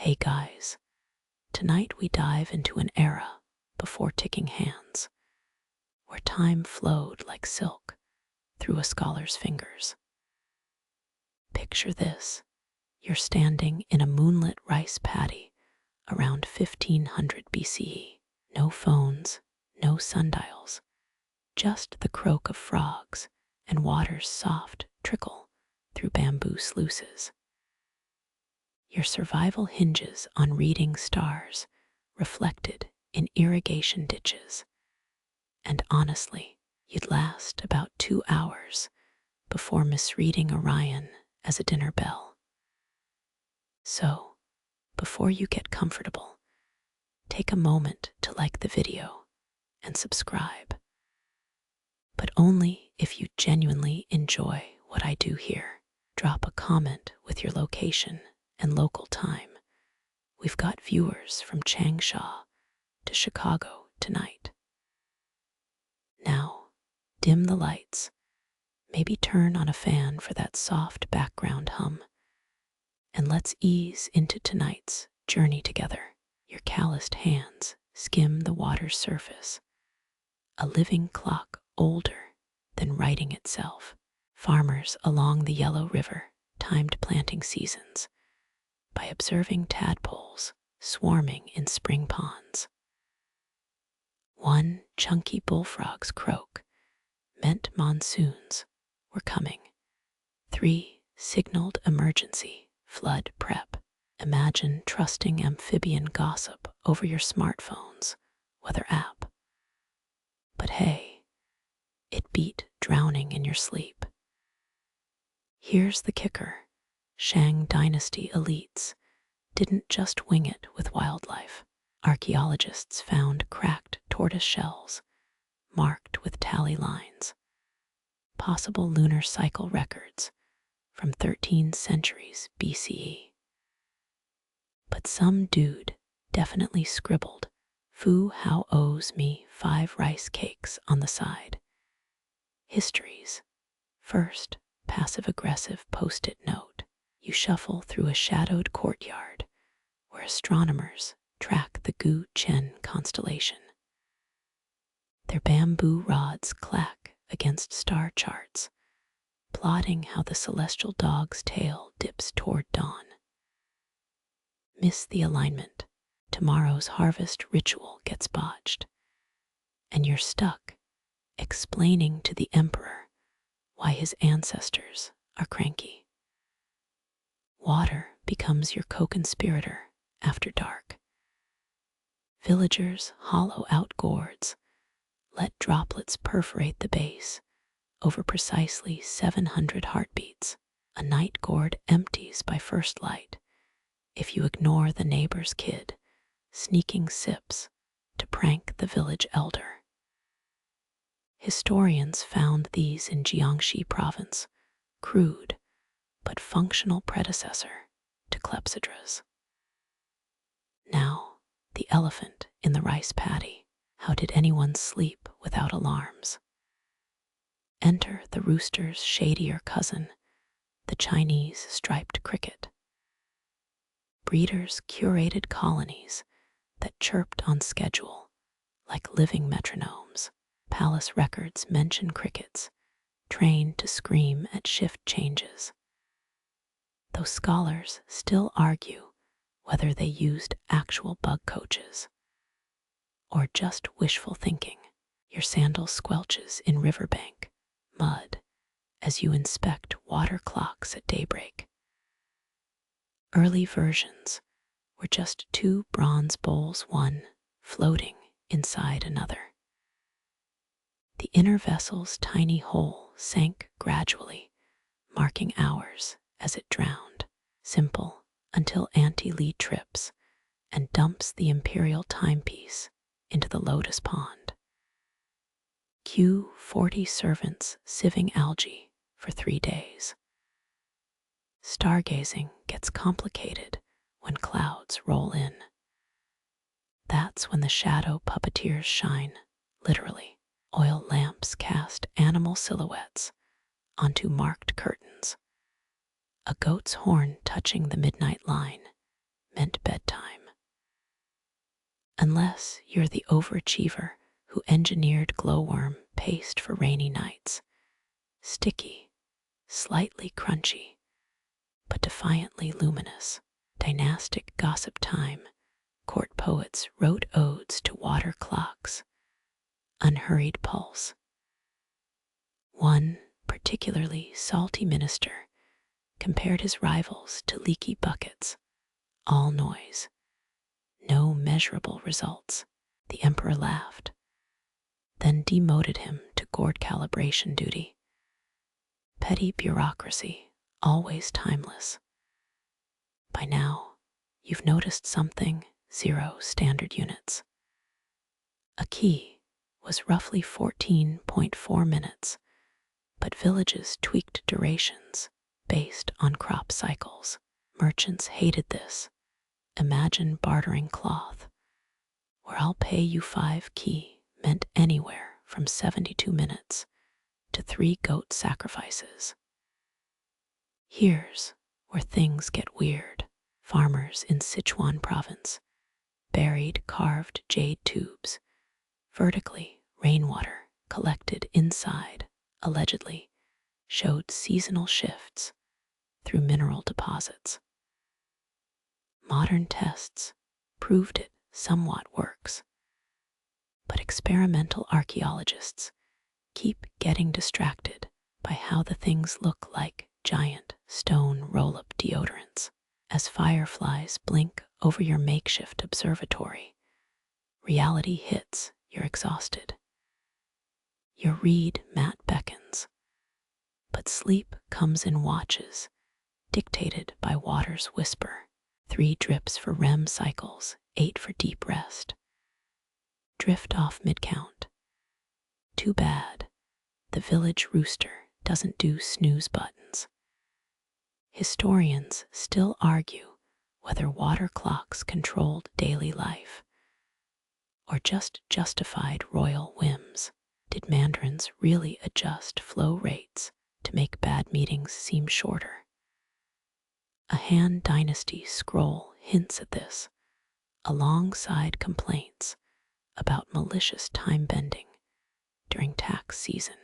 Hey guys, tonight we dive into an era before ticking hands, where time flowed like silk through a scholar's fingers. Picture this: you're standing in a moonlit rice paddy around 1500 BCE. No phones, no sundials, just the croak of frogs and water's soft trickle through bamboo sluices. Your survival hinges on reading stars reflected in irrigation ditches, and honestly, you'd last about 2 hours before misreading Orion as a dinner bell. So, before you get comfortable, take a moment to like the video and subscribe. But only if you genuinely enjoy what I do here. Drop a comment with your location and local time. We've got viewers from Changsha to Chicago tonight. Now, dim the lights, maybe turn on a fan for that soft background hum, and let's ease into tonight's journey together. Your calloused hands skim the water's surface, a living clock older than writing itself. Farmers along the Yellow River timed planting seasons by observing tadpoles swarming in spring ponds. One chunky bullfrog's croak meant monsoons were coming. 3 signaled emergency flood prep. Imagine trusting amphibian gossip over your smartphone's weather app. But hey, it beat drowning in your sleep. Here's the kicker: Tang Dynasty elites didn't just wing it with wildlife. Archaeologists found cracked tortoise shells marked with tally lines, possible lunar cycle records from 13 centuries BCE. But some dude definitely scribbled, "Fu Hao owes me 5 rice cakes" on the side. History's first passive-aggressive post-it note. You shuffle through a shadowed courtyard where astronomers track the Gu Chen constellation. Their bamboo rods clack against star charts, plotting how the celestial dog's tail dips toward dawn. Miss the alignment, tomorrow's harvest ritual gets botched, and you're stuck explaining to the emperor why his ancestors are cranky. Water becomes your co-conspirator after dark. Villagers hollow out gourds, let droplets perforate the base over precisely 700 heartbeats. A night gourd empties by first light if you ignore the neighbor's kid sneaking sips to prank the village elder. Historians found these in Jiangxi province, crude but functional predecessor to Clepsydras. Now, the elephant in the rice paddy. How did anyone sleep without alarms? Enter the rooster's shadier cousin, the Chinese striped cricket. Breeders curated colonies that chirped on schedule like living metronomes. Palace records mention crickets trained to scream at shift changes, though scholars still argue whether they used actual bug coaches or just wishful thinking. Your sandal squelches in riverbank mud as you inspect water clocks at daybreak. Early versions were just 2 bronze bowls, one floating inside another. The inner vessel's tiny hole sank gradually, marking hours as it drowned. Simple until Auntie Lee trips and dumps the Imperial timepiece into the lotus pond. Cue 40 servants sieving algae for 3 days. Stargazing gets complicated when clouds roll in. That's when the shadow puppeteers shine, literally. Oil lamps cast animal silhouettes onto marked curtains. A goat's horn touching the midnight line meant bedtime. Unless you're the overachiever who engineered glowworm paste for rainy nights. Sticky, slightly crunchy, but defiantly luminous. Dynastic gossip time. Court poets wrote odes to water clocks. Unhurried pulse. One particularly salty minister compared his rivals to leaky buckets. All noise. No measurable results. The emperor laughed, then demoted him to gourd calibration duty. Petty bureaucracy, always timeless. By now, you've noticed something: 0 standard units. A key was roughly 14.4 minutes, but villages tweaked durations based on crop cycles. Merchants hated this. Imagine bartering cloth, where I'll pay you 5 key meant anywhere from 72 minutes to 3 goat sacrifices. Here's where things get weird. Farmers in Sichuan province buried carved jade tubes, vertically rainwater collected inside, allegedly, showed seasonal shifts through mineral deposits. Modern tests proved it somewhat works, but experimental archaeologists keep getting distracted by how the things look like giant stone roll-up deodorants. As fireflies blink over your makeshift observatory, reality hits, you're exhausted. Your reed mat beckons, but sleep comes in watches, dictated by water's whisper. 3 drips for REM cycles, 8 for deep rest. Drift off mid-count. Too bad, the village rooster doesn't do snooze buttons. Historians still argue whether water clocks controlled daily life or just justified royal whims. Did mandarins really adjust flow rates to make bad meetings seem shorter? A Han Dynasty scroll hints at this, alongside complaints about malicious time bending during tax season.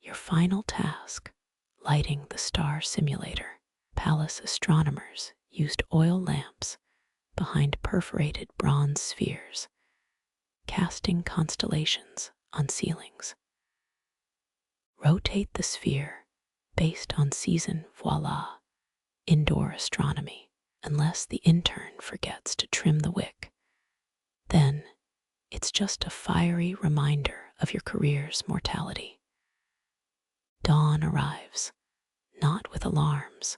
Your final task: lighting the star simulator. Palace astronomers used oil lamps behind perforated bronze spheres, casting constellations on ceilings. Rotate the sphere based on season, voila, indoor astronomy, unless the intern forgets to trim the wick. Then it's just a fiery reminder of your career's mortality. Dawn arrives, not with alarms,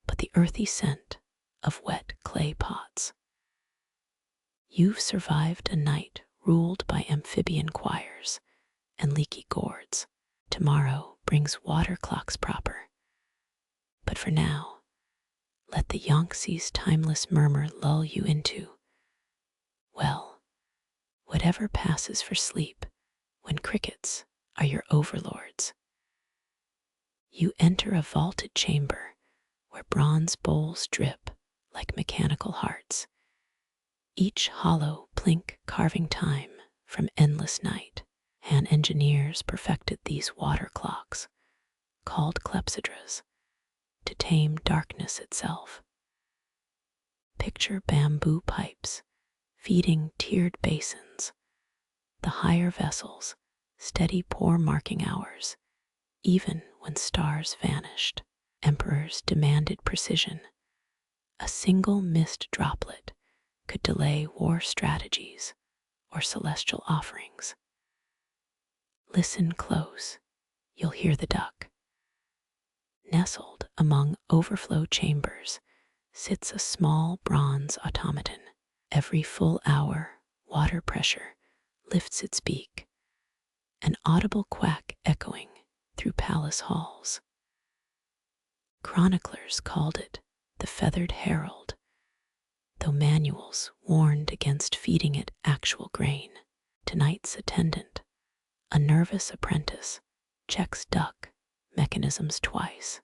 but the earthy scent of wet clay pots. You've survived a night ruled by amphibian choirs and leaky gourds. Tomorrow brings water clocks proper. But for now, let the Yangtze's timeless murmur lull you into, well, whatever passes for sleep when crickets are your overlords. You enter a vaulted chamber where bronze bowls drip like mechanical hearts, each hollow plink carving time from endless night. Han engineers perfected these water clocks, called Clepsydras, to tame darkness itself. Picture bamboo pipes feeding tiered basins, the higher vessels steady pour marking hours, even when stars vanished. Emperors demanded precision. A single missed droplet could delay war strategies or celestial offerings. Listen close, you'll hear the duck. Nestled among overflow chambers sits a small bronze automaton. Every full hour, water pressure lifts its beak, an audible quack echoing through palace halls. Chroniclers called it the feathered herald, though manuals warned against feeding it actual grain. Tonight's attendant, a nervous apprentice, checks duck mechanisms twice.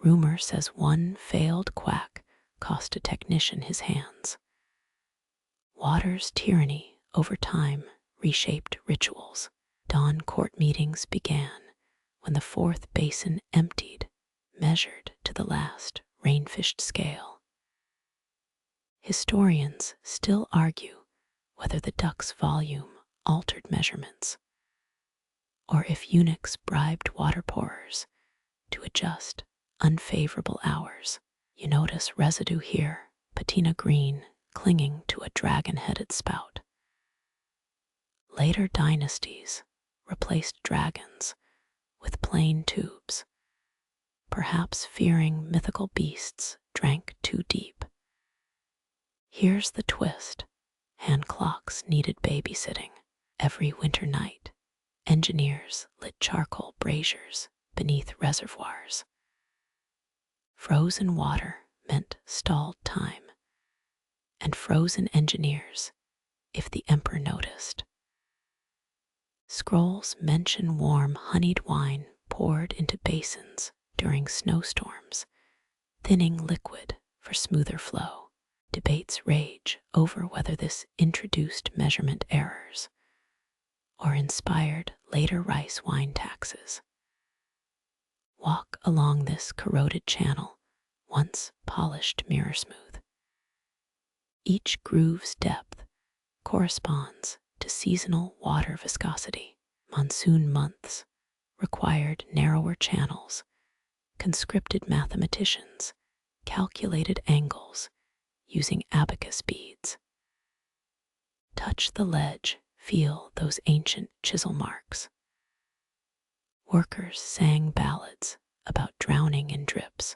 Rumor says one failed quack cost a technician his hands. Water's tyranny over time reshaped rituals. Dawn court meetings began when the fourth basin emptied, measured to the last rain-fished scale. Historians still argue whether the duck's volume altered measurements, or if eunuchs bribed water pourers to adjust unfavorable hours. You notice residue here, patina green, clinging to a dragon-headed spout. Later dynasties replaced dragons with plain tubes, perhaps fearing mythical beasts drank too deep. Here's the twist. Hand clocks needed babysitting. Every winter night, engineers lit charcoal braziers beneath reservoirs. Frozen water meant stalled time, and frozen engineers if the emperor noticed. Scrolls mention warm honeyed wine poured into basins during snowstorms, thinning liquid for smoother flow. Debates rage over whether this introduced measurement errors or inspired later rice wine taxes. Walk along this corroded channel, once polished mirror smooth. Each groove's depth corresponds to seasonal water viscosity. Monsoon months required narrower channels. Conscripted mathematicians calculated angles using abacus beads. Touch the ledge, feel those ancient chisel marks. Workers sang ballads about drowning in drips,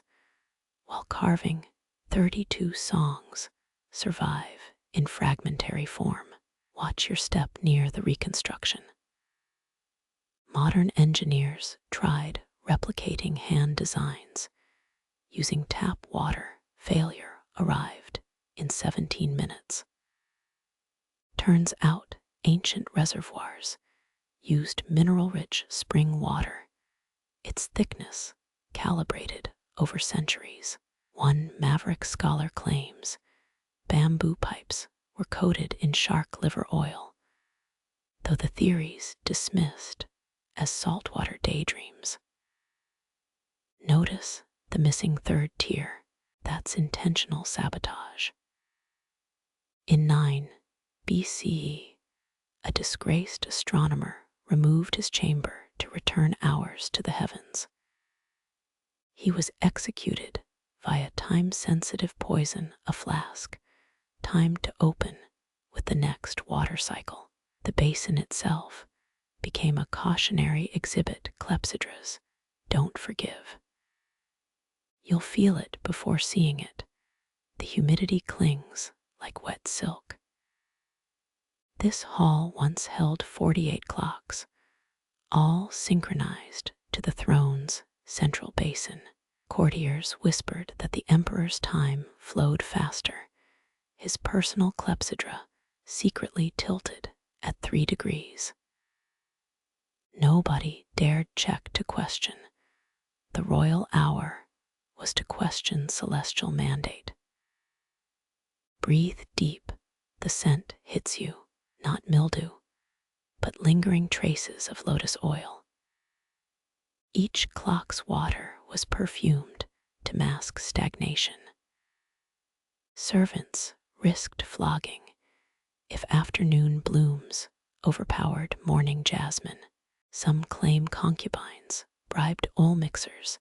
while carving 32 songs survive in fragmentary form. Watch your step near the reconstruction. Modern engineers tried replicating hand designs using tap water. Failure arrived in 17 minutes. Turns out ancient reservoirs used mineral-rich spring water, its thickness calibrated over centuries. One maverick scholar claims bamboo pipes were coated in shark liver oil, though the theories dismissed as saltwater daydreams. Notice the missing third tier. That's intentional sabotage. In 9 BCE, a disgraced astronomer removed his chamber to return hours to the heavens. He was executed via time-sensitive poison, a flask, timed to open with the next water cycle. The basin itself became a cautionary exhibit. Clepsydras, don't forgive. You'll feel it before seeing it. The humidity clings like wet silk. This hall once held 48 clocks, all synchronized to the throne's central basin. Courtiers whispered that the emperor's time flowed faster. His personal clepsydra secretly tilted at 3 degrees. Nobody dared check to question. The royal hour was to question celestial mandate. Breathe deep, the scent hits you, not mildew, but lingering traces of lotus oil. Each clock's water was perfumed to mask stagnation. Servants risked flogging if afternoon blooms overpowered morning jasmine. Some claim concubines bribed oil mixers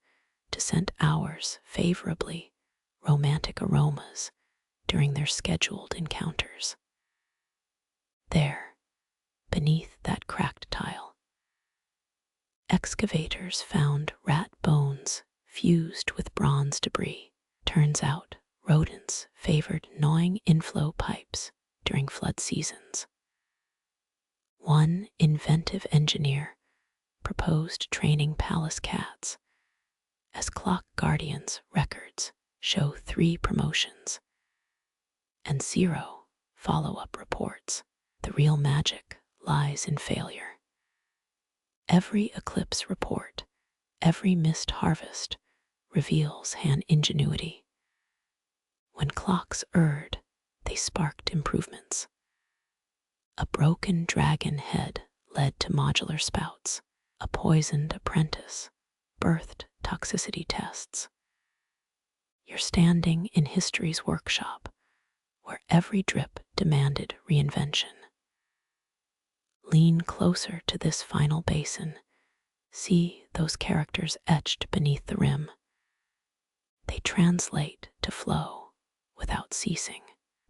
to scent hours favorably, romantic aromas during their scheduled encounters. There, beneath that cracked tile, excavators found rat bones fused with bronze debris. Turns out rodents favored gnawing inflow pipes during flood seasons. One inventive engineer proposed training palace cats. As clock guardians, records show 3 promotions and 0 follow-up reports. The real magic lies in failure. Every eclipse report, every missed harvest reveals hand ingenuity. When clocks erred, they sparked improvements. A broken dragon head led to modular spouts. A poisoned apprentice birthed toxicity tests. You're standing in history's workshop, where every drip demanded reinvention. Lean closer to this final basin. See those characters etched beneath the rim. They translate to flow without ceasing,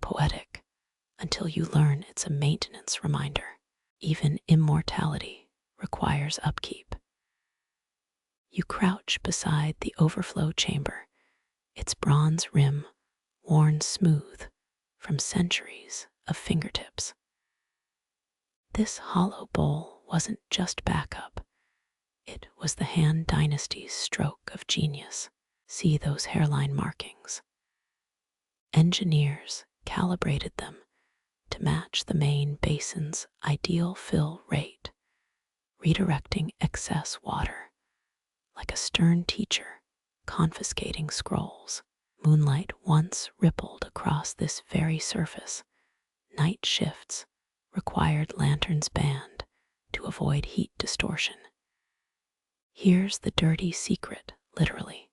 poetic, until you learn it's a maintenance reminder. Even immortality requires upkeep. You crouch beside the overflow chamber, its bronze rim worn smooth from centuries of fingertips. This hollow bowl wasn't just backup. It was the Tang Dynasty's stroke of genius. See those hairline markings. Engineers calibrated them to match the main basin's ideal fill rate, redirecting excess water like a stern teacher confiscating scrolls. Moonlight once rippled across this very surface. Night shifts required lanterns banned to avoid heat distortion. Here's the dirty secret, literally.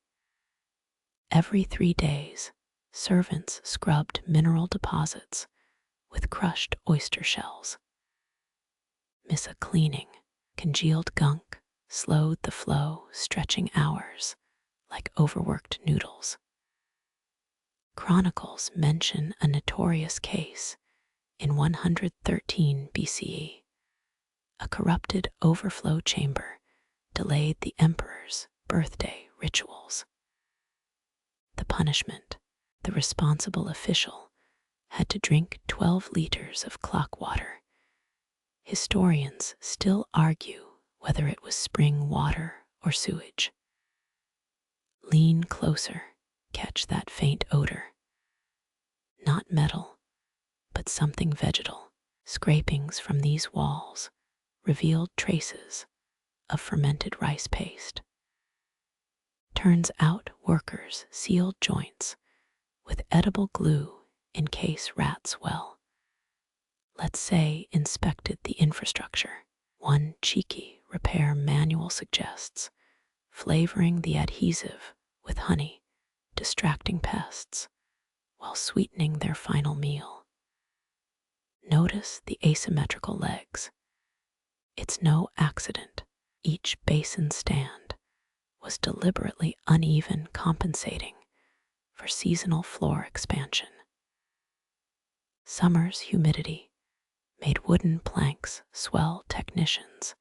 Every 3 days, servants scrubbed mineral deposits with crushed oyster shells. Miss a cleaning, congealed gunk slowed the flow, stretching hours like overworked noodles. Chronicles mention a notorious case in 113 BCE. A corrupted overflow chamber delayed the emperor's birthday rituals. The punishment: the responsible official had to drink 12 liters of clock water. Historians still argue whether it was spring water or sewage. Lean closer, catch that faint odor. Not metal, but something vegetal. Scrapings from these walls revealed traces of fermented rice paste. Turns out workers sealed joints with edible glue in case rats let's say, inspected the infrastructure. One cheeky repair manual suggests flavoring the adhesive with honey, distracting pests, while sweetening their final meal. Notice the asymmetrical legs. It's no accident. Each basin stand was deliberately uneven, compensating for seasonal floor expansion. Summer's humidity made wooden planks swell. Technicians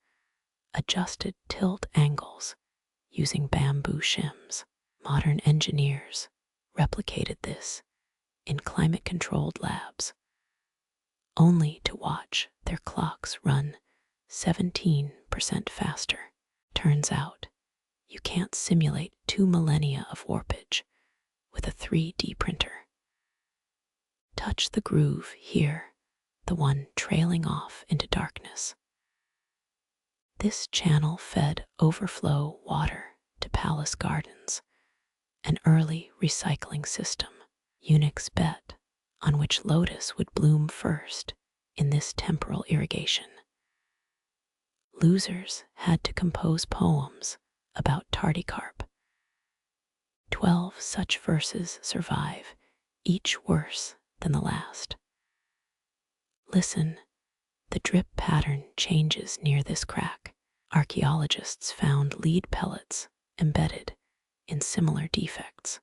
adjusted tilt angles using bamboo shims. Modern engineers replicated this in climate-controlled labs, only to watch their clocks run 17% faster. Turns out, you can't simulate 2 millennia of warpage with a 3D printer. Touch the groove here, the one trailing off into darkness. This channel fed overflow water to palace gardens, an early recycling system. Eunuchs bet on which lotus would bloom first in this temporal irrigation. Losers had to compose poems about tardicarp. 12 such verses survive, each worse than the last. Listen, the drip pattern changes near this crack. Archaeologists found lead pellets embedded in similar defects.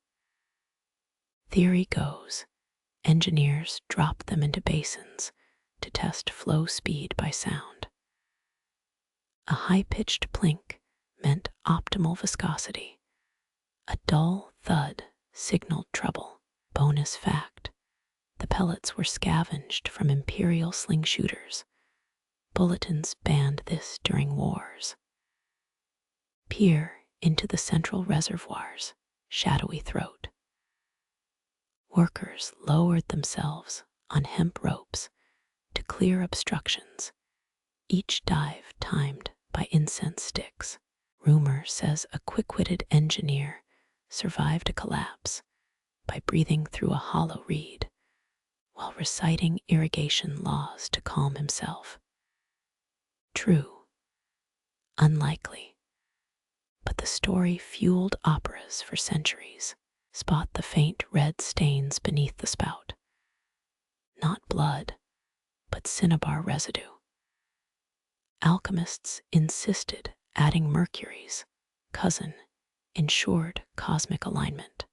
Theory goes, engineers dropped them into basins to test flow speed by sound. A high-pitched plink meant optimal viscosity. A dull thud signaled trouble. Bonus fact: the pellets were scavenged from Imperial sling shooters. Bulletins banned this during wars. Peer into the central reservoirs, shadowy throat. Workers lowered themselves on hemp ropes to clear obstructions, each dive timed by incense sticks. Rumor says a quick-witted engineer survived a collapse by breathing through a hollow reed, while reciting irrigation laws to calm himself. True, unlikely, but the story fueled operas for centuries. Spot the faint red stains beneath the spout. Not blood, but cinnabar residue. Alchemists insisted adding mercury's cousin ensured cosmic alignment.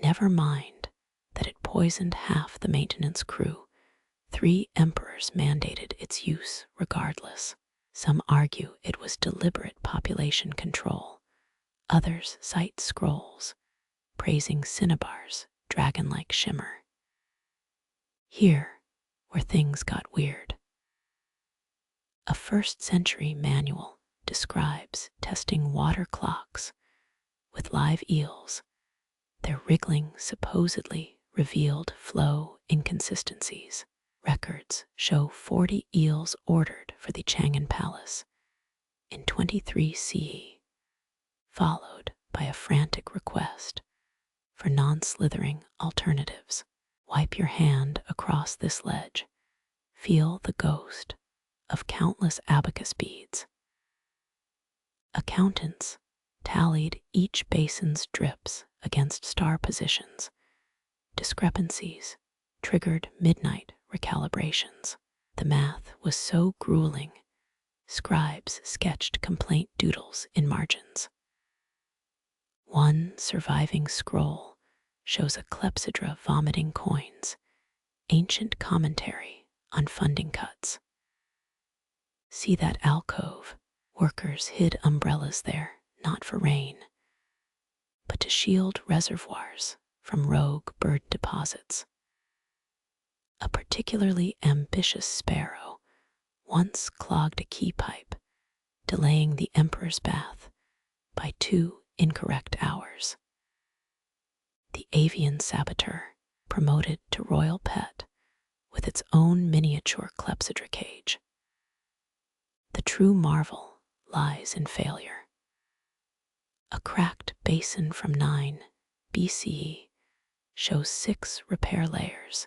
Never mind that it poisoned half the maintenance crew. 3 emperors mandated its use regardless. Some argue it was deliberate population control. Others cite scrolls, praising cinnabar's dragon-like shimmer. Here, where things got weird. A 1st century manual describes testing water clocks with live eels. Their wriggling supposedly revealed flow inconsistencies. Records show 40 eels ordered for the Chang'an Palace in 23 CE, followed by a frantic request for non-slithering alternatives. Wipe your hand across this ledge. Feel the ghost of countless abacus beads. Accountants tallied each basin's drips against star positions. Discrepancies triggered midnight recalibrations. The math was so grueling, scribes sketched complaint doodles in margins. One surviving scroll shows a Clepsydra vomiting coins, ancient commentary on funding cuts. See that alcove? Workers hid umbrellas there, not for rain, but to shield reservoirs from rogue bird deposits. A particularly ambitious sparrow once clogged a key pipe, delaying the emperor's bath by 2 incorrect hours. The avian saboteur, promoted to royal pet with its own miniature Clepsydra cage. The true marvel lies in failure. A cracked basin from 9 BCE shows 6 repair layers,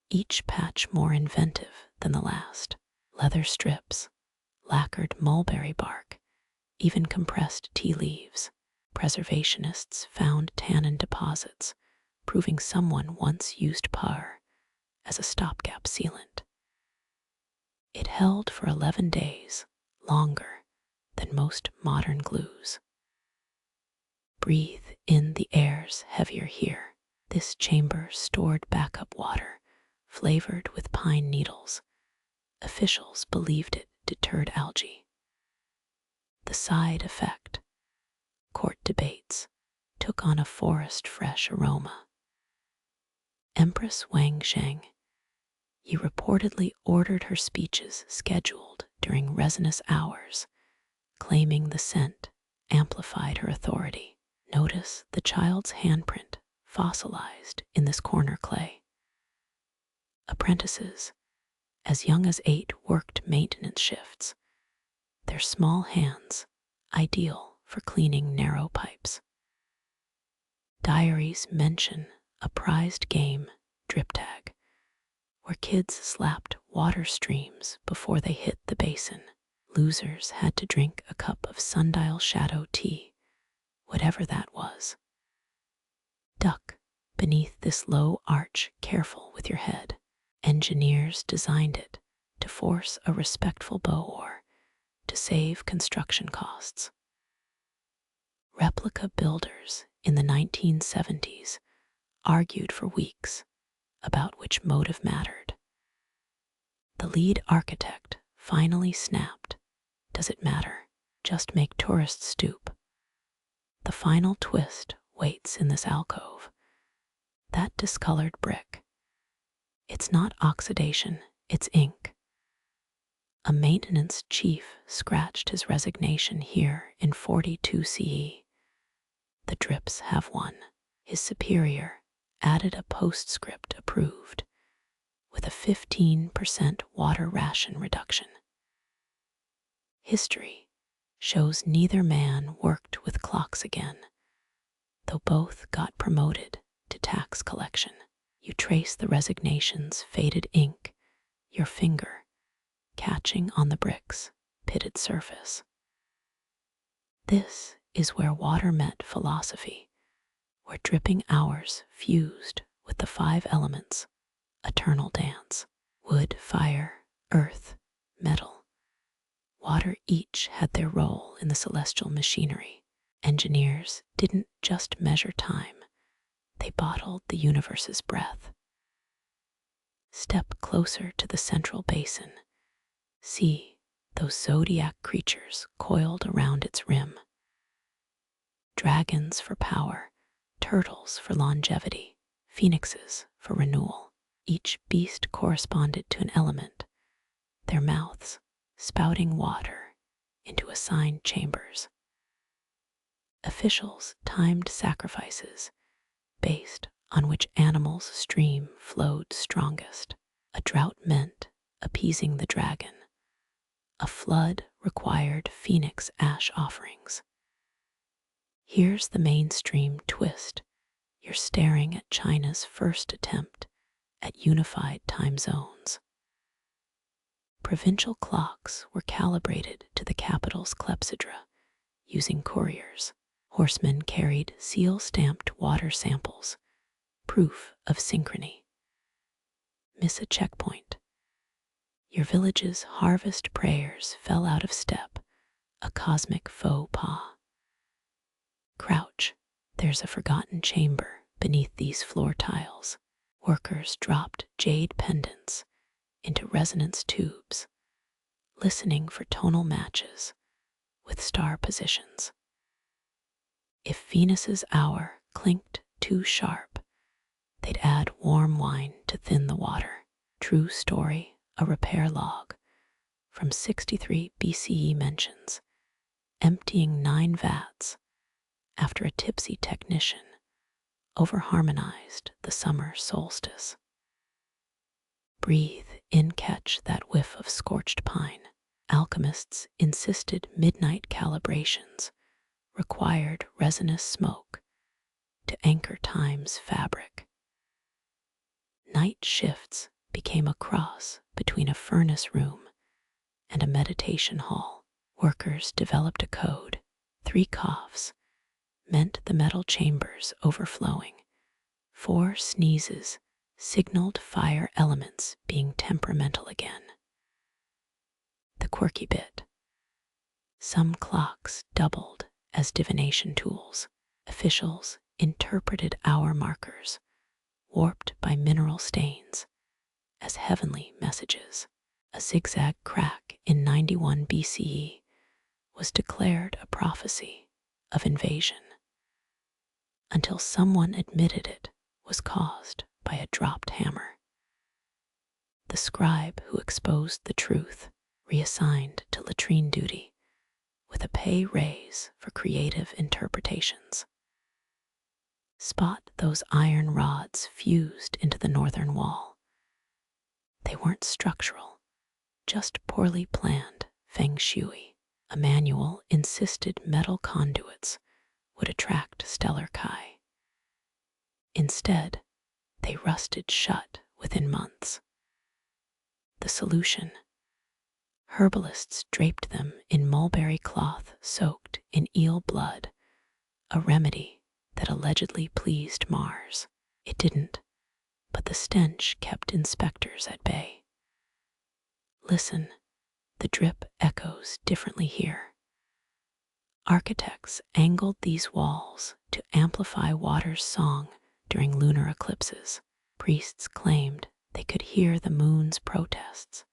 each patch more inventive than the last. Leather strips, lacquered mulberry bark, even compressed tea leaves. Preservationists found tannin deposits, proving someone once used par as a stopgap sealant. It held for 11 days, longer than most modern glues. Breathe in the air's heavier here. This chamber stored backup water, flavored with pine needles. Officials believed it deterred algae. The side effect, court debates, took on a forest-fresh aroma. Empress Wangsheng, Yi reportedly ordered her speeches scheduled during resinous hours, claiming the scent amplified her authority. Notice the child's handprint fossilized in this corner clay. Apprentices, as young as 8, worked maintenance shifts, their small hands ideal for cleaning narrow pipes. Diaries mention a prized game, drip tag, where kids slapped water streams before they hit the basin. Losers had to drink a cup of sundial shadow tea, whatever that was. Duck beneath this low arch, careful with your head. Engineers designed it to force a respectful bow-oar to save construction costs. Replica builders in the 1970s argued for weeks about which motive mattered. The lead architect finally snapped. Does it matter? Just make tourists stoop. The final twist waits in this alcove. That discolored brick. It's not oxidation, it's ink. A maintenance chief scratched his resignation here in 42 CE. The drips have won. His superior added a postscript approved, with a 15% water ration reduction. History shows neither man worked with clocks again, though both got promoted to tax collection. You trace the resignation's faded ink, your finger catching on the brick's pitted surface. This is where water met philosophy, where dripping hours fused with the five elements, eternal dance. Wood, fire, earth, metal, water each had their role in the celestial machinery. Engineers didn't just measure time, they bottled the universe's breath. Step closer to the central basin. See those zodiac creatures coiled around its rim. Dragons for power, turtles for longevity, phoenixes for renewal. Each beast corresponded to an element, their mouths spouting water into assigned chambers. Officials timed sacrifices based on which animal's stream flowed strongest. A drought meant appeasing the dragon. A flood required phoenix ash offerings. Here's the mainstream twist. You're staring at China's first attempt at unified time zones. Provincial clocks were calibrated to the capital's Clepsydra using couriers. Horsemen carried seal-stamped water samples, proof of synchrony. Miss a checkpoint. Your village's harvest prayers fell out of step, a cosmic faux pas. Crouch, there's a forgotten chamber beneath these floor tiles. Workers dropped jade pendants into resonance tubes, listening for tonal matches with star positions. If Venus's hour clinked too sharp, they'd add warm wine to thin the water. True story, a repair log from 63 BCE mentions emptying 9 vats after a tipsy technician over-harmonized the summer solstice. Breathe in, catch that whiff of scorched pine. Alchemists insisted midnight calibrations required resinous smoke to anchor time's fabric. Night shifts became a cross between a furnace room and a meditation hall. Workers developed a code. 3 coughs meant the metal chambers overflowing. 4 sneezes signaled fire elements being temperamental again. The quirky bit. Some clocks doubled as divination tools. Officials interpreted hour markers, warped by mineral stains, as heavenly messages. A zigzag crack in 91 BCE was declared a prophecy of invasion, until someone admitted it was caused by a dropped hammer. The scribe who exposed the truth reassigned to latrine duty with a pay raise for creative interpretations. Spot those iron rods fused into the northern wall. They weren't structural, just poorly planned feng shui. A manual insisted metal conduits would attract stellar chi. Instead, they rusted shut within months. The solution: herbalists draped them in mulberry cloth soaked in eel blood, a remedy that allegedly pleased Mars. It didn't, but the stench kept inspectors at bay. Listen, the drip echoes differently here. Architects angled these walls to amplify water's song during lunar eclipses. Priests claimed they could hear the moon's protests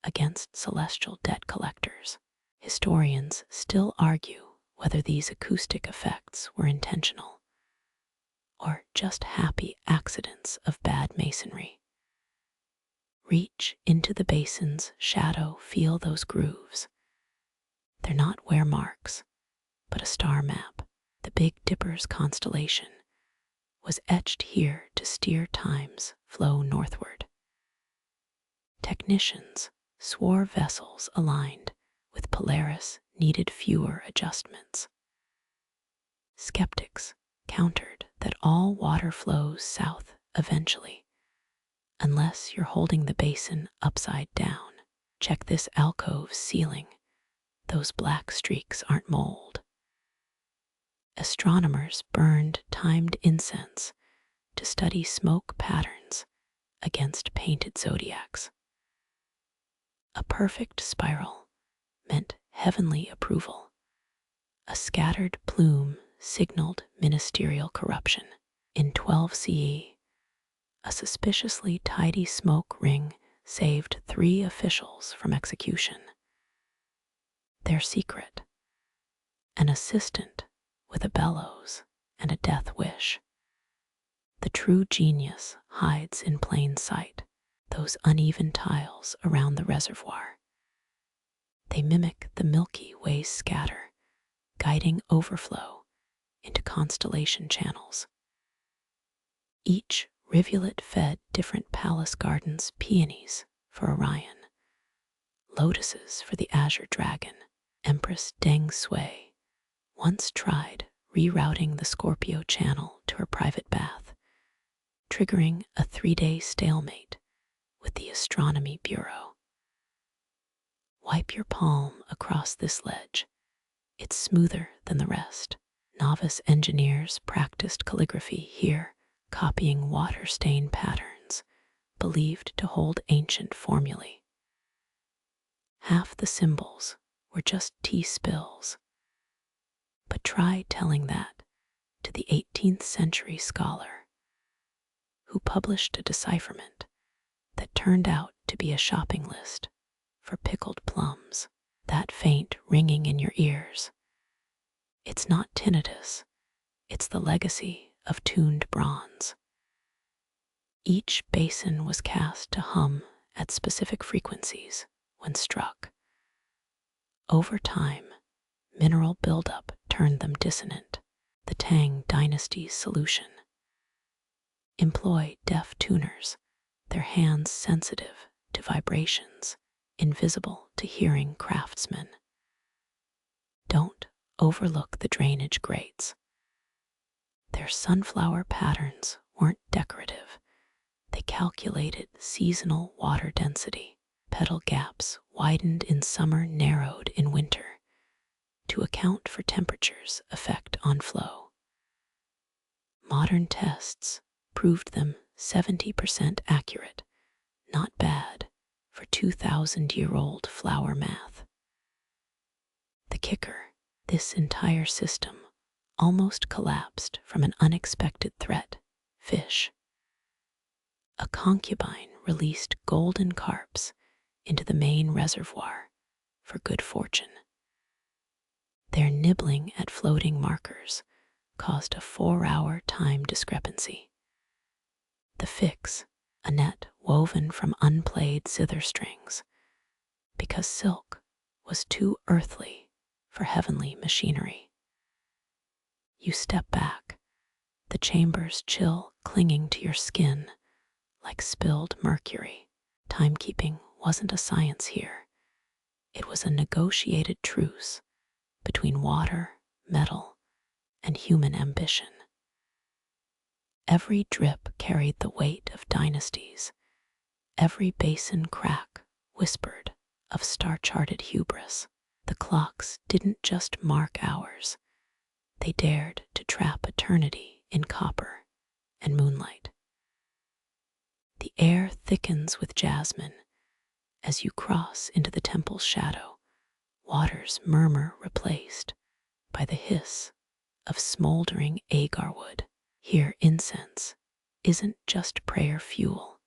against celestial debt collectors. Historians still argue whether these acoustic effects were intentional or just happy accidents of bad masonry. Reach into the basin's shadow, feel those grooves. They're not wear marks, but a star map. The Big Dipper's constellation was etched here to steer time's flow northward. Technicians swore vessels aligned with Polaris needed fewer adjustments. Skeptics countered that all water flows south eventually, unless you're holding the basin upside down. Check this alcove ceiling. Those black streaks aren't mold. Astronomers burned timed incense to study smoke patterns against painted zodiacs. A perfect spiral meant heavenly approval. A scattered plume signaled ministerial corruption. In 12 CE, a suspiciously tidy smoke ring saved 3 officials from execution. Their secret: an assistant with a bellows and a death wish. The true genius hides in plain sight, those uneven tiles around the reservoir. They mimic the Milky Way's scatter, guiding overflow into constellation channels. Each rivulet fed different palace gardens: peonies for Orion, lotuses for the azure dragon. Empress Deng Sui once tried rerouting the Scorpio channel to her private bath, triggering a 3-day stalemate with the Astronomy Bureau. Wipe your palm across this ledge. It's smoother than the rest. Novice engineers practiced calligraphy here, copying water-stained patterns believed to hold ancient formulae. Half the symbols were just tea spills. But try telling that to the 18th century scholar who published a decipherment that turned out to be a shopping list for pickled plums. That faint ringing in your ears, it's not tinnitus, it's the legacy of tuned bronze. Each basin was cast to hum at specific frequencies when struck. Over time, mineral buildup turned them dissonant. The Tang Dynasty's solution: employ deaf tuners, their hands sensitive to vibrations, invisible to hearing craftsmen. Don't overlook the drainage grates. Their sunflower patterns weren't decorative. They calculated seasonal water density. Petal gaps widened in summer, narrowed in winter, to account for temperature's effect on flow. Modern tests proved them 70% accurate. Not bad for 2,000-year-old flower math. The kicker: this entire system almost collapsed from an unexpected threat: fish. A concubine released golden carps into the main reservoir for good fortune. Their nibbling at floating markers caused a 4-hour time discrepancy. The fix: a net woven from unplayed zither strings, because silk was too earthly for heavenly machinery. You step back, the chambers chill, clinging to your skin like spilled mercury. Timekeeping wasn't a science here. It was a negotiated truce between water, metal, and human ambition. Every drip carried the weight of dynasties. Every basin crack whispered of star-charted hubris. The clocks didn't just mark hours. They dared to trap eternity in copper and moonlight. The air thickens with jasmine as you cross into the temple's shadow. Waters murmur, replaced by the hiss of smoldering agar wood. Here, incense isn't just prayer fuel,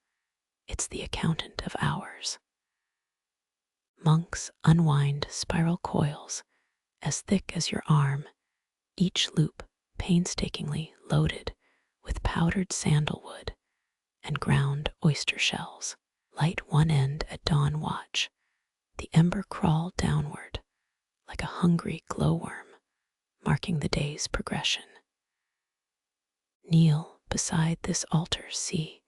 it's the accountant of hours. Monks unwind spiral coils as thick as your arm, each loop painstakingly loaded with powdered sandalwood and ground oyster shells. Light one end at dawn watch. The ember crawl downward like a hungry glowworm, marking the day's progression. Kneel beside this altar, see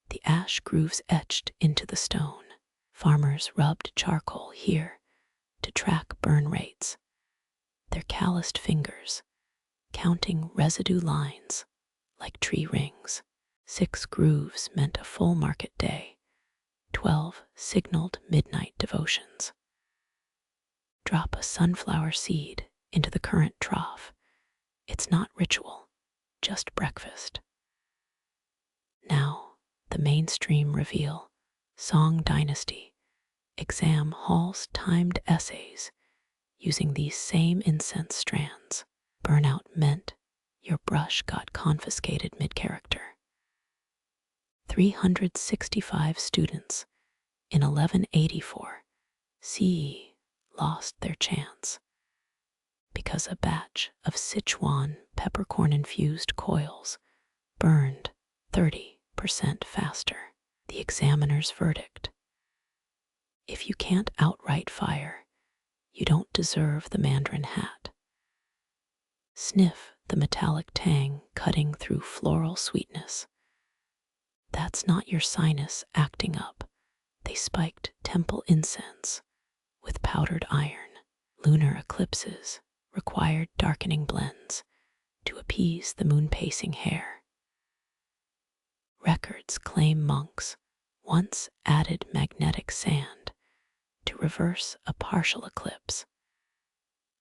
the ash grooves etched into the stone. Farmers rubbed charcoal here to track burn rates, their calloused fingers counting residue lines like tree rings. 6 grooves meant a full market day. 12 signaled midnight devotions. Drop a sunflower seed into the current trough. It's not ritual, just breakfast. Now, the mainstream reveal, Tang Dynasty, exam halls timed essays using these same incense strands. Burnout meant your brush got confiscated mid-character. 365 students in 1184 CE lost their chance because a batch of Sichuan peppercorn-infused coils burned 30% faster. The examiner's verdict: if you can't outright fire, you don't deserve the Mandarin hat. Sniff the metallic tang cutting through floral sweetness. That's not your sinus acting up. They spiked temple incense with powdered iron. Lunar eclipses required darkening blends to appease the moon-pacing hair. Records claim monks once added magnetic sand to reverse a partial eclipse,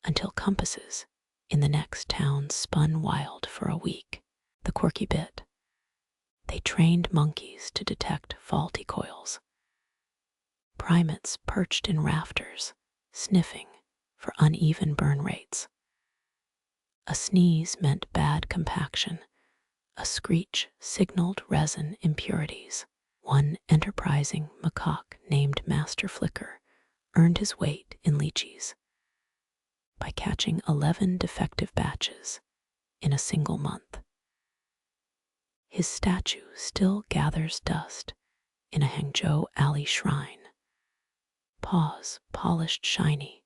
until compasses in the next town spun wild for a week. The quirky bit: they trained monkeys to detect faulty coils. Primates perched in rafters, sniffing for uneven burn rates. A sneeze meant bad compaction. A screech signaled resin impurities. One enterprising macaque named Master Flicker earned his weight in lychees by catching 11 defective batches in a single month. His statue still gathers dust in a Hangzhou alley shrine, paws polished shiny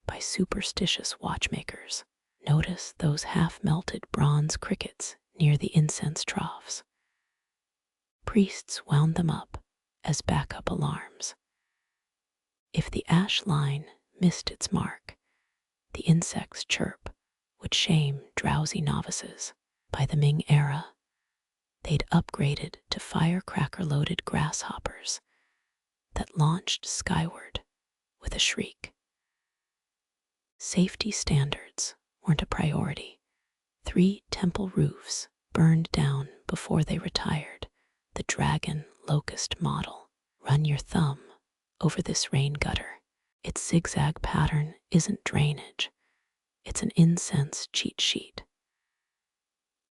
by superstitious watchmakers. Notice those half-melted bronze crickets near the incense troughs. Priests wound them up as backup alarms. If the ash line missed its mark, the insect's chirp would shame drowsy novices. By the Ming era, they'd upgraded to firecracker-loaded grasshoppers that launched skyward with a shriek. Safety standards weren't a priority. 3 temple roofs burned down before they retired. The dragon locust model. Run your thumb over this rain gutter. Its zigzag pattern isn't drainage. It's an incense cheat sheet.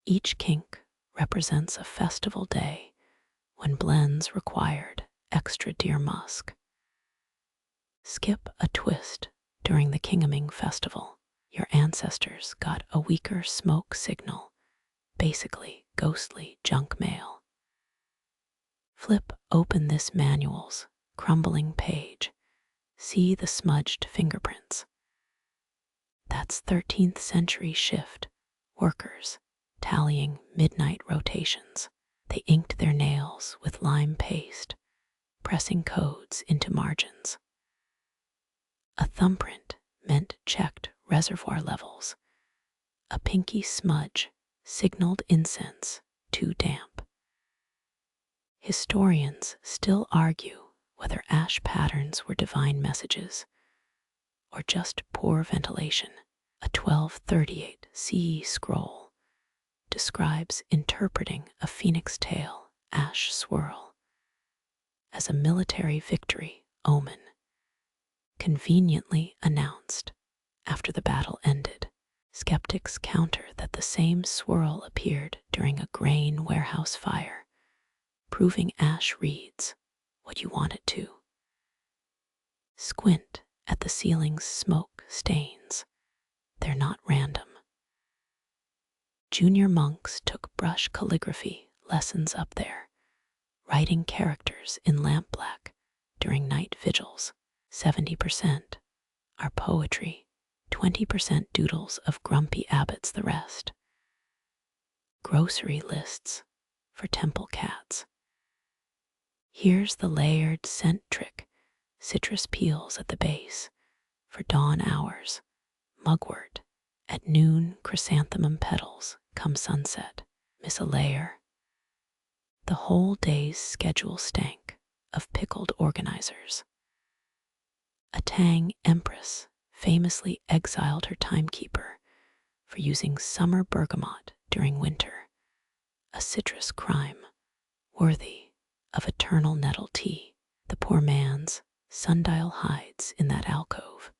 Each kink represents a festival day when blends required extra deer musk. Skip a twist during the Kingaming festival. Your ancestors got a weaker smoke signal, basically ghostly junk mail. Flip open this manual's crumbling page. See the smudged fingerprints. That's 13th century shift workers tallying midnight rotations. They inked their nails with lime paste, pressing codes into margins. A thumbprint meant checked reservoir levels. A pinky smudge signaled incense too damp. Historians still argue whether ash patterns were divine messages or just poor ventilation. A 1238 CE scroll describes interpreting a phoenix tail ash swirl as a military victory omen, conveniently announced after the battle ended. Skeptics counter that the same swirl appeared during a grain warehouse fire, proving ash reads what you want it to. Squint at the ceiling's smoke stains. They're not random. Junior monks took brush calligraphy lessons up there, writing characters in lampblack during night vigils. 70% are poetry, 20% doodles of grumpy abbots the rest. Grocery lists for temple cats. Here's the layered scent trick: citrus peels at the base for dawn hours, mugwort at noon, chrysanthemum petals come sunset. Miss a layer, The whole day's schedule stank of pickled organizers. A Tang empress famously exiled her timekeeper for using summer bergamot during winter, a citrus crime worthy of eternal nettle tea. The poor man's sundial hides in that alcove.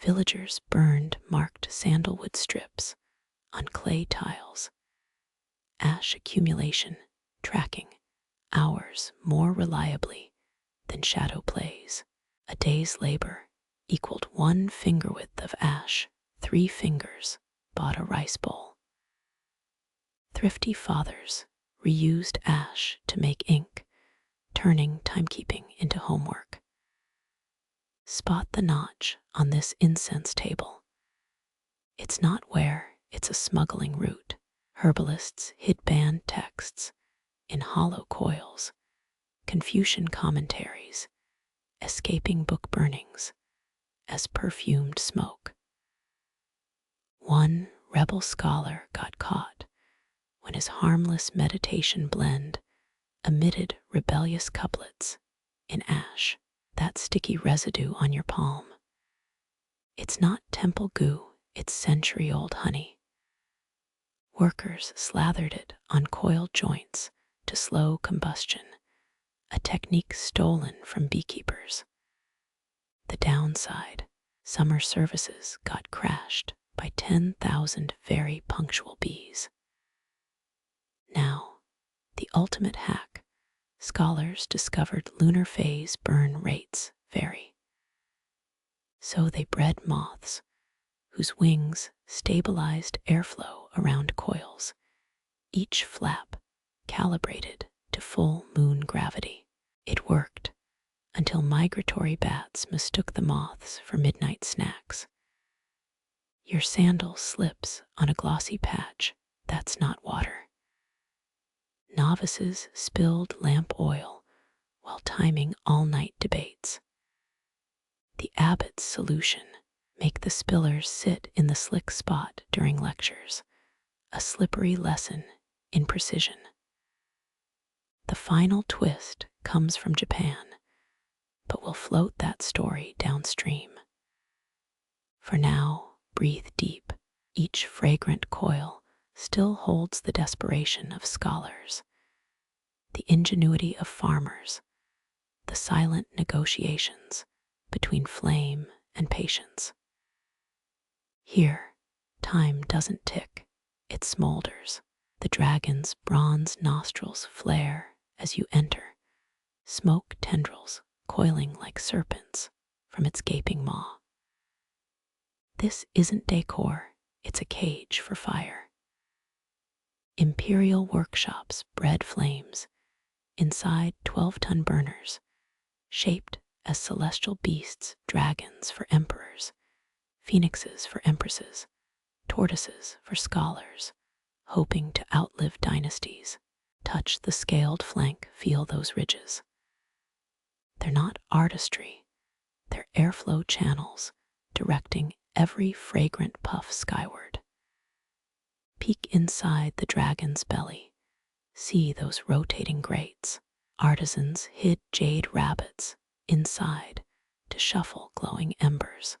Villagers burned marked sandalwood strips on clay tiles, ash accumulation tracking hours more reliably than shadow plays. A day's labor equaled 1 finger width of ash. 3 fingers bought a rice bowl. Thrifty fathers reused ash to make ink, turning timekeeping into homework. Spot the notch on this incense table. It's not where, it's a smuggling route. Herbalists hid banned texts in hollow coils, Confucian commentaries, escaping book burnings as perfumed smoke. One rebel scholar got caught when his harmless meditation blend emitted rebellious couplets in ash, that sticky residue on your palm. It's not temple goo, it's century-old honey. Workers slathered it on coiled joints to slow combustion, a technique stolen from beekeepers. The downside, summer services got crashed by 10,000 very punctual bees. Now, the ultimate hack, scholars discovered lunar phase burn rates vary. So they bred moths whose wings stabilized airflow around coils, each flap calibrated to full moon gravity. It worked until migratory bats mistook the moths for midnight snacks. Your sandal slips on a glossy patch, that's not water. Novices spilled lamp oil while timing all-night debates. The abbot's solution: make the spillers sit in the slick spot during lectures, a slippery lesson in precision. The final twist comes from Japan, but we'll float that story downstream. For now, breathe deep. Each fragrant coil still holds the desperation of scholars, the ingenuity of farmers, the silent negotiations between flame and patience. Here, time doesn't tick, it smolders. The dragon's bronze nostrils flare as you enter, smoke tendrils coiling like serpents from its gaping maw. This isn't decor, it's a cage for fire. Imperial workshops bred flames inside 12-ton burners, shaped as celestial beasts, dragons for emperors, phoenixes for empresses, tortoises for scholars, hoping to outlive dynasties. Touch the scaled flank, feel those ridges. They're not artistry, they're airflow channels directing every fragrant puff skyward. Peek inside the dragon's belly, see those rotating grates. Artisans hid jade rabbits inside to shuffle glowing embers.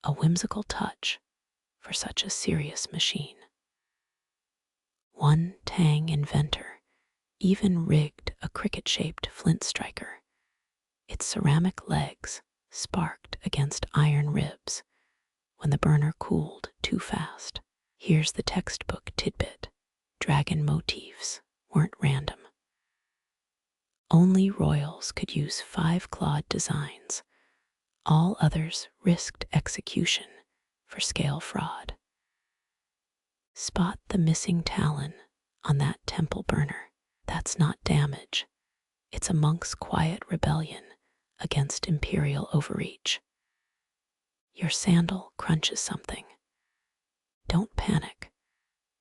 A whimsical touch for such a serious machine. One Tang inventor even rigged a cricket-shaped flint striker. Its ceramic legs sparked against iron ribs when the burner cooled too fast. Here's the textbook tidbit: dragon motifs weren't random. Only royals could use 5-clawed designs. All others risked execution for scale fraud. Spot the missing talon on that temple burner. That's not damage. It's a monk's quiet rebellion against imperial overreach. Your sandal crunches something. Don't panic.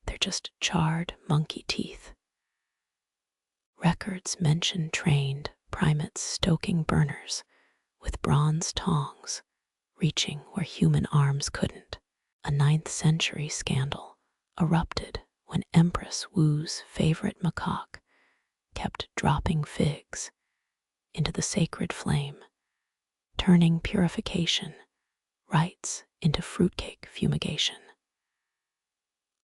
They're just charred monkey teeth. Records mention trained primates stoking burners with bronze tongs, reaching where human arms couldn't. A 9th century scandal erupted when Empress Wu's favorite macaque kept dropping figs into the sacred flame, turning purification rites into fruitcake fumigation.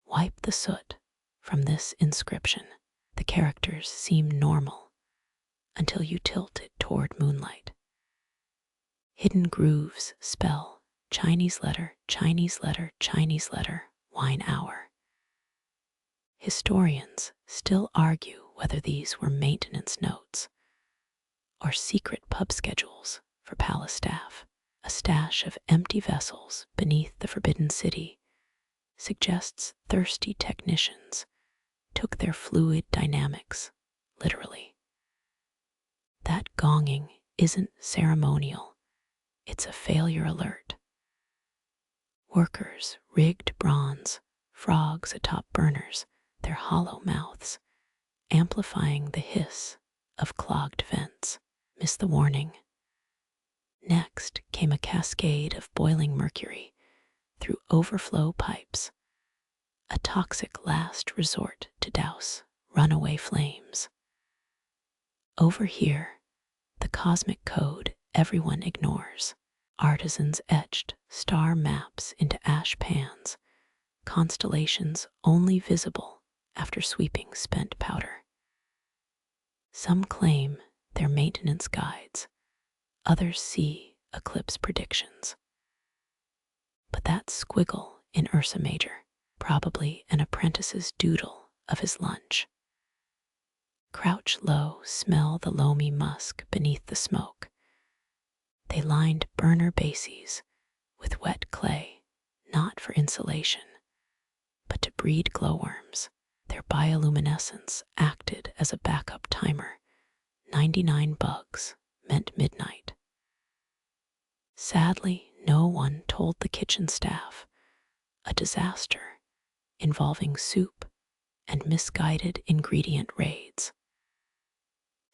Wipe the soot from this inscription. The characters seem normal until you tilt it toward moonlight. Hidden grooves spell Chinese letter, Chinese letter, Chinese letter, wine hour. Historians still argue whether these were maintenance notes or secret pub schedules for palace staff. A stash of empty vessels beneath the Forbidden City suggests thirsty technicians took their fluid dynamics literally. That gonging isn't ceremonial, it's a failure alert. Workers rigged bronze, frogs atop burners, their hollow mouths amplifying the hiss of clogged vents. Miss the warning. Next came a cascade of boiling mercury through overflow pipes, a toxic last resort to douse runaway flames. Over here, the cosmic code everyone ignores. Artisans etched star maps into ash pans, constellations only visible after sweeping spent powder. Some claim they're maintenance guides, others see eclipse predictions. But that squiggle in Ursa Major, probably an apprentice's doodle of his lunch. Crouch low, smell the loamy musk beneath the smoke. They lined burner bases with wet clay, not for insulation, but to breed glowworms. Their bioluminescence acted as a backup timer. 99 bugs meant midnight. Sadly, no one told the kitchen staff. A disaster involving soup and misguided ingredient raids.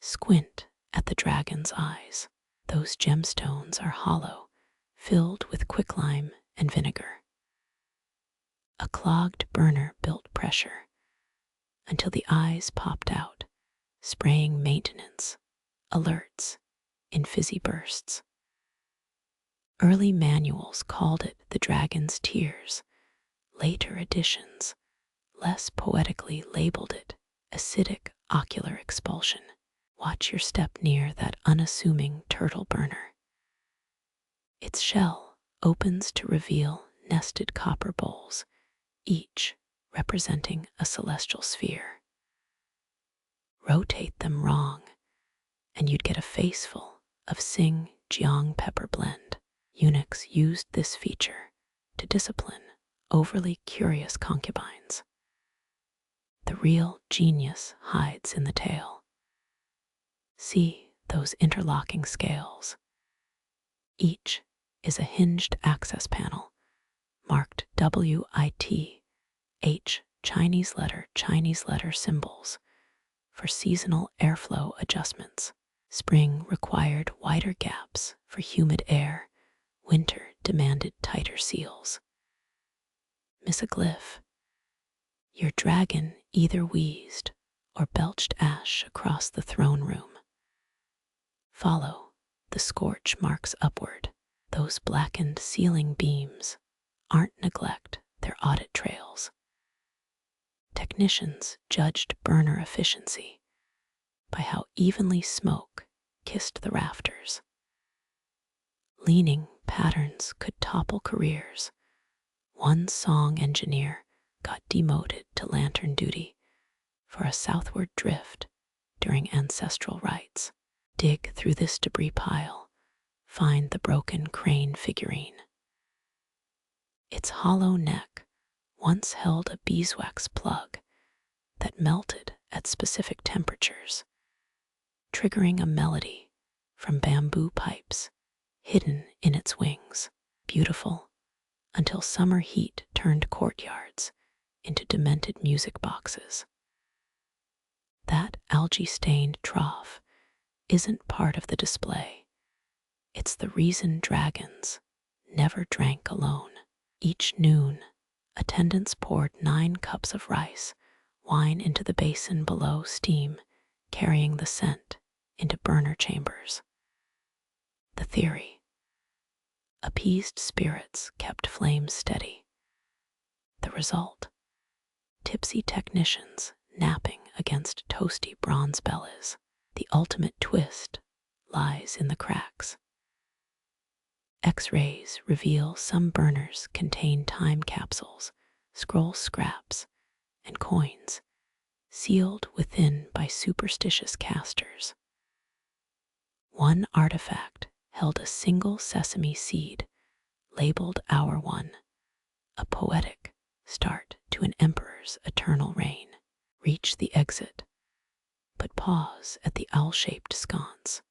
Squint at the dragon's eyes. Those gemstones are hollow, filled with quicklime and vinegar. A clogged burner built pressure until the eyes popped out, spraying maintenance alerts in fizzy bursts. Early manuals called it the dragon's tears. Later editions, less poetically, labeled it acidic ocular expulsion. Watch your step near that unassuming turtle burner. Its shell opens to reveal nested copper bowls, each representing a celestial sphere. Rotate them wrong, and you'd get a faceful of Sing Jiang pepper blend. Eunuchs used this feature to discipline overly curious concubines. The real genius hides in the tail. See those interlocking scales. Each is a hinged access panel marked WITH Chinese letter symbols for seasonal airflow adjustments. Spring required wider gaps for humid air. Winter demanded tighter seals. Miss a glyph. Your dragon either wheezed or belched ash across the throne room. Follow the scorch marks upward. Those blackened ceiling beams aren't neglect, they're audit trails. Technicians judged burner efficiency by how evenly smoke kissed the rafters. Leaning patterns could topple careers. One song engineer got demoted to lantern duty for a southward drift during ancestral rites. Dig through this debris pile, find the broken crane figurine. Its hollow neck once held a beeswax plug that melted at specific temperatures, triggering a melody from bamboo pipes hidden in its wings. Beautiful until summer heat turned courtyards into demented music boxes. That algae-stained trough isn't part of the display. It's the reason dragons never drank alone. Each noon, Attendants poured 9 cups of rice wine into the basin below, steam carrying the scent into burner chambers. The theory: appeased spirits kept flames steady. The result: tipsy technicians napping against toasty bronze bellies. The ultimate twist lies in the cracks. X-rays reveal some burners contain time capsules, scroll scraps, and coins, sealed within by superstitious casters. One artifact held a single sesame seed, labeled Hour One, a poetic start to an emperor's eternal reign. Reach the exit, but pause at the owl-shaped sconce.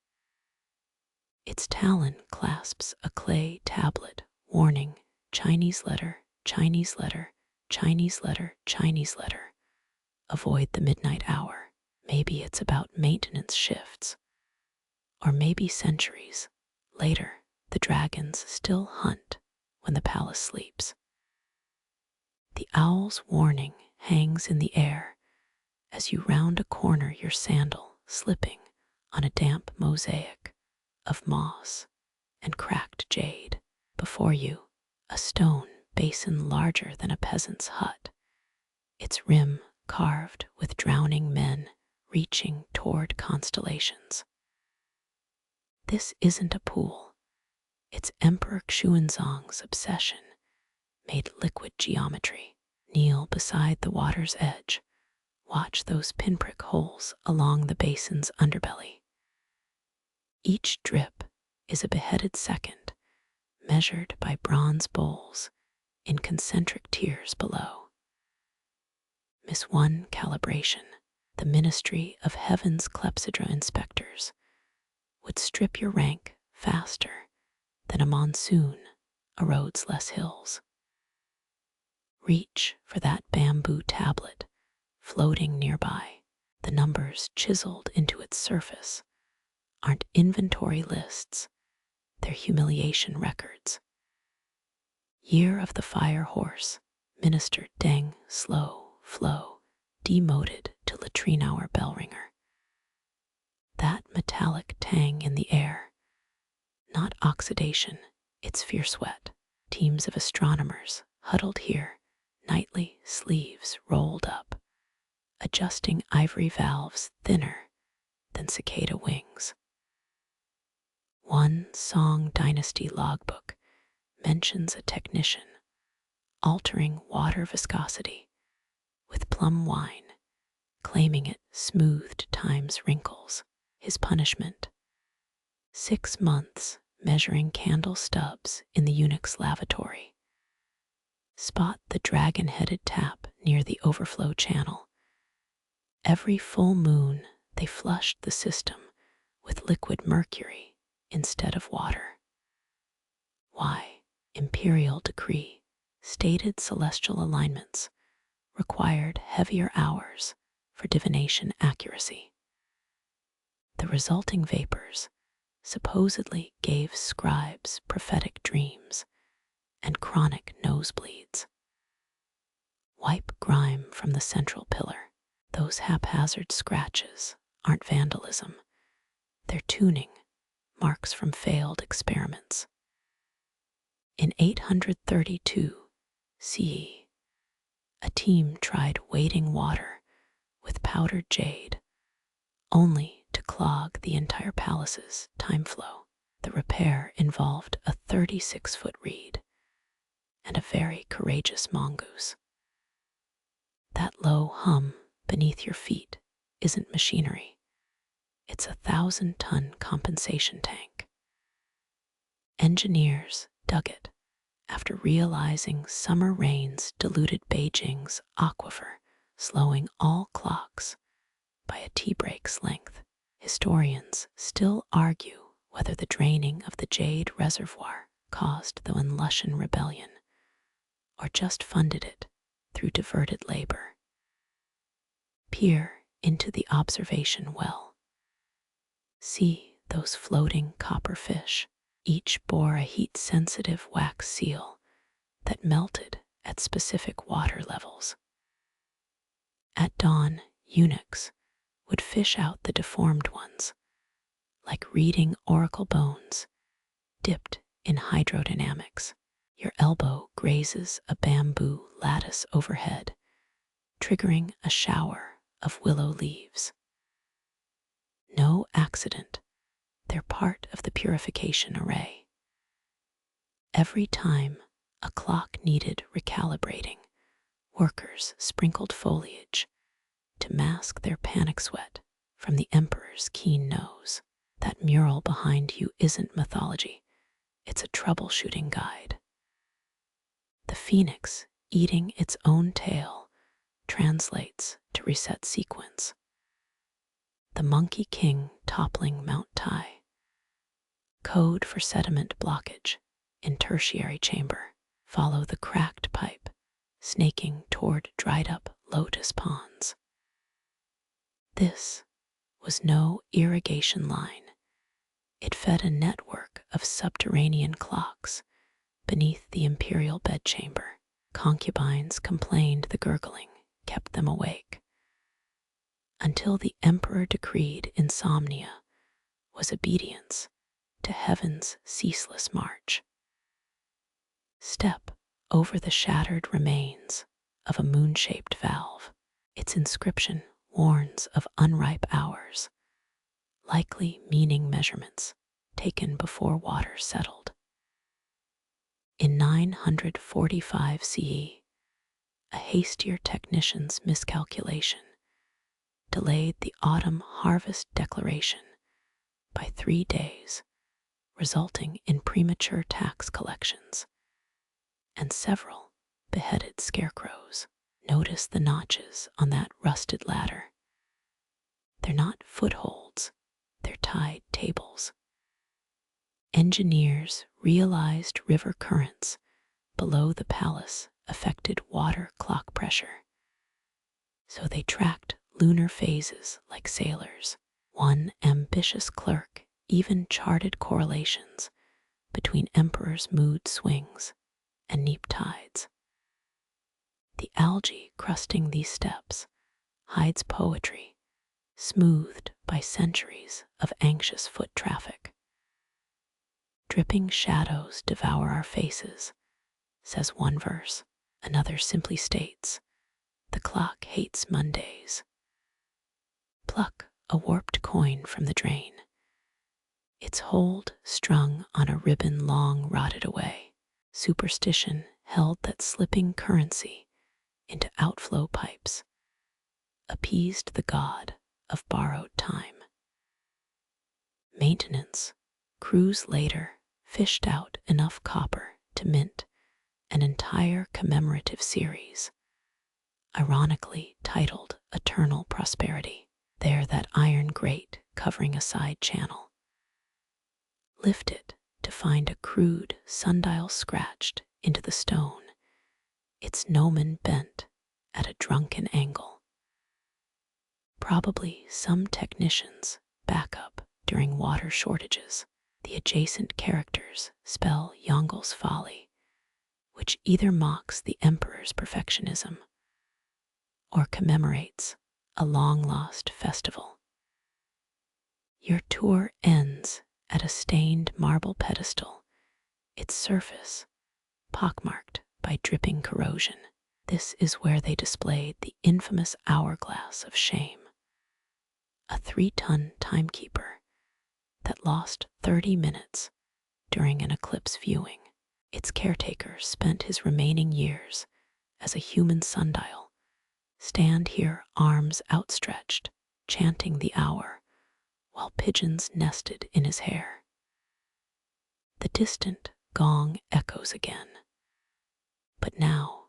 Its talon clasps a clay tablet, warning: Chinese letter, Chinese letter, Chinese letter, Chinese letter. Avoid the midnight hour. Maybe it's about maintenance shifts. Or maybe centuries later, the dragons still hunt when the palace sleeps. The owl's warning hangs in the air as you round a corner, your sandal slipping on a damp mosaic of moss and cracked jade. Before you, a stone basin larger than a peasant's hut, its rim carved with drowning men reaching toward constellations. This isn't a pool. It's Emperor Xuanzong's obsession made liquid geometry. Kneel beside the water's edge. Watch those pinprick holes along the basin's underbelly. Each drip is a beheaded second, measured by bronze bowls in concentric tiers below. Miss one calibration, the Ministry of Heaven's Clepsydra inspectors would strip your rank faster than a monsoon erodes less hills. Reach for that bamboo tablet floating nearby. The numbers chiseled into its surface aren't inventory lists, they're humiliation records. Year of the Fire Horse, Minister Deng Slow Flow, demoted to latrine hour bellringer. That metallic tang in the air, not oxidation, it's fierce sweat. Teams of astronomers huddled here, nightly sleeves rolled up, adjusting ivory valves thinner than cicada wings. One Tang Dynasty logbook mentions a technician altering water viscosity with plum wine, claiming it smoothed time's wrinkles. His punishment: 6 months measuring candle stubs in the eunuch's lavatory. Spot the dragon-headed tap near the overflow channel. Every full moon, they flushed the system with liquid mercury instead of water. Why? Imperial decree, stated celestial alignments, required heavier hours for divination accuracy. The resulting vapors supposedly gave scribes prophetic dreams and chronic nosebleeds. Wipe grime from the central pillar. Those haphazard scratches aren't vandalism. They're tuning, marks from failed experiments. In 832 CE, a team tried weighting water with powdered jade, only to clog the entire palace's time flow. The repair involved a 36-foot reed and a very courageous mongoose. That low hum beneath your feet isn't machinery. It's a 1,000-ton compensation tank. Engineers dug it after realizing summer rains diluted Beijing's aquifer, slowing all clocks by a tea break's length. Historians still argue whether the draining of the jade reservoir caused the Lushan rebellion or just funded it through diverted labor. Peer into the observation well. See those floating copper fish. Each bore a heat-sensitive wax seal that melted at specific water levels. At dawn, eunuchs would fish out the deformed ones, like reading oracle bones dipped in hydrodynamics. Your elbow grazes a bamboo lattice overhead, triggering a shower of willow leaves. No accident, they're part of the purification array. Every time a clock needed recalibrating, workers sprinkled foliage to mask their panic sweat from the emperor's keen nose. That mural behind you isn't mythology, it's a troubleshooting guide. The phoenix eating its own tail translates to reset sequence. The Monkey King toppling Mount Tai, code for sediment blockage in tertiary chamber. Follow the cracked pipe, snaking toward dried up lotus ponds. This was no irrigation line. It fed a network of subterranean clocks beneath the imperial bedchamber. Concubines complained the gurgling kept them awake, until the emperor decreed insomnia was obedience to heaven's ceaseless march. Step over the shattered remains of a moon-shaped valve. Its inscription warns of unripe hours, likely meaning measurements taken before water settled. In 945 CE, a hastier technician's miscalculation delayed the autumn harvest declaration by 3 days, resulting in premature tax collections and several beheaded scarecrows. Notice the notches on that rusted ladder. They're not footholds, they're tide tables. Engineers realized river currents below the palace affected water clock pressure, so they tracked lunar phases like sailors. One ambitious clerk even charted correlations between emperors' mood swings and neap tides. The algae crusting these steps hides poetry, smoothed by centuries of anxious foot traffic. Dripping shadows devour our faces, says one verse. Another simply states, the clock hates Mondays. Pluck a warped coin from the drain. Its hold strung on a ribbon long rotted away. Superstition held that slipping currency into outflow pipes appeased the god of borrowed time. Maintenance crews later fished out enough copper to mint an entire commemorative series, ironically titled Eternal Prosperity. There, that iron grate covering a side channel. Lift it to find a crude sundial scratched into the stone, its gnomon bent at a drunken angle. Probably some technicians' backup during water shortages. The adjacent characters spell Yongel's folly, which either mocks the emperor's perfectionism or commemorates a long-lost festival. Your tour ends at a stained marble pedestal, its surface pockmarked by dripping corrosion. This is where they displayed the infamous hourglass of shame, a 3-ton timekeeper that lost 30 minutes during an eclipse viewing. Its caretaker spent his remaining years as a human sundial, stand here arms outstretched, chanting the hour, while pigeons nested in his hair. The distant gong echoes again, but now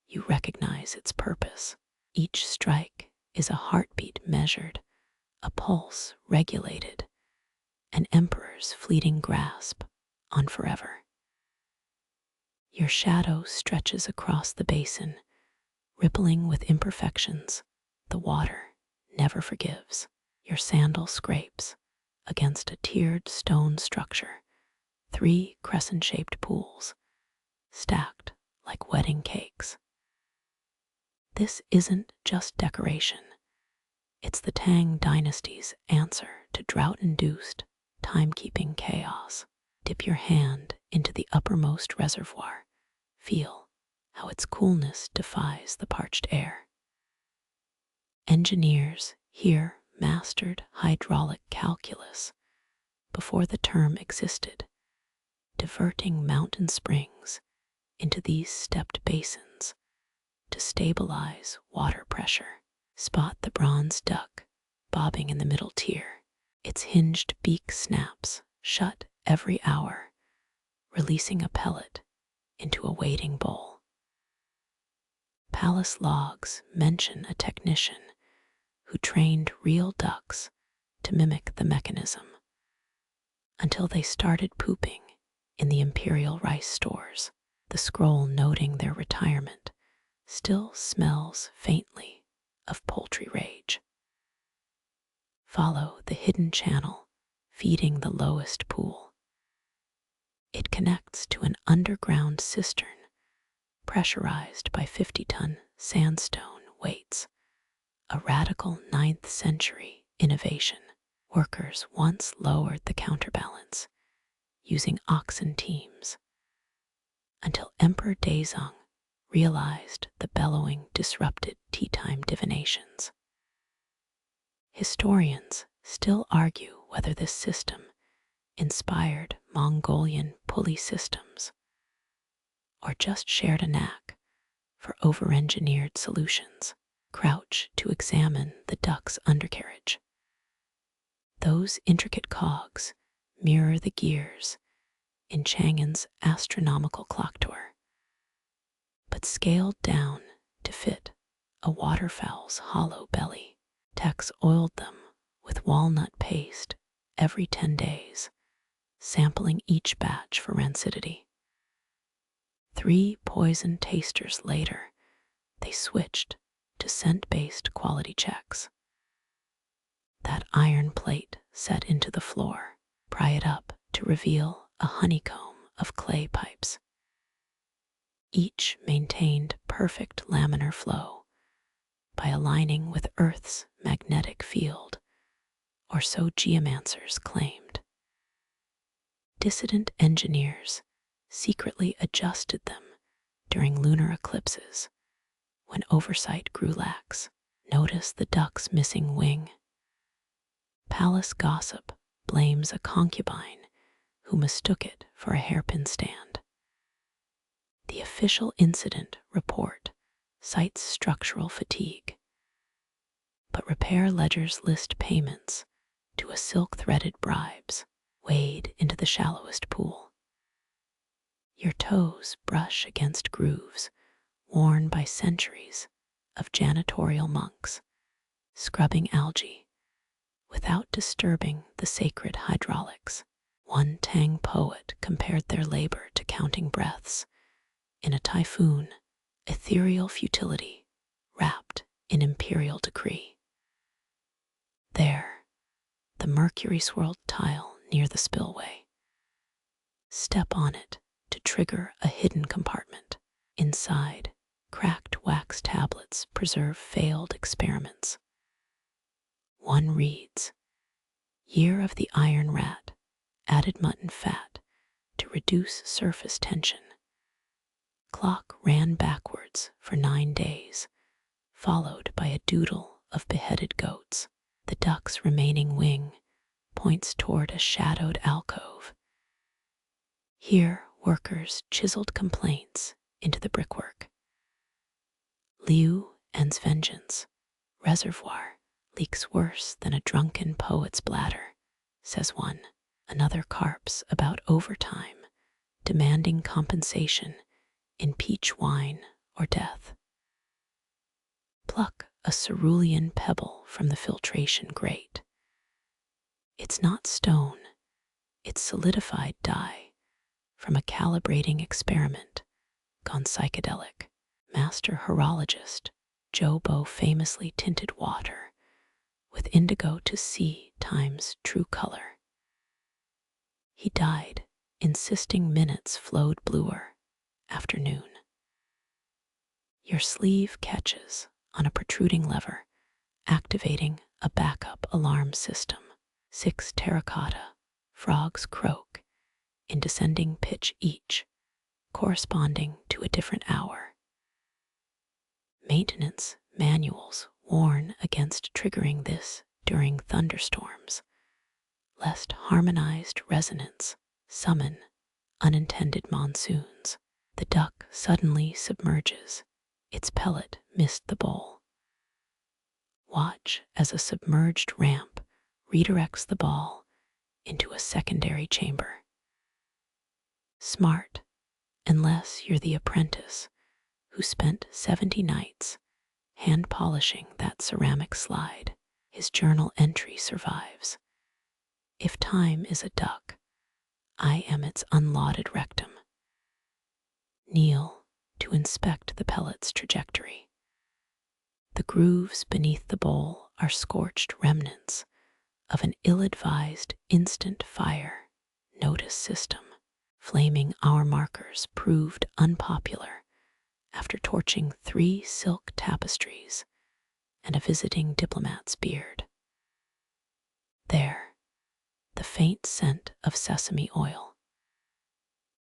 you recognize its purpose. Each strike is a heartbeat measured, a pulse regulated, an emperor's fleeting grasp on forever. Your shadow stretches across the basin, rippling with imperfections. The water never forgives. Your sandal scrapes against a tiered stone structure, 3 crescent-shaped pools, stacked like wedding cakes. This isn't just decoration. It's the Tang Dynasty's answer to drought-induced, timekeeping chaos. Dip your hand into the uppermost reservoir. Feel how its coolness defies the parched air. Engineers here mastered hydraulic calculus before the term existed, diverting mountain springs into these stepped basins to stabilize water pressure. Spot the bronze duck bobbing in the middle tier. Its hinged beak snaps shut every hour, releasing a pellet into a waiting bowl. Palace logs mention a technician who trained real ducks to mimic the mechanism until they started pooping in the Imperial rice stores. The scroll noting their retirement still smells faintly of poultry rage. Follow the hidden channel feeding the lowest pool. It connects to an underground cistern pressurized by 50-ton sandstone weights, a radical 9th century innovation. Workers once lowered the counterbalance using oxen teams until Emperor Daizong realized the bellowing disrupted tea-time divinations. Historians still argue whether this system inspired Mongolian pulley systems or just shared a knack for over-engineered solutions. Crouch to examine the duck's undercarriage. Those intricate cogs mirror the gears in Chang'an's astronomical clock tower, but scaled down to fit a waterfowl's hollow belly. Tex oiled them with walnut paste every 10 days, sampling each batch for rancidity. 3 poison tasters later, they switched to scent-based quality checks. That iron plate set into the floor, pry it up to reveal a honeycomb of clay pipes. Each maintained perfect laminar flow by aligning with Earth's magnetic field, or so geomancers claimed. Dissident engineers secretly adjusted them during lunar eclipses when oversight grew lax. Notice the duck's missing wing. Palace gossip blames a concubine who mistook it for a hairpin stand. The official incident report cites structural fatigue, but repair ledgers list payments to a silk-threaded bribes wade into the shallowest pool. Your toes brush against grooves worn by centuries of janitorial monks, scrubbing algae without disturbing the sacred hydraulics. One Tang poet compared their labor to counting breaths in a typhoon, ethereal futility wrapped in imperial decree. There, the mercury-swirled tile near the spillway. Step on it to trigger a hidden compartment. Inside, cracked wax tablets preserve failed experiments. One reads, "Year of the Iron Rat, added mutton fat to reduce surface tension." Clock ran backwards for 9 days, followed by a doodle of beheaded goats. The duck's remaining wing points toward a shadowed alcove. Here, workers chiseled complaints into the brickwork. Liu ends vengeance. Reservoir leaks worse than a drunken poet's bladder, says one. Another carps about overtime, demanding compensation in peach wine or death. Pluck a cerulean pebble from the filtration grate. It's not stone, it's solidified dye from a calibrating experiment gone psychedelic. Master horologist Jobo famously tinted water with indigo to see time's true color. He died, insisting minutes flowed bluer after noon. Your sleeve catches on a protruding lever, activating a backup alarm system. 6 terracotta frogs croak in descending pitch each, corresponding to a different hour. Maintenance manuals warn against triggering this during thunderstorms, lest harmonized resonance summon unintended monsoons. The duck suddenly submerges. Its pellet missed the bowl. Watch as a submerged ramp redirects the ball into a secondary chamber. Smart, unless you're the apprentice who spent 70 nights hand polishing that ceramic slide. His journal entry survives. If time is a duck, I am its unlauded rectum. Kneel to inspect the pellet's trajectory. The grooves beneath the bowl are scorched remnants of an ill-advised instant fire notice system. Flaming hour markers proved unpopular after torching 3 silk tapestries and a visiting diplomat's beard. There, the faint scent of sesame oil.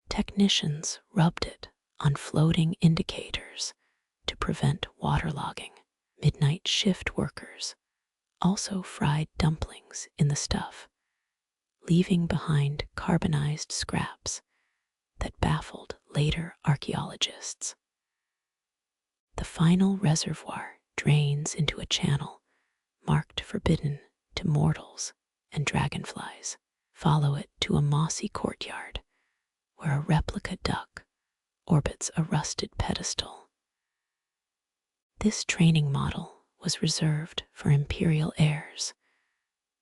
Technicians rubbed it on floating indicators to prevent waterlogging. Midnight shift workers also fried dumplings in the stuff, leaving behind carbonized scraps that baffled later archaeologists. The final reservoir drains into a channel marked forbidden to mortals and dragonflies. Follow it to a mossy courtyard where a replica duck orbits a rusted pedestal. This training model was reserved for Imperial heirs,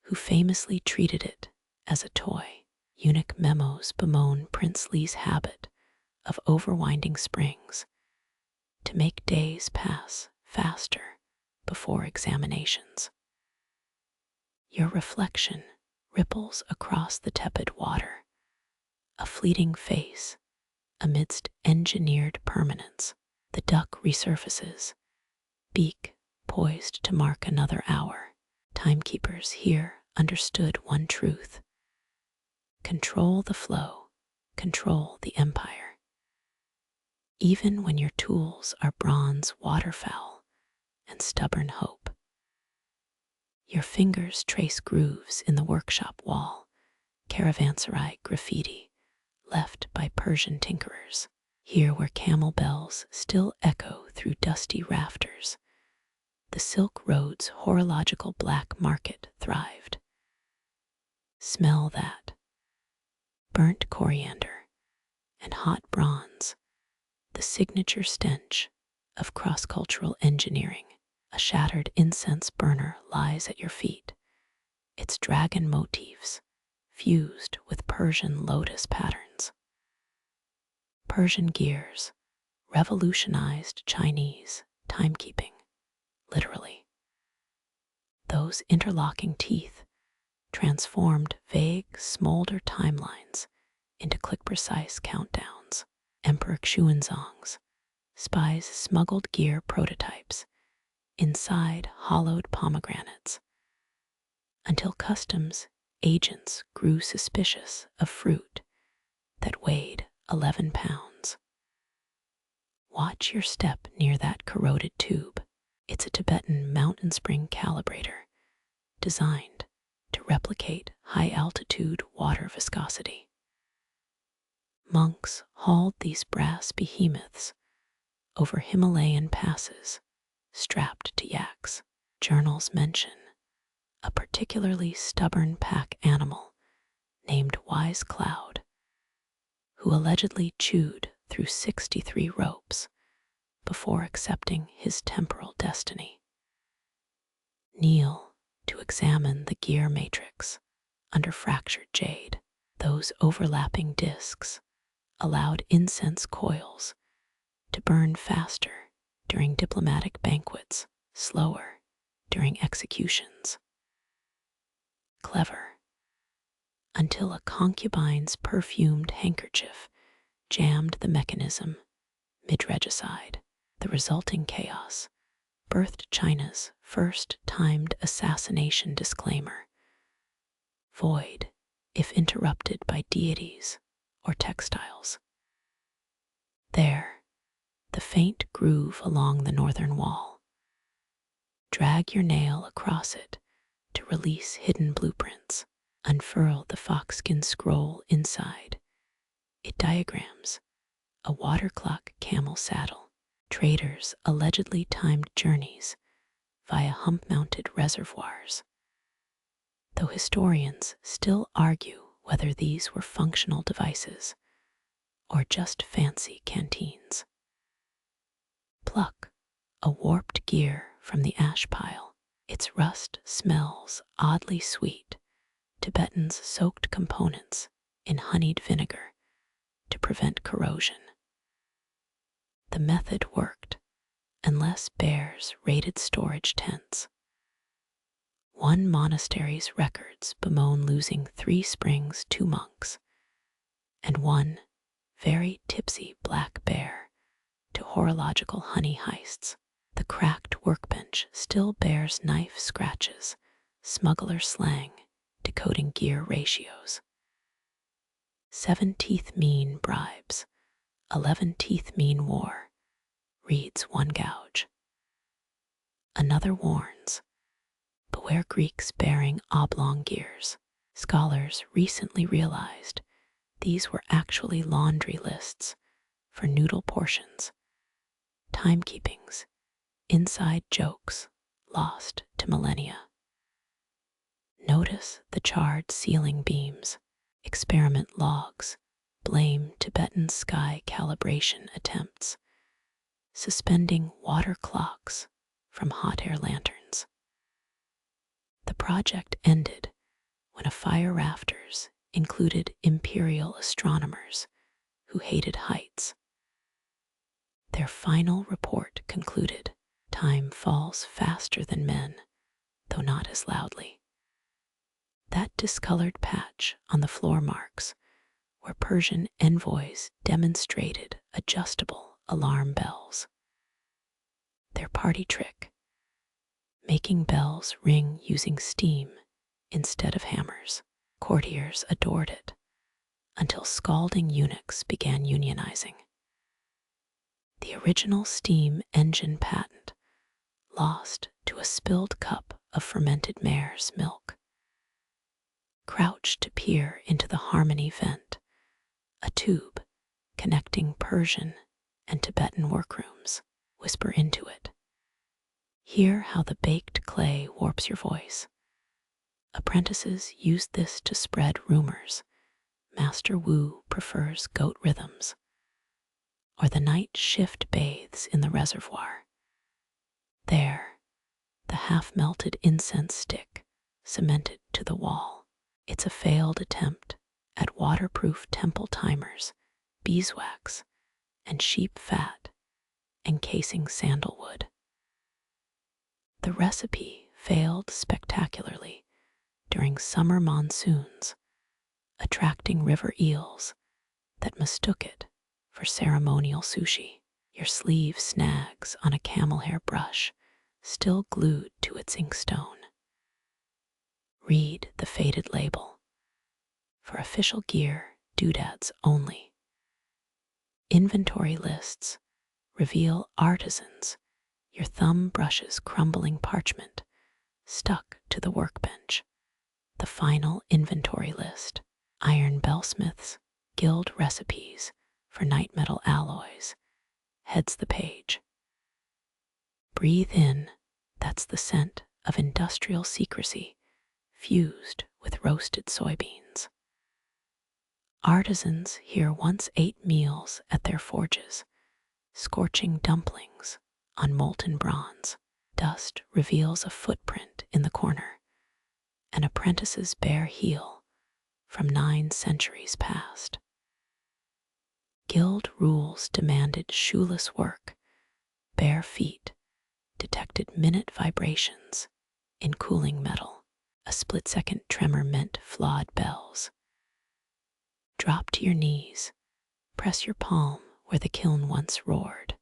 who famously treated it as a toy. Eunuch memos bemoan Prince Li's habit of overwinding springs to make days pass faster before examinations. Your reflection ripples across the tepid water, a fleeting face amidst engineered permanence. The duck resurfaces, beak poised to mark another hour. Timekeepers here understood one truth: control the flow, control the empire. Even when your tools are bronze waterfowl and stubborn hope. Your fingers trace grooves in the workshop wall, caravanserai graffiti left by Persian tinkerers. Here where camel bells still echo through dusty rafters, the Silk Road's horological black market thrived. Smell that. Burnt coriander and hot bronze, the signature stench of cross-cultural engineering. A shattered incense burner lies at your feet, its dragon motifs fused with Persian lotus patterns. Persian gears revolutionized Chinese timekeeping, literally. Those interlocking teeth transformed vague smolder timelines into click-precise countdowns. Emperor Xuanzong's spies smuggled gear prototypes inside hollowed pomegranates, until customs agents grew suspicious of fruit that weighed 11 pounds. Watch your step near that corroded tube. It's a Tibetan mountain spring calibrator designed to replicate high-altitude water viscosity. Monks hauled these brass behemoths over Himalayan passes, strapped to yaks. Journals mention a particularly stubborn pack animal named Wise Cloud, who allegedly chewed through 63 ropes before accepting his temporal destiny. Kneel to examine the gear matrix under fractured jade. Those overlapping discs allowed incense coils to burn faster during diplomatic banquets, slower during executions. Clever, until a concubine's perfumed handkerchief jammed the mechanism mid-regicide. The resulting chaos birthed China's first timed assassination disclaimer: void if interrupted by deities or textiles. There, the faint groove along the northern wall. Drag your nail across it to release hidden blueprints. Unfurl the foxskin scroll inside. It diagrams a water clock camel saddle, traders' allegedly timed journeys via hump-mounted reservoirs, though historians still argue whether these were functional devices or just fancy canteens. Pluck a warped gear from the ash pile. Its rust smells oddly sweet. Tibetans soaked components in honeyed vinegar to prevent corrosion. The method worked unless bears raided storage tents. One monastery's records bemoan losing 3 springs, 2 monks, and one very tipsy black bear to horological honey heists. The cracked workbench still bears knife scratches, smuggler slang decoding gear ratios. 7 teeth mean bribes, 11 teeth mean war, reads one gouge. Another warns, beware Greeks bearing oblong gears. Scholars recently realized these were actually laundry lists for noodle portions, timekeepings, inside jokes lost to millennia. Notice the charred ceiling beams. Experiment logs blame Tibetan sky calibration attempts, suspending water clocks from hot air lanterns. The project ended when a fire rafters included Imperial astronomers who hated heights. Their final report concluded, time falls faster than men, though not as loudly. That discolored patch on the floor marks where Persian envoys demonstrated adjustable alarm bells. Their party trick, making bells ring using steam instead of hammers. Courtiers adored it until scalding eunuchs began unionizing. The original steam engine patent lost to a spilled cup of fermented mare's milk. Crouch to peer into the harmony vent, a tube connecting Persian and Tibetan workrooms. Whisper into it. Hear how the baked clay warps your voice. Apprentices use this to spread rumors. Master Wu prefers goat rhythms, or the night shift bathes in the reservoir. There, the half-melted incense stick cemented to the wall. It's a failed attempt at waterproof temple timers, beeswax, and sheep fat encasing sandalwood. The recipe failed spectacularly during summer monsoons, attracting river eels that mistook it for ceremonial sushi. Your sleeve snags on a camel hair brush, still glued to its inkstone. Read the faded label. For official gear, doodads only. Inventory lists reveal artisans, your thumb brushes crumbling parchment, stuck to the workbench. The final inventory list, iron bellsmiths, guild recipes for night metal alloys, heads the page. Breathe in, that's the scent of industrial secrecy fused with roasted soybeans. Artisans here once ate meals at their forges, scorching dumplings on molten bronze. Dust reveals a footprint in the corner, an apprentice's bare heel from 9 centuries past. Guild rules demanded shoeless work. Bare feet detected minute vibrations in cooling metal. A split-second tremor meant flawed bells. Drop to your knees, press your palm where the kiln once roared.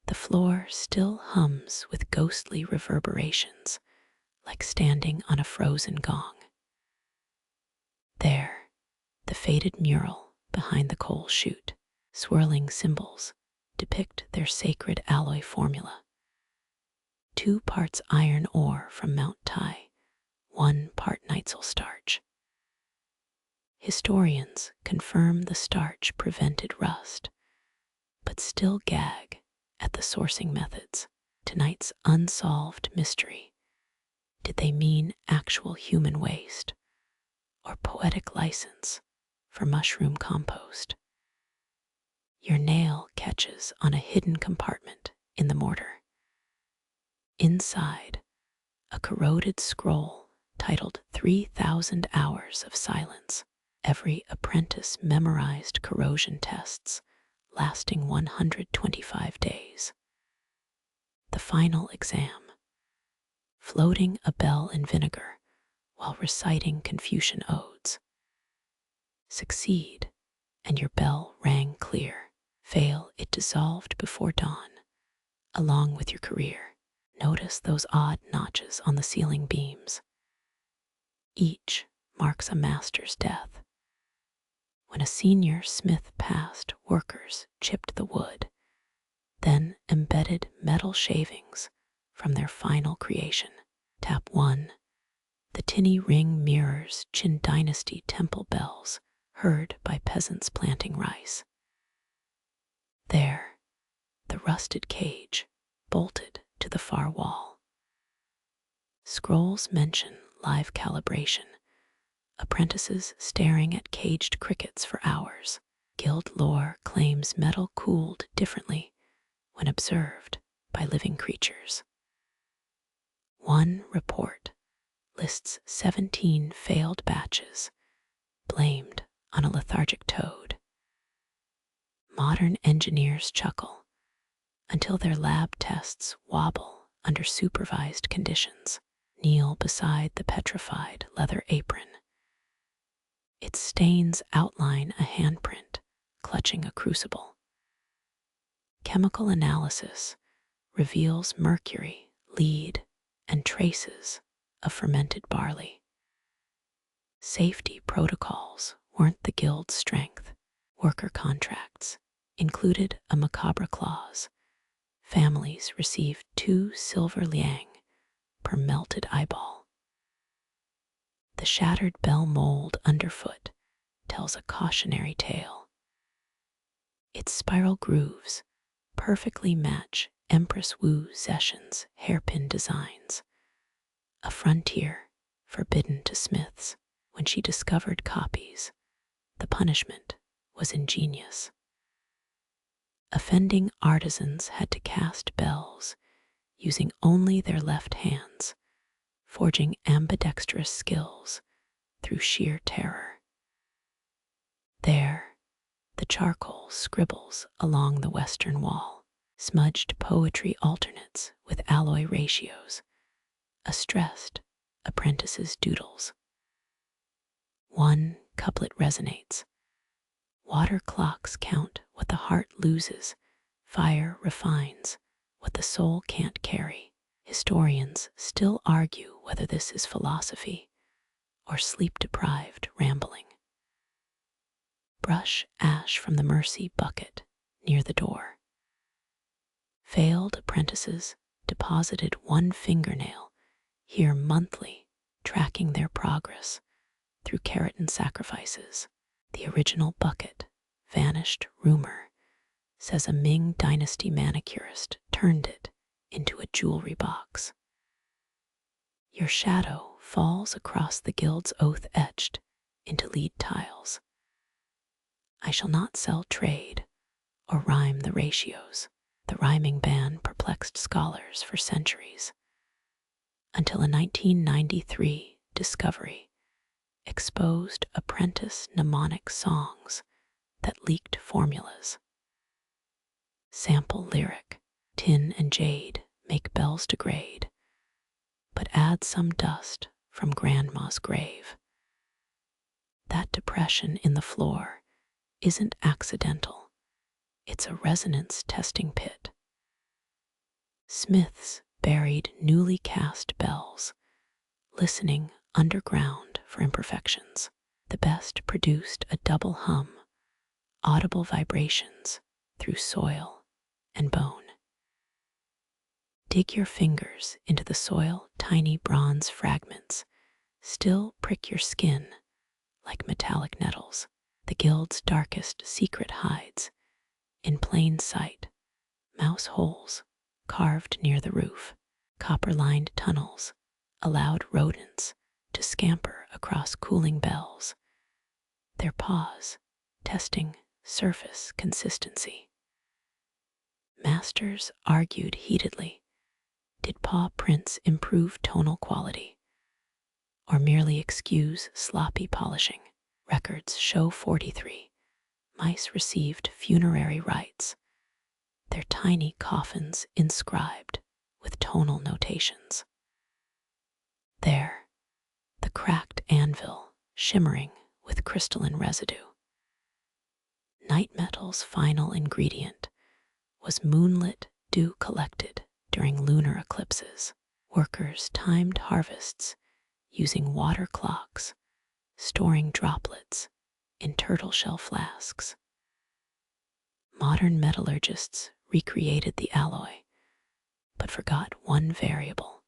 The floor still hums with ghostly reverberations, like standing on a frozen gong. There, the faded mural behind the coal chute, swirling symbols depict their sacred alloy formula. 2 parts iron ore from Mount Tai, 1 part nitzel starch. Historians confirm the starch prevented rust, but still gag at the sourcing methods. Tonight's unsolved mystery. Did they mean actual human waste or poetic license for mushroom compost? Your nail catches on a hidden compartment in the mortar. Inside, a corroded scroll titled 3,000 Hours of Silence. Every apprentice memorized corrosion tests lasting 125 days. The final exam, floating a bell in vinegar while reciting Confucian odes. Succeed, and your bell rang clear. Fail, it dissolved before dawn, along with your career. Notice those odd notches on the ceiling beams. Each marks a master's death. When a senior smith passed, workers chipped the wood, then embedded metal shavings from their final creation. Tap 1. The tinny ring mirrors Qin Dynasty temple bells heard by peasants planting rice. There, the rusted cage bolted to the far wall. Scrolls mention live calibration, apprentices staring at caged crickets for hours. Guild lore claims metal cooled differently when observed by living creatures. One report lists 17 failed batches blamed on a lethargic toad. Modern engineers chuckle until their lab tests wobble under supervised conditions. Kneel beside the petrified leather apron. Its stains outline a handprint clutching a crucible. Chemical analysis reveals mercury, lead, and traces of fermented barley. Safety protocols weren't the guild's strength. Worker contracts included a macabre clause. Families received 2 silver liang per melted eyeball. The shattered bell mold underfoot tells a cautionary tale. Its spiral grooves perfectly match Empress Wu Zetian's hairpin designs, a frontier forbidden to smiths. When she discovered copies, the punishment was ingenious. Offending artisans had to cast bells using only their left hands, forging ambidextrous skills through sheer terror. There, the charcoal scribbles along the western wall, smudged poetry alternates with alloy ratios, a stressed apprentice's doodles. One couplet resonates. Water clocks count what the heart loses, fire refines what the soul can't carry. Historians still argue whether this is philosophy or sleep-deprived rambling. Brush ash from the mercy bucket near the door. Failed apprentices deposited 1 fingernail here monthly, tracking their progress through keratin sacrifices. The original bucket, vanished rumor, says a Ming Dynasty manicurist turned it into a jewelry box. Your shadow falls across the guild's oath etched into lead tiles. I shall not sell trade or rhyme the ratios. The rhyming ban perplexed scholars for centuries, until a 1993 discovery exposed apprentice mnemonic songs that leaked formulas. Sample lyric, tin and jade make bells degrade, but add some dust from grandma's grave. That depression in the floor isn't accidental. It's a resonance testing pit. Smiths buried newly cast bells, listening underground for imperfections. The best produced a double hum, audible vibrations through soil and bone. Dig your fingers into the soil, tiny bronze fragments still prick your skin like metallic nettles. The guild's darkest secret hides in plain sight, mouse holes carved near the roof, copper-lined tunnels allowed rodents to scamper across cooling bells, their paws testing surface consistency. Masters argued heatedly. Did paw prints improve tonal quality, or merely excuse sloppy polishing? Records show 43 mice received funerary rites, their tiny coffins inscribed with tonal notations. There, the cracked anvil shimmering with crystalline residue. Night metal's final ingredient was moonlit dew collected during lunar eclipses. Workers timed harvests using water clocks, storing droplets in turtle shell flasks. Modern metallurgists recreated the alloy, but forgot one variable.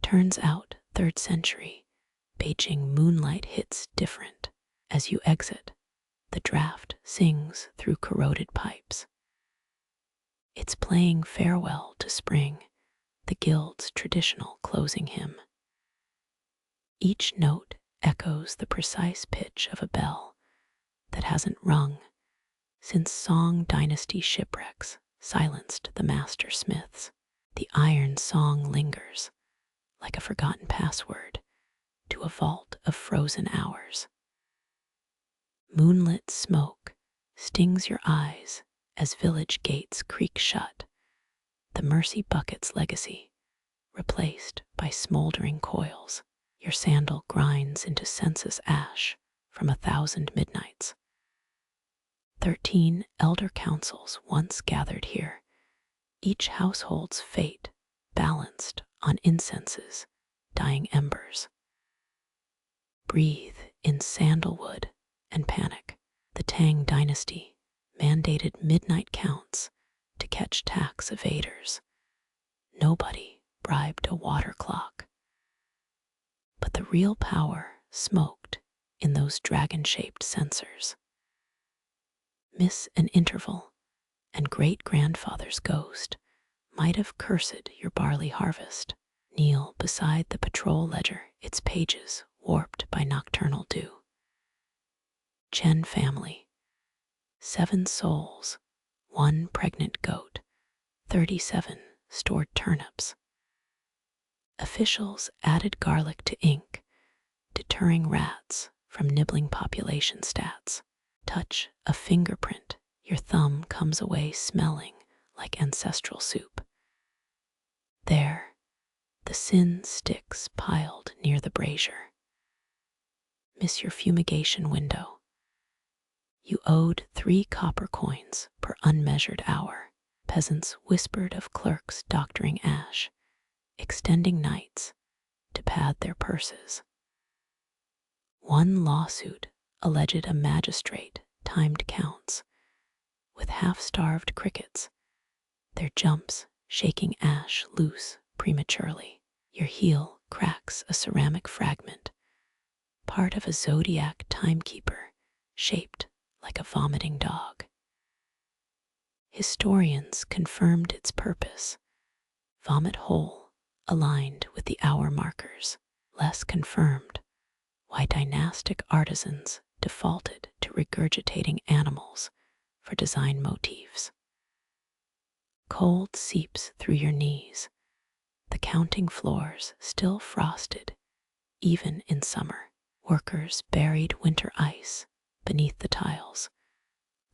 Turns out, 3rd century, Beijing moonlight hits different. As you exit, the draft sings through corroded pipes. It's playing farewell to spring, the guild's traditional closing hymn. Each note echoes the precise pitch of a bell that hasn't rung since Tang Dynasty shipwrecks silenced the master smiths. The iron song lingers like a forgotten password to a vault of frozen hours. Moonlit smoke stings your eyes as village gates creak shut, the mercy bucket's legacy replaced by smoldering coils. Your sandal grinds into census ash from 1,000 midnights. 13 elder councils once gathered here, each household's fate balanced on incense's dying embers. Breathe in sandalwood and panic. The Tang Dynasty mandated midnight counts to catch tax evaders. Nobody bribed a water clock. But the real power smoked in those dragon-shaped sensors. Miss an interval, and great-grandfather's ghost might have cursed your barley harvest. Kneel beside the patrol ledger, its pages warped by nocturnal dew. Chen family, 7 souls, 1 pregnant goat, 37 stored turnips. Officials added garlic to ink, deterring rats from nibbling population stats. Touch a fingerprint, your thumb comes away smelling like ancestral soup. There, the sin sticks piled near the brazier. Miss your fumigation window. You owed 3 copper coins per unmeasured hour. Peasants whispered of clerks doctoring ash, extending nights to pad their purses. One lawsuit alleged a magistrate timed counts with half-starved crickets, their jumps shaking ash loose prematurely. Your heel cracks a ceramic fragment, part of a zodiac timekeeper shaped like a vomiting dog. Historians confirmed its purpose. Vomit hole aligned with the hour markers. Less confirmed why dynastic artisans defaulted to regurgitating animals for design motifs. Cold seeps through your knees, the counting floors still frosted, even in summer. Workers buried winter ice beneath the tiles,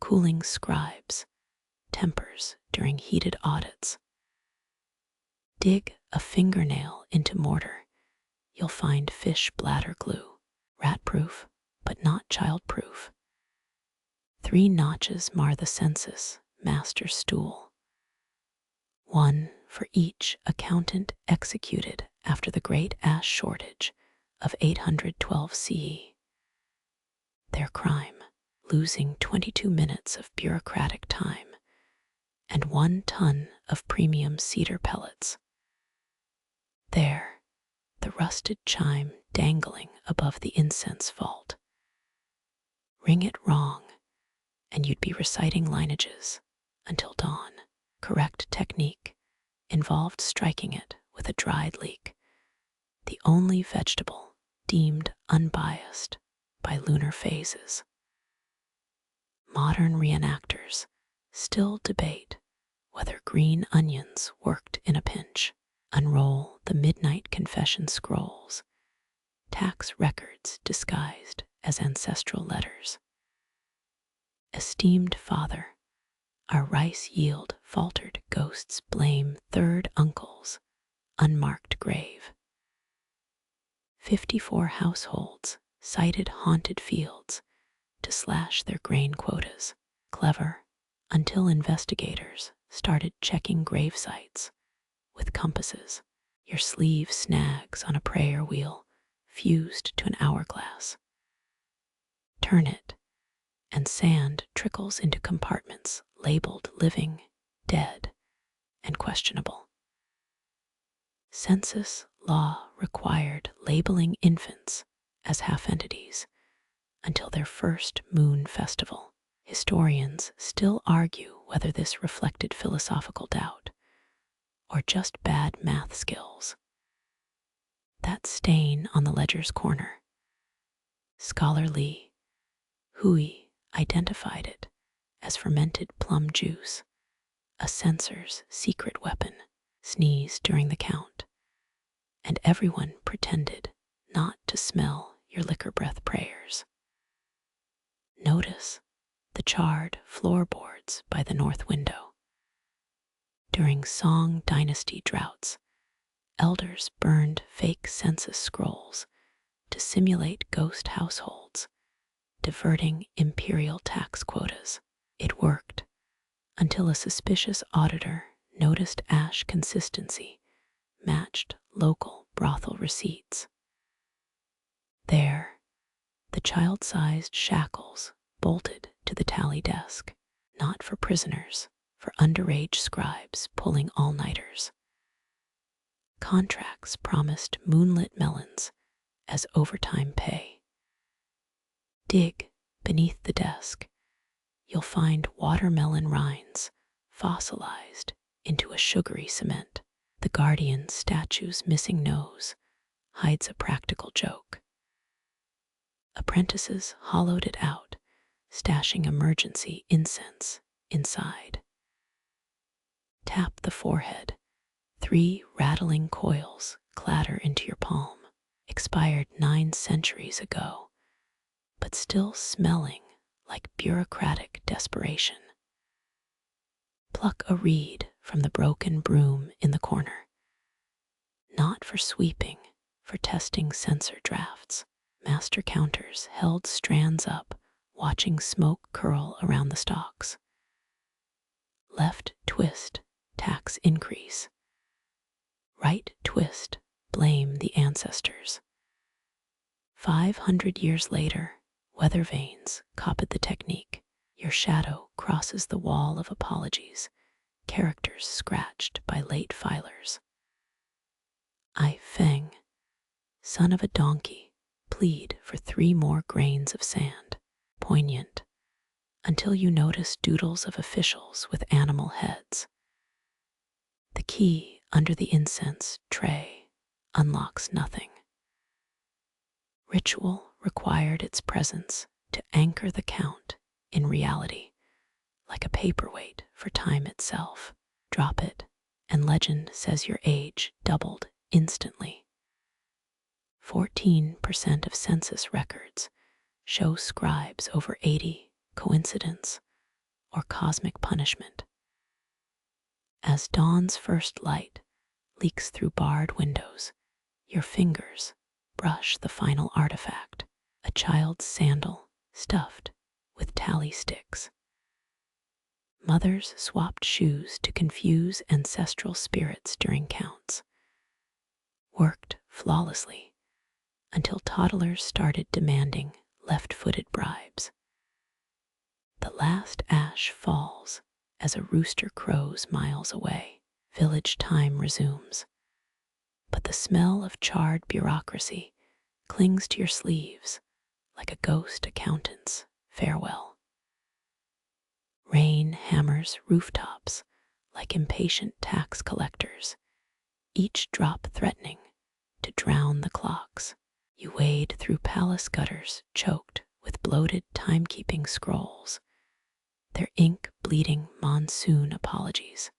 cooling scribes' tempers during heated audits. Dig a fingernail into mortar, you'll find fish bladder glue, rat-proof but not child-proof. 3 notches mar the census master stool. one for each accountant executed after the Great Ash Shortage of 812 CE. Their crime, losing 22 minutes of bureaucratic time and 1 ton of premium cedar pellets. There, the rusted chime dangling above the incense vault. Ring it wrong, and you'd be reciting lineages until dawn. Correct technique involved striking it with a dried leek, the only vegetable deemed unbiased by lunar phases. Modern reenactors still debate whether green onions worked in a pinch. Unroll the midnight confession scrolls, tax records disguised as ancestral letters. Esteemed father, our rice yield faltered ghosts blame third uncle's unmarked grave. 54 households cited haunted fields to slash their grain quotas. Clever, until investigators started checking grave sites with compasses. Your sleeve snags on a prayer wheel fused to an hourglass. Turn it, and sand trickles into compartments labeled living, dead, and questionable. Census law required labeling infants as half-entities until their first moon festival. Historians still argue whether this reflected philosophical doubt or just bad math skills. That stain on the ledger's corner. Scholar Lee Hui identified it as fermented plum juice, a censor's secret weapon. Sneeze during the count, and everyone pretended not to smell your liquor breath prayers. Notice the charred floorboards by the north window. During Tang Dynasty droughts, elders burned fake census scrolls to simulate ghost households, diverting Imperial tax quotas. It worked until a suspicious auditor noticed ash consistency matched local brothel receipts. There, the child-sized shackles bolted to the tally desk, not for prisoners, for underage scribes pulling all-nighters. Contracts promised moonlit melons as overtime pay. Dig beneath the desk. You'll find watermelon rinds fossilized into a sugary cement. The guardian statue's missing nose hides a practical joke. Apprentices hollowed it out, stashing emergency incense inside. Tap the forehead. 3 rattling coils clatter into your palm, expired 9 centuries ago, but still smelling like bureaucratic desperation. Pluck a reed from the broken broom in the corner. Not for sweeping, for testing sensor drafts. Master counters held strands up, watching smoke curl around the stalks. Left twist, tax increase. Right twist, blame the ancestors. 500 years later, weather vanes copied the technique. Your shadow crosses the wall of apologies, characters scratched by late filers. I Feng, son of a donkey, plead for 3 more grains of sand. Poignant, until you notice doodles of officials with animal heads. The key under the incense tray unlocks nothing. Ritual required its presence to anchor the count in reality, like a paperweight for time itself. Drop it, and legend says your age doubled instantly. 14% of census records show scribes over 80. Coincidence or cosmic punishment? As dawn's first light leaks through barred windows, your fingers brush the final artifact, a child's sandal stuffed with tally sticks. Mothers swapped shoes to confuse ancestral spirits during counts. Worked flawlessly until toddlers started demanding left-footed bribes. The last ash falls as a rooster crows miles away. Village time resumes, but the smell of charred bureaucracy clings to your sleeves like a ghost accountant's farewell. Rain hammers rooftops like impatient tax collectors, each drop threatening to drown the clocks. You wade through palace gutters choked with bloated timekeeping scrolls, their ink bleeding monsoon apologies.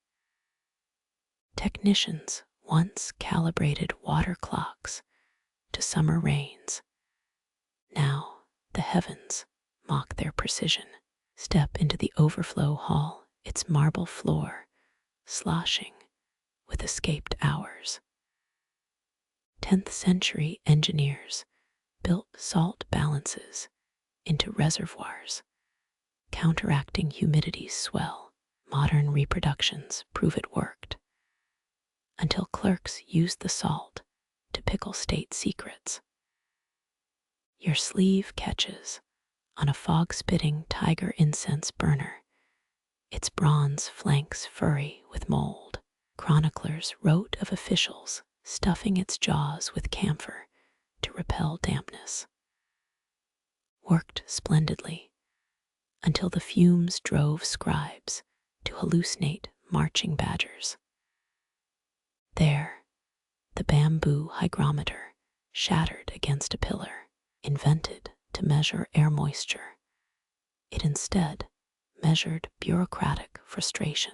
Technicians once calibrated water clocks to summer rains. Now the heavens mock their precision. Step into the overflow hall, its marble floor sloshing with escaped hours. 10th century engineers built salt balances into reservoirs, counteracting humidity's swell. Modern reproductions prove it worked, until clerks used the salt to pickle state secrets. Your sleeve catches on a fog-spitting tiger incense burner, its bronze flanks furry with mold. Chroniclers wrote of officials stuffing its jaws with camphor to repel dampness. Worked splendidly until the fumes drove scribes to hallucinate marching badgers. There, the bamboo hygrometer shattered against a pillar, invented to measure air moisture. It instead measured bureaucratic frustration.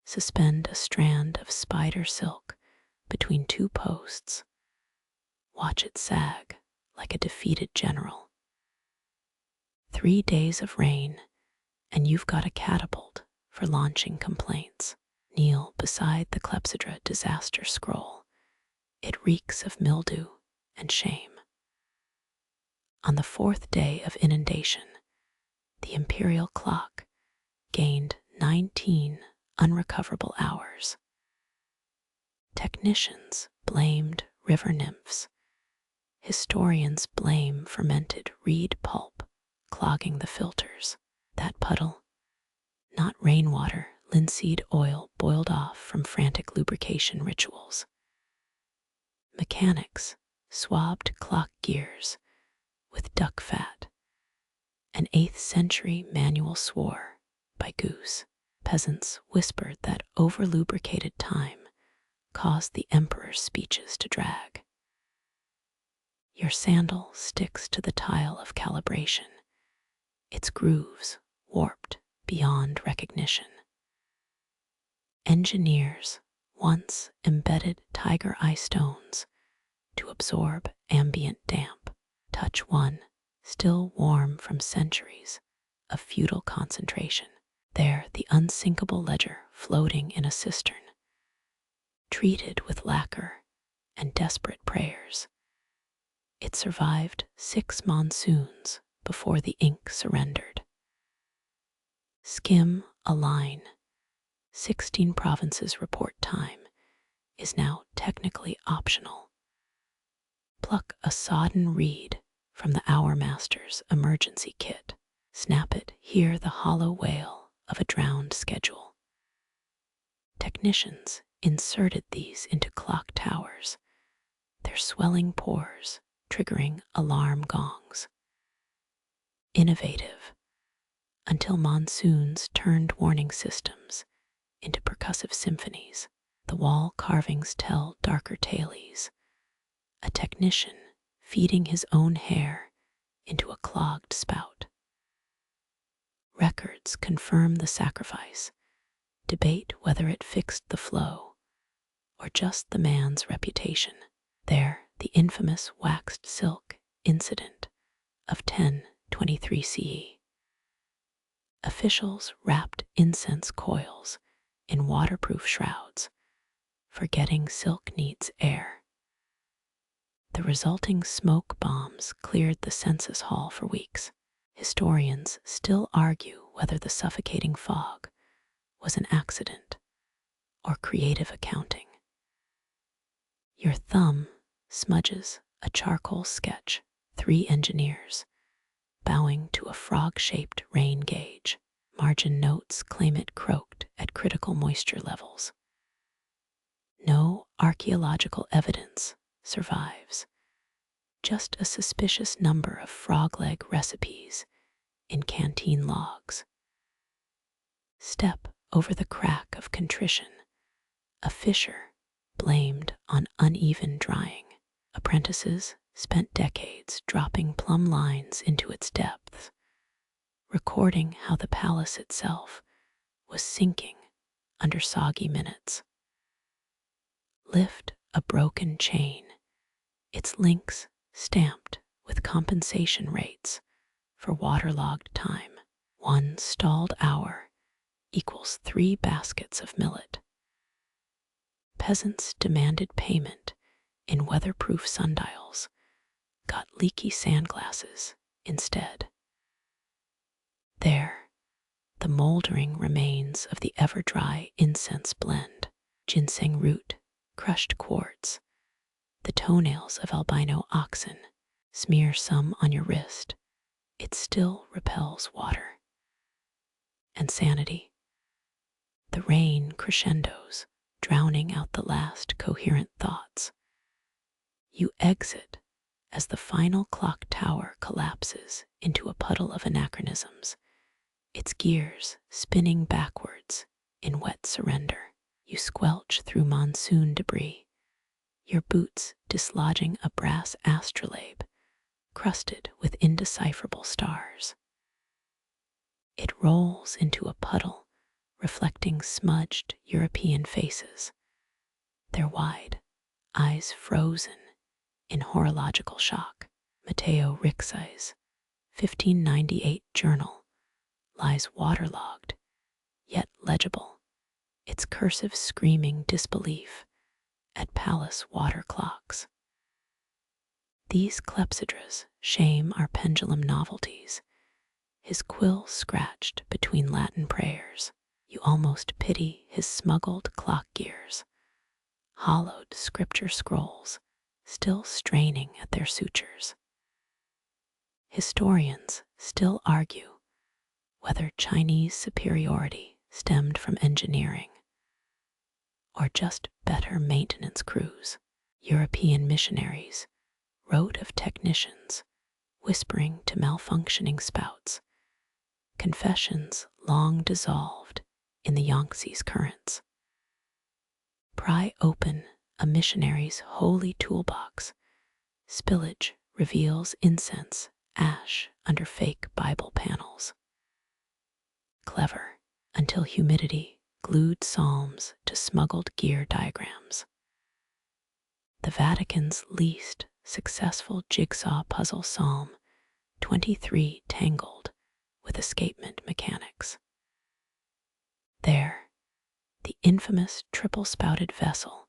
Suspend a strand of spider silk between two posts. Watch it sag like a defeated general. 3 days of rain, and you've got a catapult for launching complaints. Kneel beside the Clepsydra disaster scroll. It reeks of mildew and shame. On the 4th day of inundation, the Imperial clock gained 19 unrecoverable hours. Technicians blamed river nymphs. Historians blame fermented reed pulp clogging the filters. That puddle, not rainwater, linseed oil boiled off from frantic lubrication rituals. Mechanics swabbed clock gears with duck fat. An 8th century manual swore by goose. Peasants whispered that over-lubricated time caused the emperor's speeches to drag. Your sandal sticks to the tile of calibration, its grooves warped beyond recognition. Engineers once embedded tiger eye stones to absorb ambient damp. Touch one, still warm from centuries of feudal concentration. There, the unsinkable ledger floating in a cistern, treated with lacquer and desperate prayers. It survived 6 monsoons before the ink surrendered. Skim a line. 16 provinces report time is now technically optional. Pluck a sodden reed from the Hour Master's emergency kit. Snap it, hear the hollow wail of a drowned schedule. Technicians inserted these into clock towers, their swelling pores triggering alarm gongs. Innovative, until monsoons turned warning systems into percussive symphonies. The wall carvings tell darker tales. A technician feeding his own hair into a clogged spout. Records confirm the sacrifice, debate whether it fixed the flow or just the man's reputation. There, the infamous waxed silk incident of 1023 CE. Officials wrapped incense coils in waterproof shrouds, forgetting silk needs air. The resulting smoke bombs cleared the census hall for weeks. Historians still argue whether the suffocating fog was an accident or creative accounting. Your thumb smudges a charcoal sketch, 3 engineers, bowing to a frog-shaped rain gauge. Margin notes claim it croaked at critical moisture levels. No archaeological evidence survives, just a suspicious number of frog leg recipes in canteen logs. Step over the crack of contrition, a fissure blamed on uneven drying. Apprentices spent decades dropping plumb lines into its depths, recording how the palace itself was sinking under soggy minutes. Lift a broken chain, its links stamped with compensation rates for waterlogged time. 1 stalled hour equals 3 baskets of millet. Peasants demanded payment in weatherproof sundials, got leaky sandglasses instead. There, the moldering remains of the ever-dry incense blend, ginseng root, crushed quartz, the toenails of albino oxen. Smear some on your wrist, it still repels water. And sanity. The rain crescendos, drowning out the last coherent thoughts. You exit as the final clock tower collapses into a puddle of anachronisms, its gears spinning backwards in wet surrender. You squelch through monsoon debris, your boots dislodging a brass astrolabe crusted with indecipherable stars. It rolls into a puddle reflecting smudged European faces, their wide eyes frozen in horological shock. Matteo Ricci's 1598 journal lies waterlogged, yet legible, its cursive screaming disbelief at palace water clocks. These clepsydras shame our pendulum novelties, his quill scratched between Latin prayers. You almost pity his smuggled clock gears, hollowed scripture scrolls still straining at their sutures. Historians still argue whether Chinese superiority stemmed from engineering or just better maintenance crews. European missionaries wrote of technicians whispering to malfunctioning spouts, confessions long dissolved in the Yangtze's currents. Pry open a missionary's holy toolbox, spillage reveals incense ash under fake Bible panels. Clever, until humidity glued psalms to smuggled gear diagrams. The Vatican's least successful jigsaw puzzle psalm 23 tangled with escapement mechanics. There, the infamous triple-spouted vessel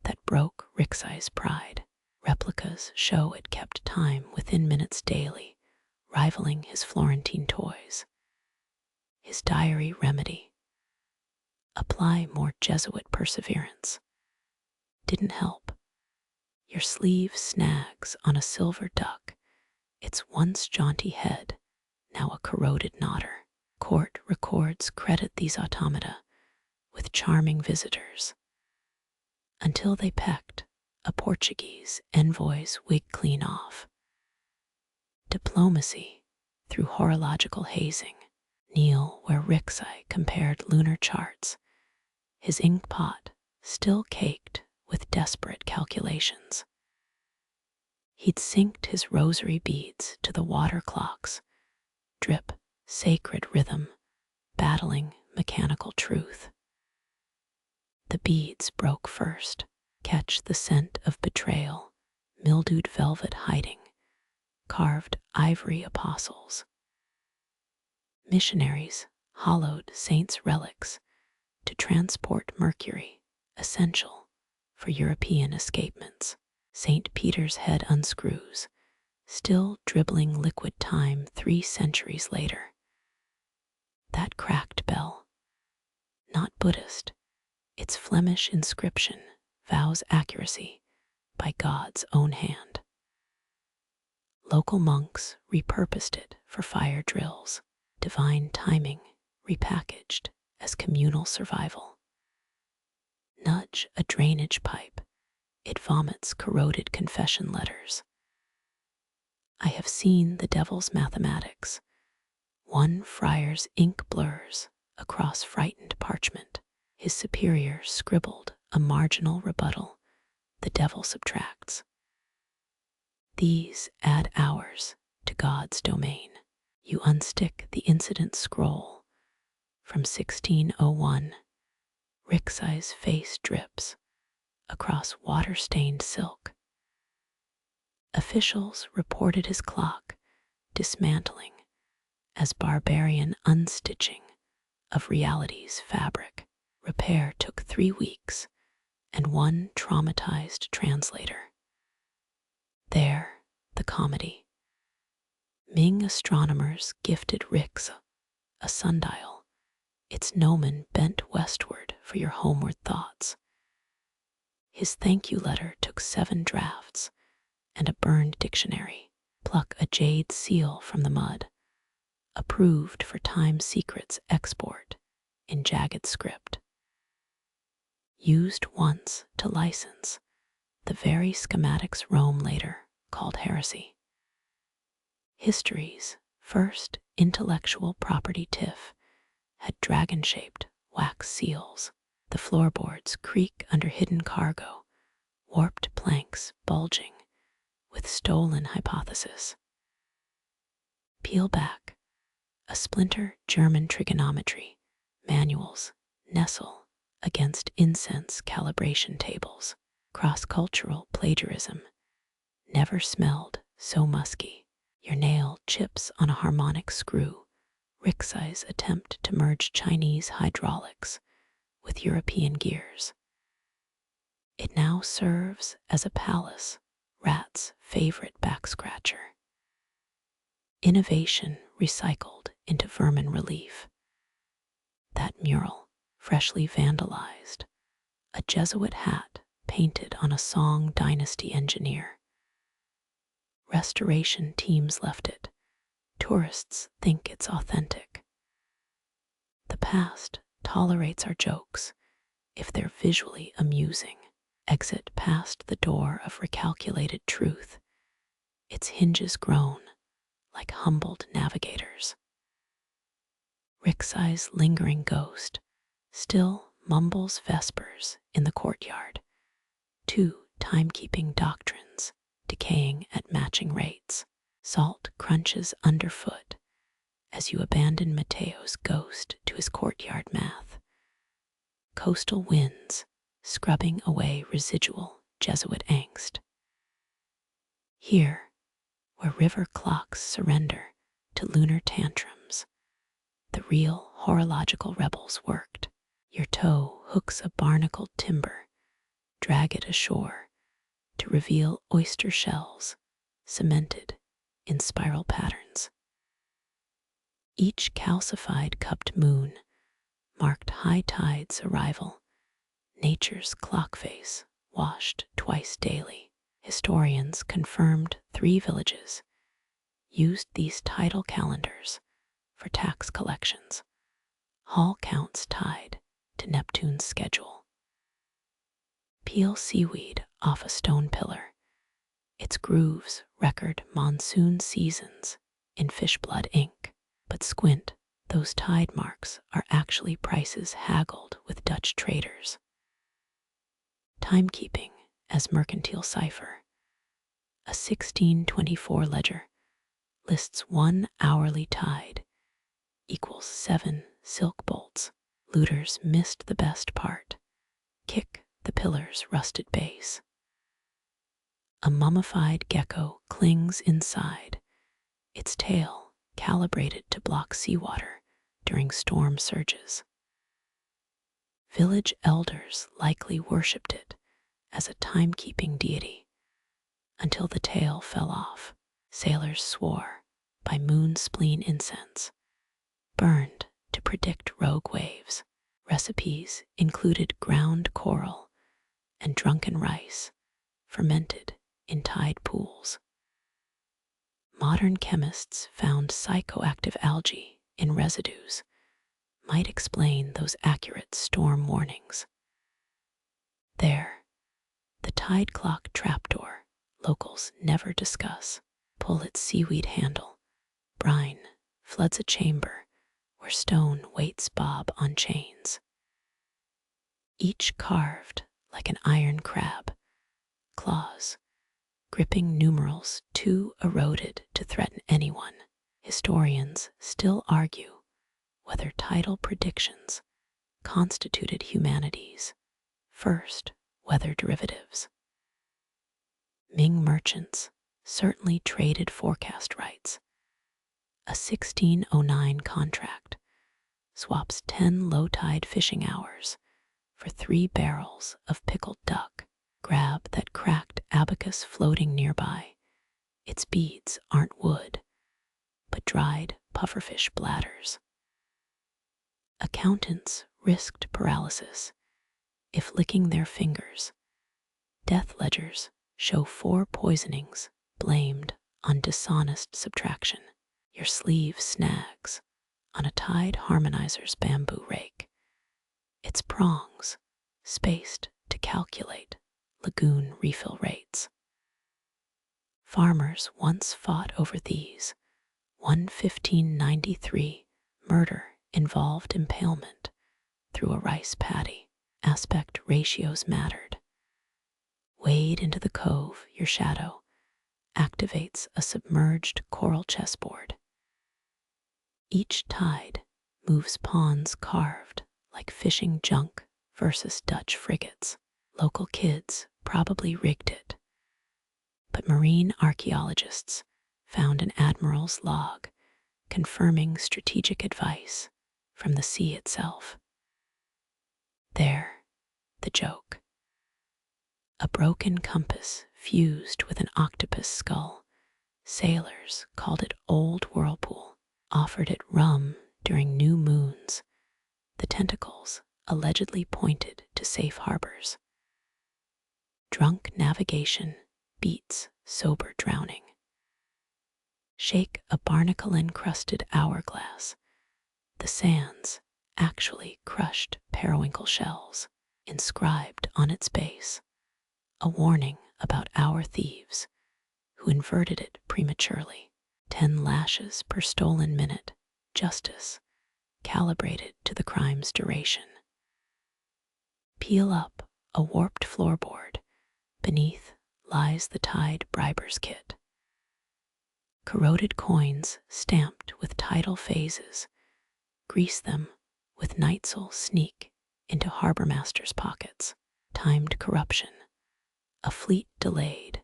that broke Ricci's pride. Replicas show it kept time within minutes daily, rivaling his Florentine toys. His diary remedy. Apply more Jesuit perseverance. Didn't help. Your sleeve snags on a silver duck, its once jaunty head, now a corroded nodder. Court records credit these automata with charming visitors, until they pecked a Portuguese envoy's wig clean off. Diplomacy through horological hazing. Kneel where Ricci compared lunar charts, his inkpot still caked with desperate calculations. He'd synced his rosary beads to the water clocks, drip, sacred rhythm, battling mechanical truth. The beads broke first, catch the scent of betrayal, mildewed velvet hiding, carved ivory apostles. Missionaries hollowed saints' relics to transport mercury, essential for European escapements. St. Peter's head unscrews, still dribbling liquid time 3 centuries later. That cracked bell, not Buddhist. Its Flemish inscription vows accuracy by God's own hand. Local monks repurposed it for fire drills, divine timing repackaged as communal survival. Nudge a drainage pipe, it vomits corroded confession letters. I have seen the devil's mathematics. One friar's ink blurs across frightened parchment. His superior scribbled a marginal rebuttal. The devil subtracts. These add hours to God's domain. You unstick the incident scroll from 1601. Ricci's face drips across water-stained silk. Officials reported his clock dismantling as barbarian unstitching of reality's fabric. Repair took 3 weeks and one traumatized translator. There, the comedy. Ming astronomers gifted Ricci a sundial, its gnomon bent westward for your homeward thoughts. His thank you letter took 7 drafts and a burned dictionary. Pluck a jade seal from the mud. Approved for Time Secret's export in jagged script. Used once to license the very schematics Rome later called heresy. History's first intellectual property tiff had dragon-shaped wax seals. The floorboards creak under hidden cargo, warped planks bulging with stolen hypothesis. Peel back, a splinter German trigonometry manuals nestle against incense calibration tables. Cross-cultural plagiarism never smelled so musky. Your nail chips on a harmonic screw. Ricci's attempt to merge Chinese hydraulics with European gears. It now serves as a palace, Rat's favorite backscratcher. Innovation recycled into vermin relief. That mural, freshly vandalized, a Jesuit hat painted on a Tang Dynasty engineer. Restoration teams left it. Tourists think it's authentic. The past tolerates our jokes if they're visually amusing. Exit past the door of recalculated truth, its hinges groan like humbled navigators. Ricci's lingering ghost still mumbles vespers in the courtyard. 2 timekeeping doctrines decaying at matching rates. Salt crunches underfoot as you abandon Matteo's ghost to his courtyard math. Coastal winds scrubbing away residual Jesuit angst. Here, where river clocks surrender to lunar tantrums, the real horological rebels worked. Your toe hooks a barnacled timber, drag it ashore to reveal oyster shells cemented in spiral patterns. Each calcified cupped moon marked high tide's arrival, nature's clock face washed twice daily. Historians confirmed 3 villages used these tidal calendars for tax collections, hall counts tied to Neptune's schedule. Peel seaweed off a stone pillar, its grooves record monsoon seasons in fishblood ink. But squint, those tide marks are actually prices haggled with Dutch traders. Timekeeping as mercantile cipher. A 1624 ledger lists 1 hourly tide equals 7 silk bolts. Looters missed the best part. Kick the pillar's rusted base. A mummified gecko clings inside, its tail calibrated to block seawater during storm surges. Village elders likely worshipped it as a timekeeping deity until the tail fell off. Sailors swore by moon spleen incense, burned to predict rogue waves. Recipes included ground coral and drunken rice, fermented in tide pools. Modern chemists found psychoactive algae in residues might explain those accurate storm warnings. There, the tide clock trapdoor locals never discuss. Pull its seaweed handle. Brine floods a chamber where stone waits bob on chains. Each carved like an iron crab, claws gripping numerals too eroded to threaten anyone. Historians still argue whether tidal predictions constituted humanity's first weather derivatives. Ming merchants certainly traded forecast rights. A 1609 contract swaps 10 low-tide fishing hours for 3 barrels of pickled duck. Grab that cracked abacus floating nearby. Its beads aren't wood, but dried pufferfish bladders. Accountants risked paralysis if licking their fingers. Death ledgers show 4 poisonings blamed on dishonest subtraction. Your sleeve snags on a tide harmonizer's bamboo rake. Its prongs spaced to calculate lagoon refill rates. Farmers once fought over these. 1593 murder involved impalement through a rice paddy. Aspect ratios mattered. Wade into the cove, your shadow activates a submerged coral chessboard. Each tide moves pawns carved like fishing junk versus Dutch frigates. Local kids probably rigged it, but marine archaeologists found an admiral's log confirming strategic advice from the sea itself. There, the joke. A broken compass fused with an octopus skull. Sailors called it Old Whirlpool, offered it rum during new moons. The tentacles allegedly pointed to safe harbors. Drunk navigation beats sober drowning. Shake a barnacle-encrusted hourglass. The sands actually crushed periwinkle shells, inscribed on its base, a warning about our thieves who inverted it prematurely. 10 lashes per stolen minute, justice calibrated to the crime's duration. Peel up a warped floorboard. Beneath lies the tide briber's kit. Corroded coins stamped with tidal phases. Grease them with nightsoul sneak into harbormaster's pockets. Timed corruption. A fleet delayed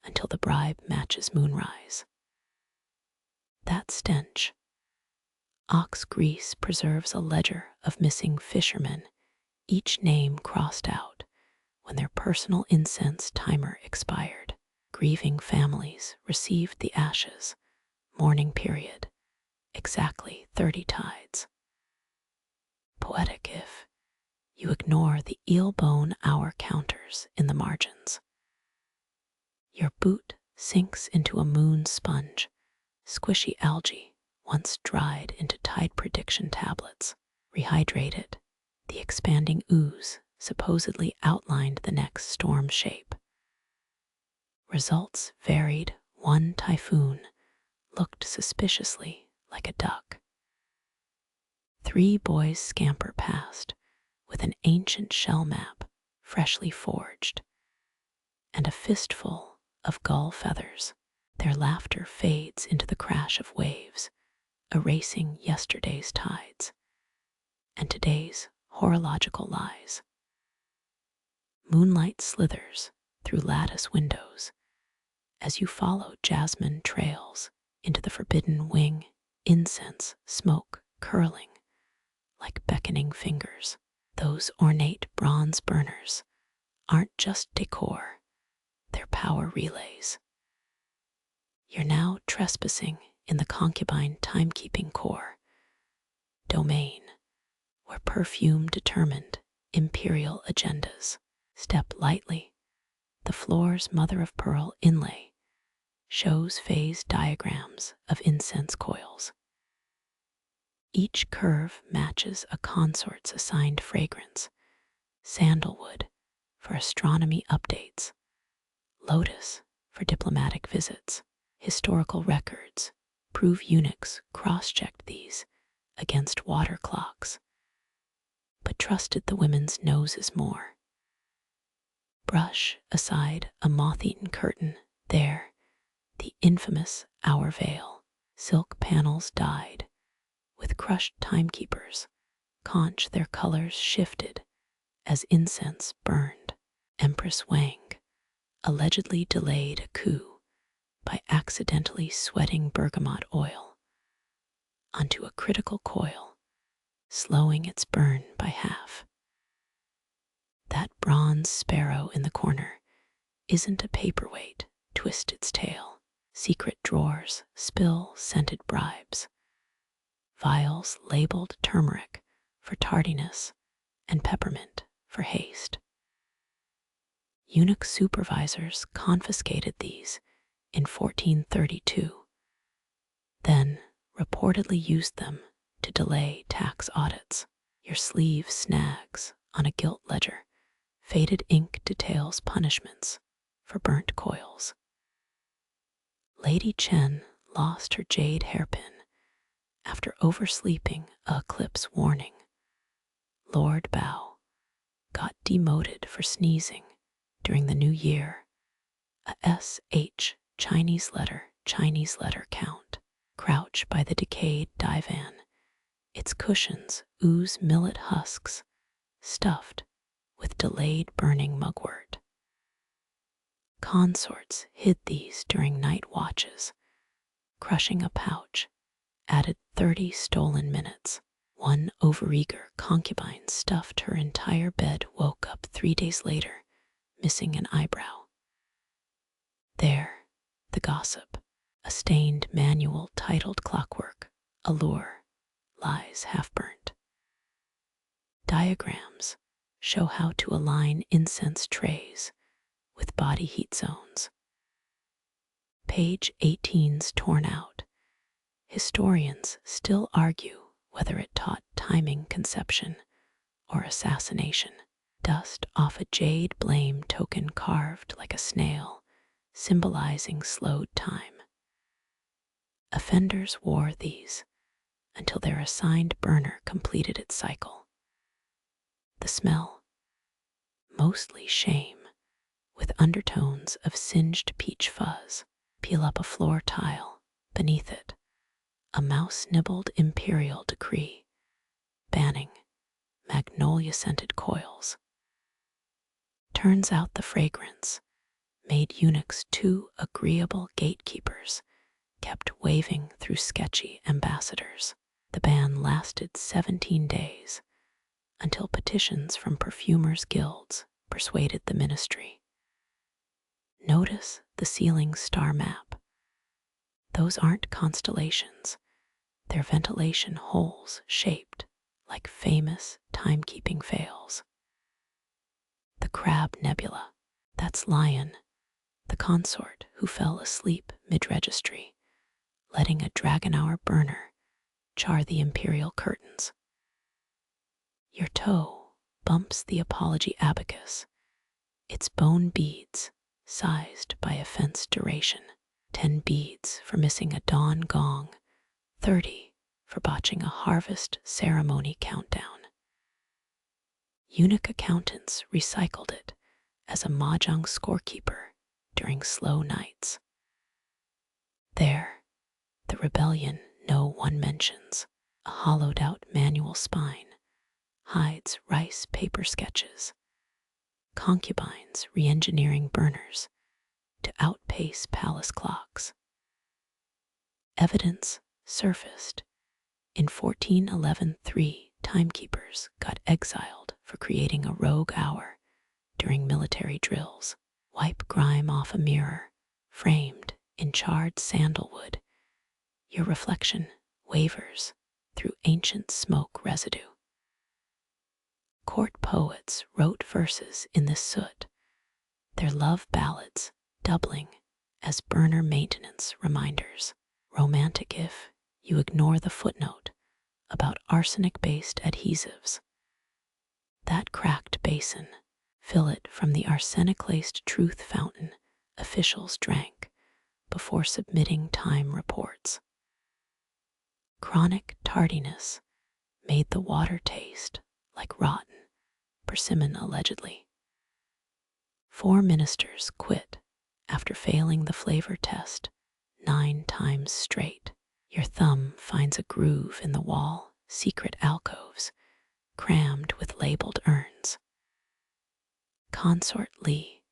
until the bribe matches moonrise. That stench. Ox grease preserves a ledger of missing fishermen, each name crossed out when their personal incense timer expired. Grieving families received the ashes, mourning period, exactly 30 tides. Poetic if you ignore the eel-bone hour counters in the margins. Your boot sinks into a moon sponge, squishy algae once dried into tide prediction tablets. Rehydrated, the expanding ooze supposedly outlined the next storm shape. Results varied. One typhoon looked suspiciously like a duck. 3 boys scamper past with an ancient shell map freshly forged and a fistful of gull feathers. Their laughter fades into the crash of waves, erasing yesterday's tides and today's horological lies. Moonlight slithers through lattice windows as you follow jasmine trails into the forbidden wing, incense smoke curling like beckoning fingers. Those ornate bronze burners aren't just decor, they're power relays. You're now trespassing in the concubine timekeeping core. Domain where perfume determined imperial agendas. Step lightly. The floor's mother-of-pearl inlay shows phase diagrams of incense coils. Each curve matches a consort's assigned fragrance: sandalwood for astronomy updates, lotus for diplomatic visits. Historical records prove eunuchs cross-checked these against water clocks, but trusted the women's noses more. Brush aside a moth-eaten curtain. There, the infamous hour veil, silk panels dyed with crushed timekeepers, conch their colors shifted as incense burned. Empress Wang allegedly delayed a coup by accidentally sweating bergamot oil onto a critical coil, slowing its burn by half. That bronze sparrow in the corner isn't a paperweight. Twist its tail. Secret drawers spill scented bribes. Vials labeled turmeric for tardiness and peppermint for haste. Eunuch supervisors confiscated these in 1432, then reportedly used them to delay tax audits. Your sleeve snags on a gilt ledger. Faded ink details punishments for burnt coils. Lady Chen lost her jade hairpin after oversleeping a eclipse warning. Lord Bao got demoted for sneezing during the new year. A SH Chinese letter count. Crouch by the decayed divan. Its cushions ooze millet husks, stuffed with delayed burning mugwort. Consorts hid these during night watches. Crushing a pouch added 30 stolen minutes. One overeager concubine stuffed her entire bed, woke up 3 days later, missing an eyebrow. There, the gossip, a stained manual titled Clockwork, Allure, lies half-burnt. Diagrams show how to align incense trays with body heat zones. Page 18's torn out. Historians still argue whether it taught timing conception or assassination. Dust off a jade blame token carved like a snail, symbolizing slowed time. Offenders wore these until their assigned burner completed its cycle. The smell, mostly shame, with undertones of singed peach fuzz. Peel up a floor tile. Beneath it, a mouse-nibbled imperial decree banning magnolia-scented coils. Turns out the fragrance made eunuchs too agreeable gatekeepers, kept waving through sketchy ambassadors. The ban lasted 17 days, until petitions from perfumers' guilds persuaded the ministry. Notice the ceiling star map. Those aren't constellations. They're ventilation holes shaped like famous timekeeping fails. The Crab Nebula, that's Lion, the consort who fell asleep mid-registry, letting a dragon-hour burner char the imperial curtains. Your toe bumps the apology abacus, its bone beads sized by offense duration. 10 beads for missing a dawn gong, 30 for botching a harvest ceremony countdown. Eunuch accountants recycled it as a mahjong scorekeeper during slow nights. There, the rebellion no one mentions, a hollowed-out manual spine, hides rice paper sketches, concubines re-engineering burners to outpace palace clocks. Evidence surfaced. In 1411, 3 timekeepers got exiled for creating a rogue hour during military drills. Wipe grime off a mirror framed in charred sandalwood. Your reflection wavers through ancient smoke residue. Court poets wrote verses in this soot, their love ballads doubling as burner maintenance reminders. Romantic if you ignore the footnote about arsenic-based adhesives. That cracked basin, fill it from the arsenic-laced truth fountain officials drank before submitting time reports. Chronic tardiness made the water taste like rotten persimmon allegedly. 4 ministers quit after failing the flavor test 9 times straight. Your thumb finds a groove in the wall, secret alcoves, crammed with labeled urns. Consort Lee,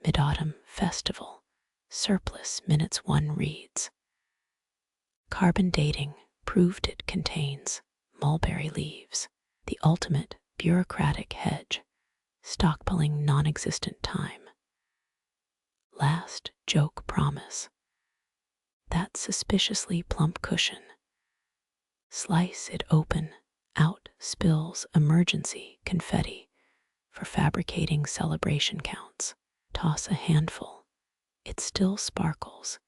Mid-Autumn Festival, surplus minutes 1 reads. Carbon dating proved it contains mulberry leaves, the ultimate bureaucratic hedge, stockpiling non-existent time. Last joke promise. That suspiciously plump cushion. Slice it open, out spills emergency confetti for fabricating celebration counts. Toss a handful. It still sparkles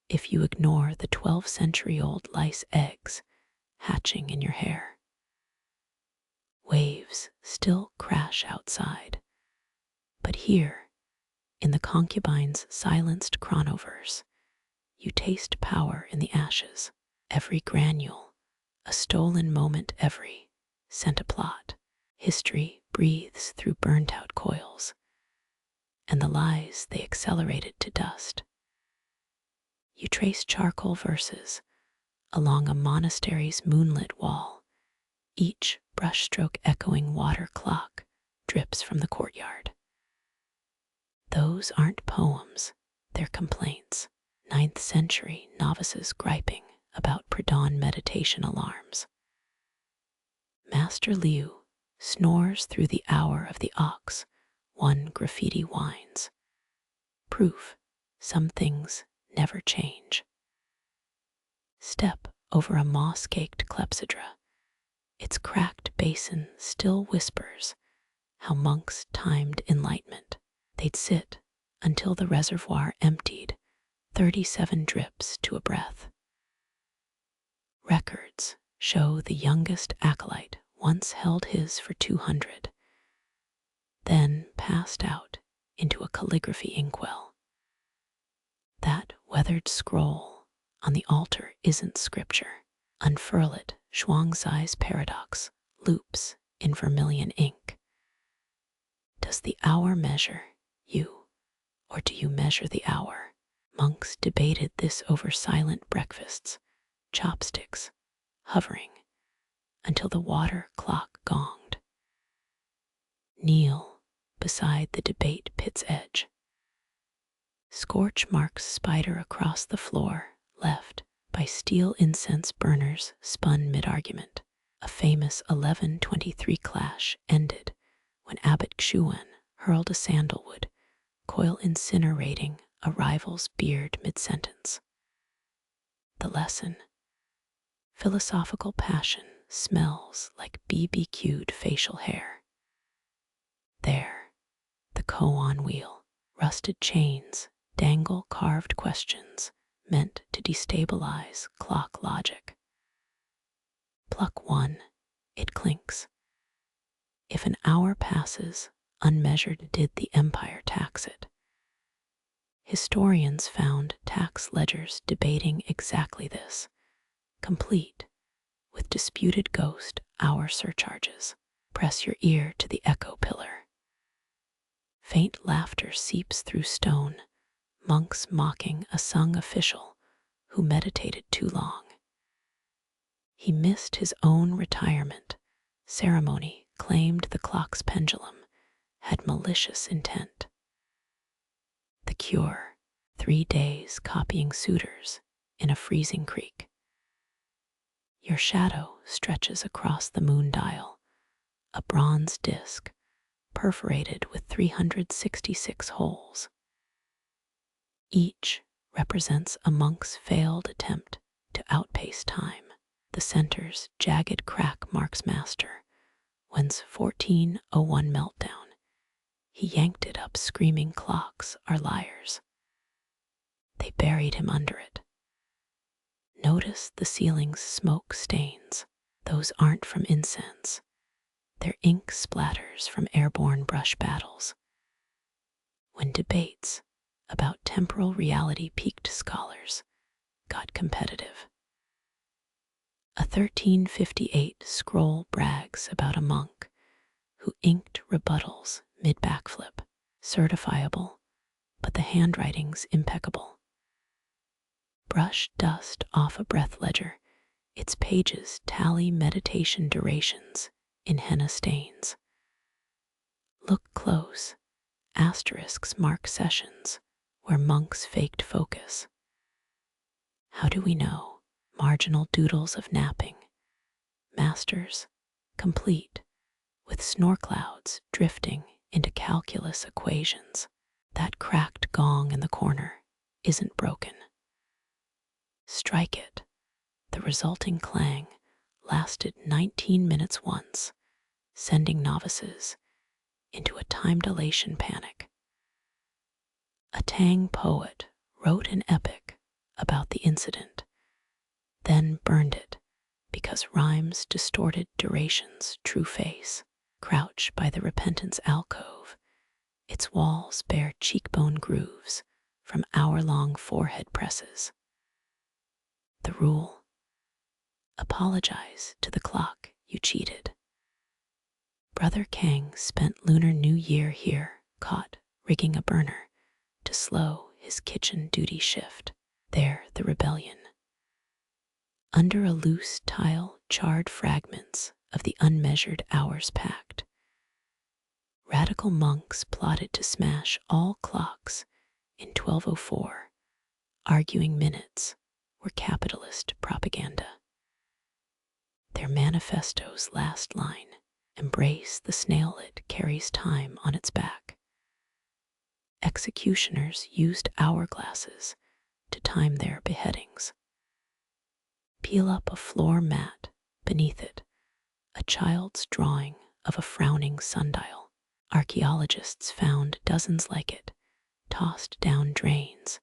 if you ignore the 12-century-old lice eggs hatching in your hair. Waves still crash outside, but here, in the concubine's silenced chronoverse, you taste power in the ashes. Every granule, a stolen moment every, sent a plot. History breathes through burnt-out coils, and the lies they accelerated to dust. You trace charcoal verses along a monastery's moonlit wall. Each brushstroke echoing water clock drips from the courtyard. Those aren't poems, they're complaints. 9th century novices griping about pre-dawn meditation alarms. Master Liu snores through the hour of the ox, 1 graffiti whines. Proof, some things never change. Step over a moss-caked Clepsydra. Its cracked basin still whispers how monks timed enlightenment. They'd sit until the reservoir emptied, 37 drips to a breath. Records show the youngest acolyte once held his for 200, then passed out into a calligraphy inkwell. That weathered scroll on the altar isn't scripture. Unfurl it, Zhuangzi's paradox loops in vermilion ink. Does the hour measure you, or do you measure the hour? Monks debated this over silent breakfasts, chopsticks, hovering, until the water clock gonged. Kneel beside the debate pit's edge. Scorch marks spider across the floor, left by steel incense burners spun mid-argument. A famous 1123 clash ended when Abbot Xuan hurled a sandalwood, coil incinerating a rival's beard mid-sentence. The lesson: philosophical passion smells like BBQ'd facial hair. There, the koan wheel, rusted chains, dangle carved questions meant to destabilize clock logic. Pluck 1, it clinks. If an hour passes, unmeasured did the empire tax it. Historians found tax ledgers debating exactly this, complete with disputed ghost hour surcharges. Press your ear to the echo pillar. Faint laughter seeps through stone, monks mocking a sung official who meditated too long. He missed his own retirement. Ceremony claimed the clock's pendulum had malicious intent. The cure: 3 days copying suitors in a freezing creek. Your shadow stretches across the moon dial, a bronze disc perforated with 366 holes. Each represents a monk's failed attempt to outpace time. The center's jagged crack marks master, When's 1401 meltdown? He yanked it up, screaming, clocks are liars. They buried him under it. Notice the ceiling's smoke stains. Those aren't from incense. They're ink splatters from airborne brush battles. When debates about temporal reality peaked, scholars got competitive. A 1358 scroll brags about a monk who inked rebuttals mid-backflip, certifiable, but the handwriting's impeccable. Brush dust off a breath ledger, its pages tally meditation durations in henna stains. Look close, asterisks mark sessions where monks faked focus. How do we know? Marginal doodles of napping, masters complete with snore clouds drifting into calculus equations. That cracked gong in the corner isn't broken. Strike it. The resulting clang lasted 19 minutes once, sending novices into a time dilation panic. A Tang poet wrote an epic about the incident, then burned it because rhymes distorted duration's true face. Crouch by the repentance alcove, its walls bear cheekbone grooves from hour-long forehead presses. The rule: apologize to the clock you cheated. Brother Kang spent Lunar New Year here, caught rigging a burner to slow his kitchen duty shift. There, the rebellion. Under a loose tile, charred fragments of the unmeasured hours packed. Radical monks plotted to smash all clocks in 1204, arguing minutes were capitalist propaganda. Their manifesto's last line: embrace the snail, it carries time on its back. Executioners used hourglasses to time their beheadings. Peel up a floor mat, beneath it a child's drawing of a frowning sundial. Archaeologists found dozens like it, tossed down drains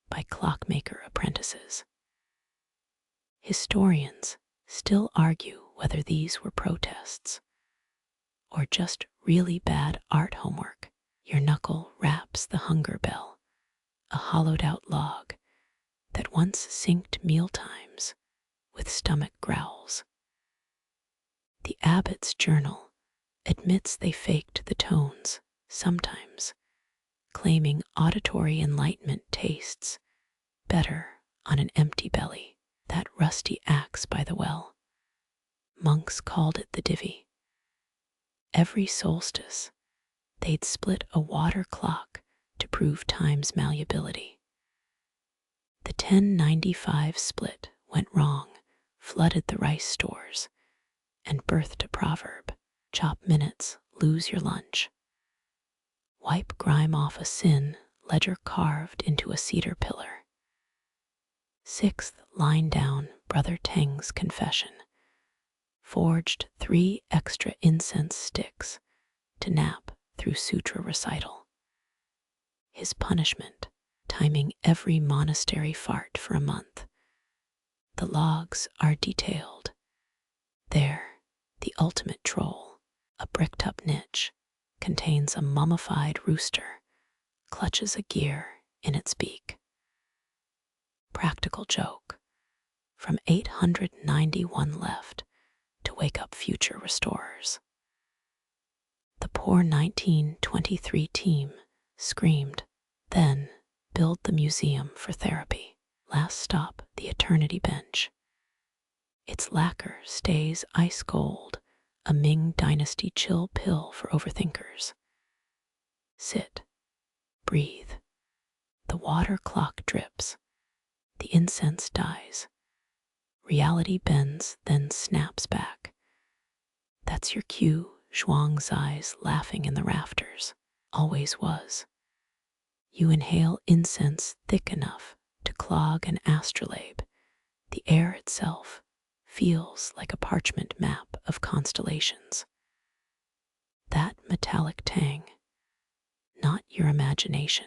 by clockmaker apprentices. Historians still argue whether these were protests or just really bad art homework. Your knuckle raps the hunger bell, a hollowed-out log that once synced mealtimes with stomach growls. The abbot's journal admits they faked the tones sometimes, claiming auditory enlightenment tastes better on an empty belly. That rusty axe by the well, monks called it the divvy. Every solstice, they'd split a water clock to prove time's malleability. The 1095 split went wrong, flooded the rice stores, and birthed a proverb: chop minutes, lose your lunch. Wipe grime off a sin ledger carved into a cedar pillar. 6th line down, Brother Tang's confession. Forged 3 extra incense sticks to nap through sutra recital. His punishment: timing every monastery fart for a month. The logs are detailed. There, the ultimate troll, a bricked-up niche, contains a mummified rooster, clutches a gear in its beak. Practical joke: from 891 left to wake up future restorers. The poor 1923 team screamed, then build the museum for therapy. Last stop, the eternity bench. Its lacquer stays ice cold, a Ming Dynasty chill pill for overthinkers. Sit, breathe. The water clock drips. The incense dies. Reality bends, then snaps back. That's your cue, Zhuang's eyes laughing in the rafters. Always was. You inhale incense thick enough to clog an astrolabe. The air itself feels like a parchment map of constellations. That metallic tang, not your imagination.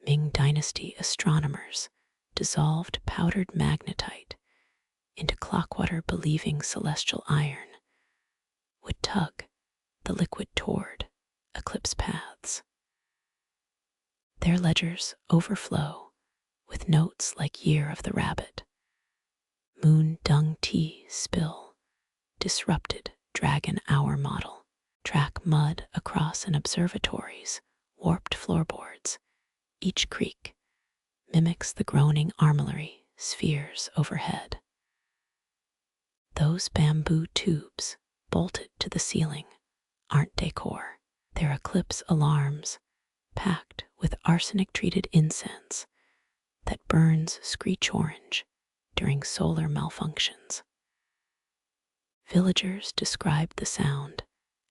Ming Dynasty astronomers dissolved powdered magnetite into clockwater, believing celestial iron would tug the liquid toward eclipse paths. Their ledgers overflow with notes like Year of the Rabbit, Moon Dung Tea Spill, Disrupted Dragon Hour Model, track mud across an observatory's warped floorboards. Each creak mimics the groaning armillary spheres overhead. Those bamboo tubes bolted to the ceiling aren't decor. They're eclipse alarms packed with arsenic-treated incense that burns screech orange during solar malfunctions. Villagers described the sound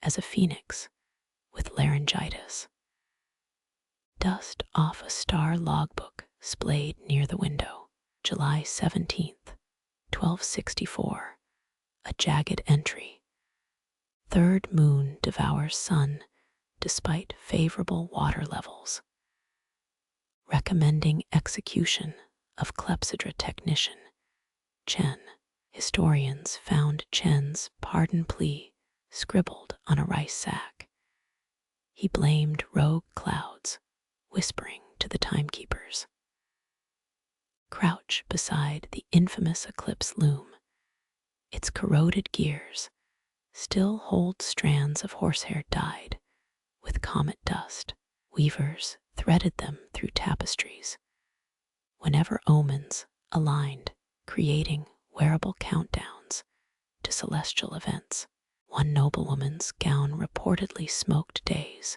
as a phoenix with laryngitis. Dust off a star logbook splayed near the window. July 17th, 1264. A jagged entry. Third moon devours sun despite favorable water levels. Recommending execution of Clepsydra technician Chen. Historians found Chen's pardon plea scribbled on a rice sack. He blamed rogue clouds, whispering to the timekeepers. Crouch beside the infamous eclipse loom. Its corroded gears still hold strands of horsehair dyed with comet dust. Weavers threaded them through tapestries whenever omens aligned, creating wearable countdowns to celestial events. One noblewoman's gown reportedly smoked days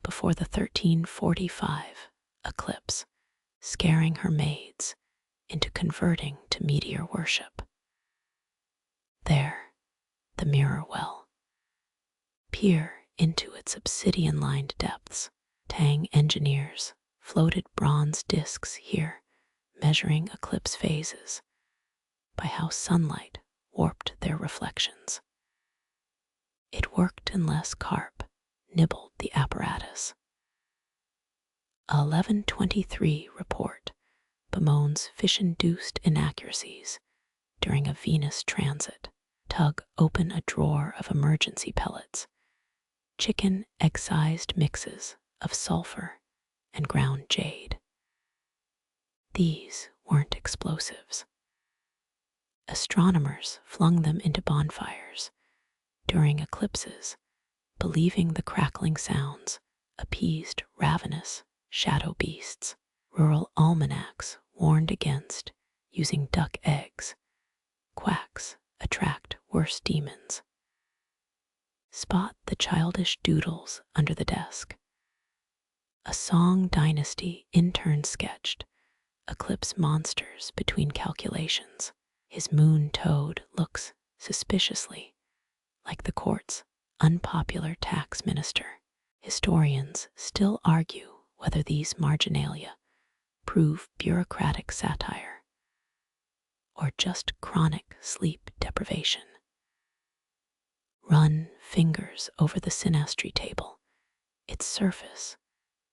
before the 1345 eclipse, scaring her maids into converting to meteor worship. There, the mirror well. Peer into its obsidian-lined depths. Tang engineers floated bronze discs here, measuring eclipse phases by how sunlight warped their reflections. It worked unless carp nibbled the apparatus. A 1123 report bemoans fish-induced inaccuracies during a Venus transit. Tug open a drawer of emergency pellets, chicken egg-sized mixes of sulfur and ground jade. These weren't explosives. Astronomers flung them into bonfires during eclipses, believing the crackling sounds appeased ravenous shadow beasts. Rural almanacs warned against using duck eggs. Quacks attract worse demons. Spot the childish doodles under the desk. A Tang Dynasty intern sketched eclipse monsters between calculations. His moon toad looks suspiciously like the court's unpopular tax minister. Historians still argue whether these marginalia prove bureaucratic satire or just chronic sleep deprivation. Run fingers over the synastry table, its surface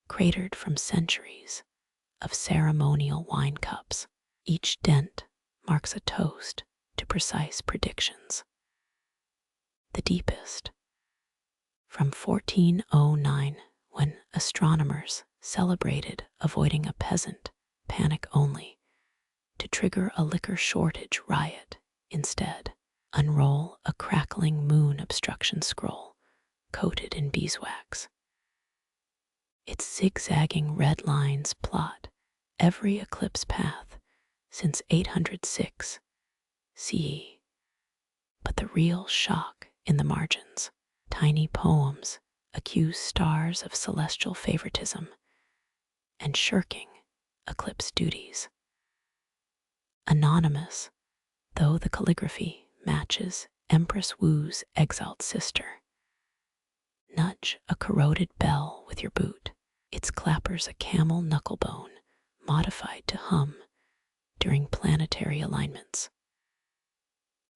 cratered from centuries of ceremonial wine cups. Each dent marks a toast to precise predictions. The deepest, from 1409, when astronomers celebrated avoiding a peasant panic only, to trigger a liquor shortage riot instead. Unroll a crackling moon obstruction scroll coated in beeswax. Its zigzagging red lines plot every eclipse path since 806 CE. But the real shock in the margins. Tiny poems accuse stars of celestial favoritism and shirking eclipse duties. Anonymous, though the calligraphy matches Empress Wu's exiled sister. Nudge a corroded bell with your boot. Its clapper's a camel knucklebone modified to hum during planetary alignments.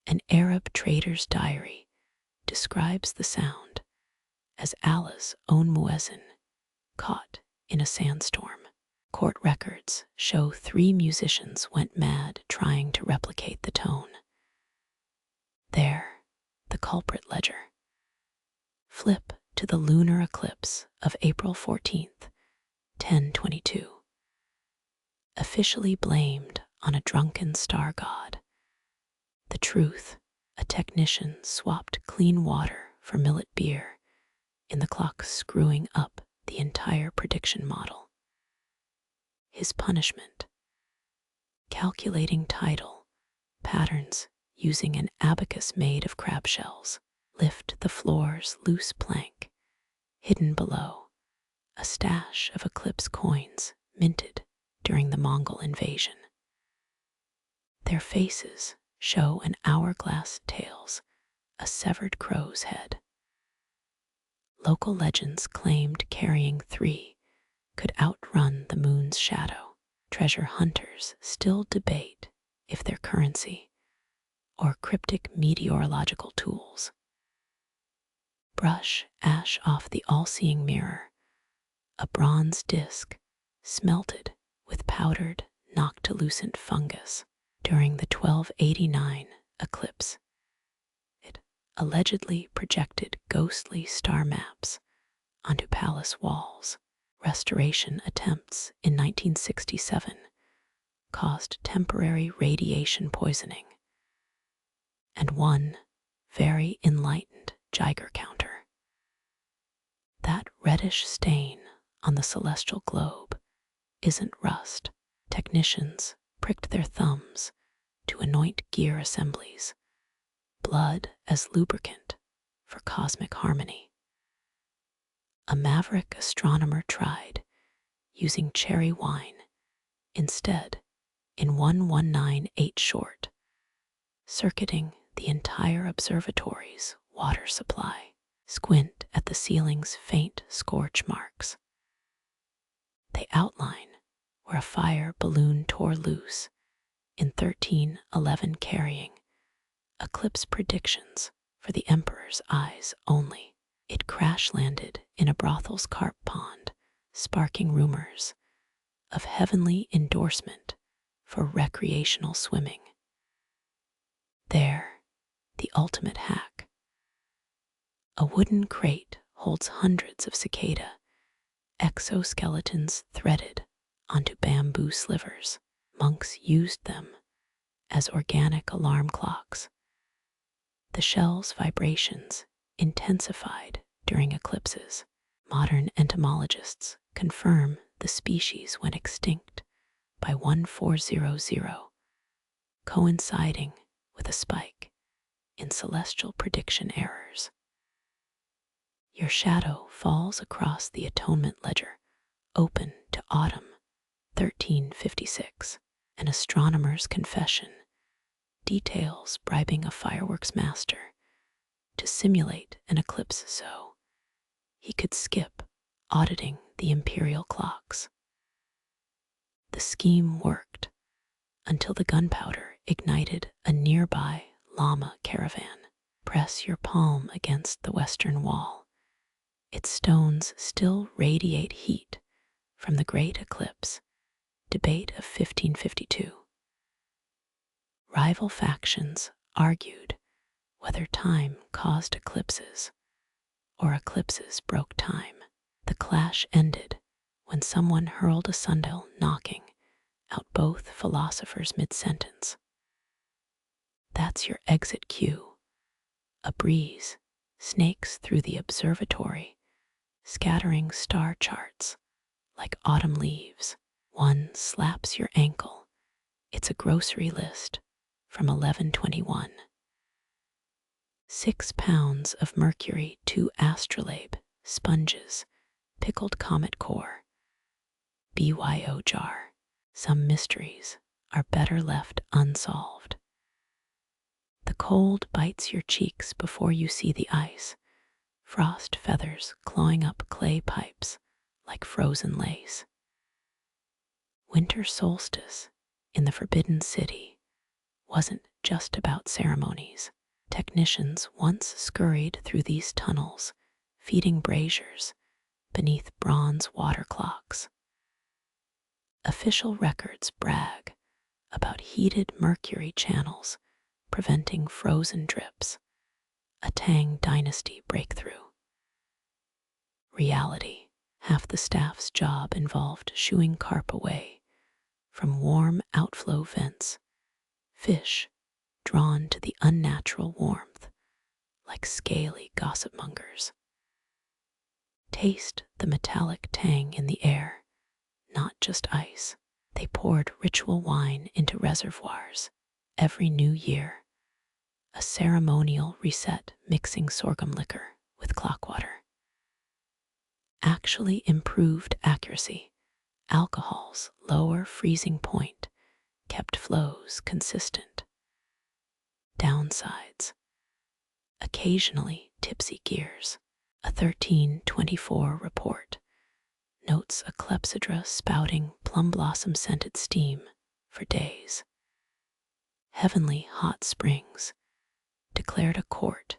An Arab trader's diary describes the sound as Allah's own muezzin, caught in a sandstorm. Court records show 3 musicians went mad trying to replicate the tone. There, the culprit ledger. Flip to the lunar eclipse of April 14th, 1022. Officially blamed on a drunken star god. The truth, a technician swapped clean water for millet beer in the clock, screwing up the entire prediction model. His punishment: calculating tidal patterns using an abacus made of crab shells. Lift the floor's loose plank. Hidden below, a stash of eclipse coins minted during the Mongol invasion. Their faces show an hourglass tails, a severed crow's head. Local legends claimed carrying 3 could outrun the moon's shadow. Treasure hunters still debate if they're currency or cryptic meteorological tools. Brush ash off the all-seeing mirror, a bronze disc smelted with powdered noctilucent fungus during the 1289 eclipse. It allegedly projected ghostly star maps onto palace walls. Restoration attempts in 1967 caused temporary radiation poisoning, and one very enlightened Geiger counter. That reddish stain on the celestial globe isn't rust. Technicians pricked their thumbs to anoint gear assemblies, blood as lubricant for cosmic harmony. A maverick astronomer tried using cherry wine instead in 1198 short, circuiting the entire observatory's water supply. Squint at the ceiling's faint scorch marks. They outline where a fire balloon tore loose in 1311, carrying eclipse predictions for the emperor's eyes only. It crash-landed in a brothel's carp pond, sparking rumors of heavenly endorsement for recreational swimming. There, the ultimate hack. A wooden crate holds hundreds of cicada exoskeletons threaded onto bamboo slivers. Monks used them as organic alarm clocks. The shell's vibrations intensified during eclipses. Modern entomologists confirm the species went extinct by 1400, coinciding with a spike in celestial prediction errors. Your shadow falls across the atonement ledger, open to autumn 1356. An astronomer's confession details bribing a fireworks master to simulate an eclipse so he could skip auditing the Imperial clocks. The scheme worked until the gunpowder ignited a nearby llama caravan. Press your palm against the western wall. Its stones still radiate heat from the great eclipse debate of 1552. Rival factions argued whether time caused eclipses or eclipses broke time. The clash ended when someone hurled a sundial, knocking out both philosophers mid-sentence. That's your exit cue. A breeze snakes through the observatory, scattering star charts like autumn leaves. One slaps your ankle. It's a grocery list from 1121. 6 pounds of mercury, 2 astrolabe sponges, pickled comet core, BYO jar. Some mysteries are better left unsolved. The cold bites your cheeks before you see the ice, frost feathers clawing up clay pipes like frozen lace. Winter solstice in the Forbidden City wasn't just about ceremonies. Technicians once scurried through these tunnels feeding braziers beneath bronze water clocks. Official records brag about heated mercury channels preventing frozen drips, a Tang Dynasty breakthrough. Reality: half the staff's job involved shooing carp away from warm outflow vents, fish drawn to the unnatural warmth like scaly gossipmongers. Taste the metallic tang in the air, not just ice. They poured ritual wine into reservoirs every new year, a ceremonial reset mixing sorghum liquor with clockwater. Actually improved accuracy. Alcohol's lower freezing point kept flows consistent. Downsides: occasionally tipsy gears. A 1324 report notes a Clepsydra spouting plum blossom scented steam for days. Heavenly hot springs, declared a court,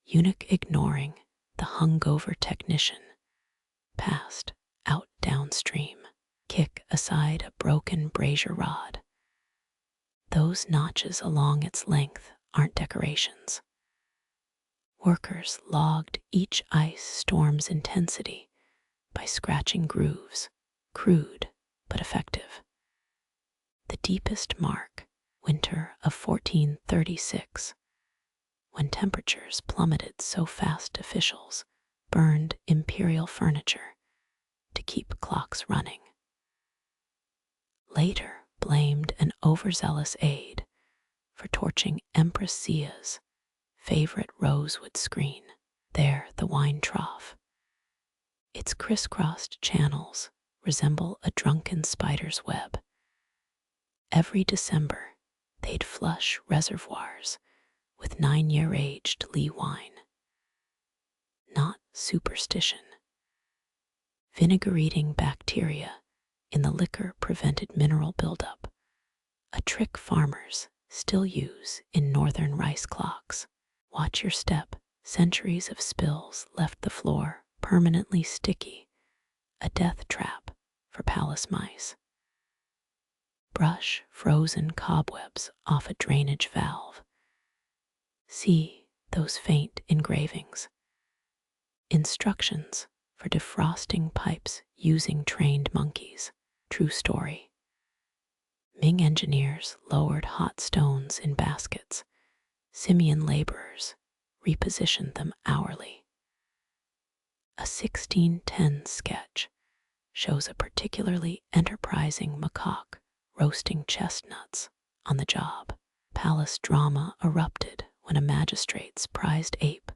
eunuch ignoring the hungover technician, passed out downstream. Kick aside a broken brazier rod. Those notches along its length aren't decorations. Workers logged each ice storm's intensity by scratching grooves, crude but effective. The deepest mark, winter of 1436, when temperatures plummeted so fast officials burned Imperial furniture to keep clocks running. Later blamed an overzealous aide for torching Empress Sia's favorite rosewood screen. There, the wine trough. Its crisscrossed channels resemble a drunken spider's web. Every December, they'd flush reservoirs with 9-year-aged Lee wine. Not superstition. Vinegar-eating bacteria in the liquor prevented mineral buildup, a trick farmers still use in northern rice clocks. Watch your step. Centuries of spills left the floor permanently sticky, a death trap for palace mice. Brush frozen cobwebs off a drainage valve. See those faint engravings. Instructions for defrosting pipes using trained monkeys. True story. Ming engineers lowered hot stones in baskets. Simian laborers repositioned them hourly. A 1610 sketch shows a particularly enterprising macaque roasting chestnuts on the job. Palace drama erupted when a magistrate's prized ape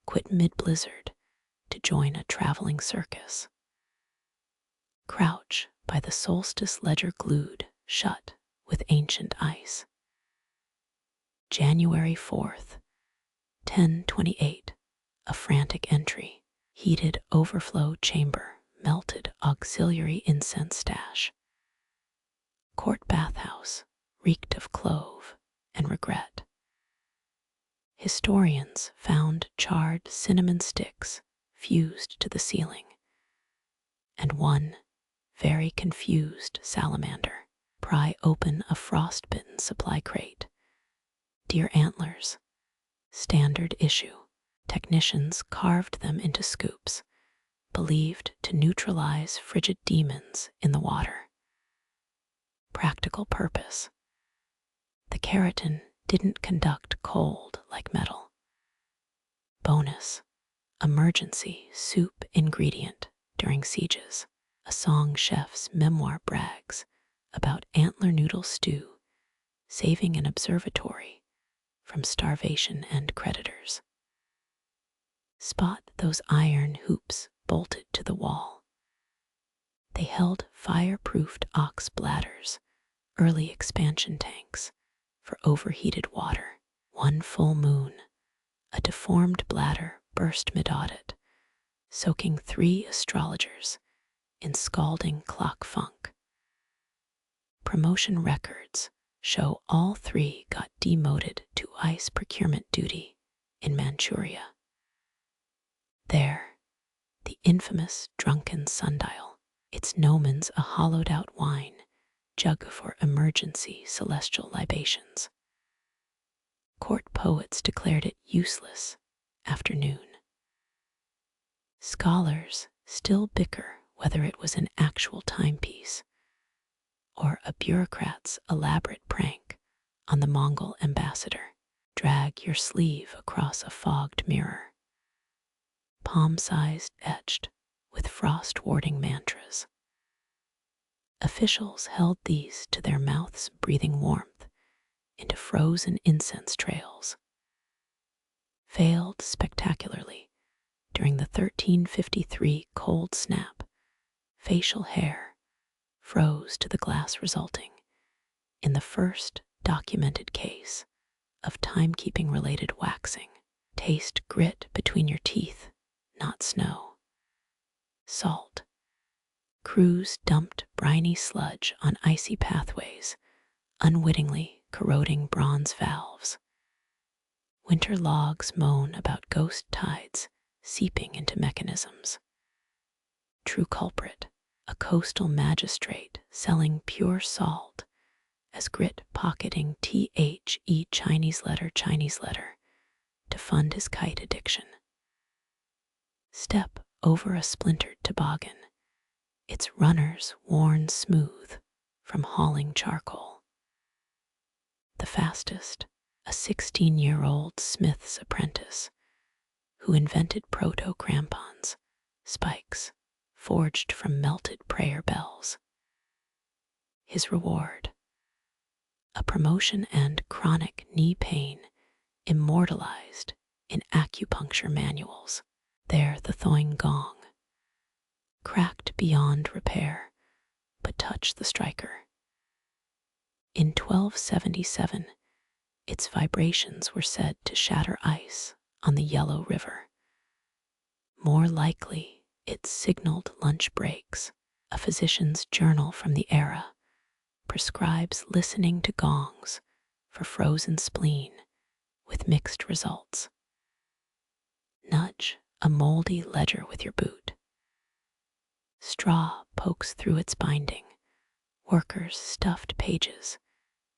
quit mid-blizzard to join a traveling circus. Crouch by the solstice ledger glued shut with ancient ice. January 4th, 1028, a frantic entry. Heated overflow chamber, melted auxiliary incense stash. Court bathhouse, reeked of clove and regret. Historians found charred cinnamon sticks fused to the ceiling, and one very confused salamander pry open a frostbitten supply crate. Deer antlers, standard issue. Technicians carved them into scoops, believed to neutralize frigid demons in the water. Practical purpose. The keratin didn't conduct cold like metal. Bonus: emergency soup ingredient during sieges. A song chef's memoir brags about antler noodle stew saving an observatory from starvation and creditors. Spot those iron hoops bolted to the wall. They held fire-proofed ox bladders, early expansion tanks for overheated water. One full moon, a deformed bladder burst mid-audit, soaking 3 astrologers in scalding clock funk. Promotion records show all 3 got demoted to ice procurement duty in Manchuria. There, the infamous drunken sundial, its gnomons a hollowed-out wine, jug for emergency celestial libations. Court poets declared it useless after noon. Scholars still bicker whether it was an actual timepiece or a bureaucrat's elaborate prank on the Mongol ambassador. Drag your sleeve across a fogged mirror, palm-sized etched with frost-warding mantras. Officials held these to their mouths, breathing warmth into frozen incense trails. Failed spectacularly during the 1353 cold snap, facial hair froze to the glass, resulting in the first documented case of timekeeping related waxing. Taste grit between your teeth, not snow. Salt. Crews dumped briny sludge on icy pathways, unwittingly corroding bronze valves. Winter logs moan about ghost tides seeping into mechanisms. True culprit, a coastal magistrate selling pure salt as grit, pocketing THE Chinese letter to fund his kite addiction. Step over a splintered toboggan, its runners worn smooth from hauling charcoal. The fastest, a 16-year-old smith's apprentice who invented proto-crampons, spikes forged from melted prayer bells. His reward, a promotion and chronic knee pain immortalized in acupuncture manuals. There the thawing gong, cracked beyond repair, but touched the striker. In 1277, its vibrations were said to shatter ice on the Yellow River. More likely, it signaled lunch breaks. A physician's journal from the era prescribes listening to gongs for frozen spleen with mixed results. Nudge a moldy ledger with your boot. Straw pokes through its binding. Workers stuffed pages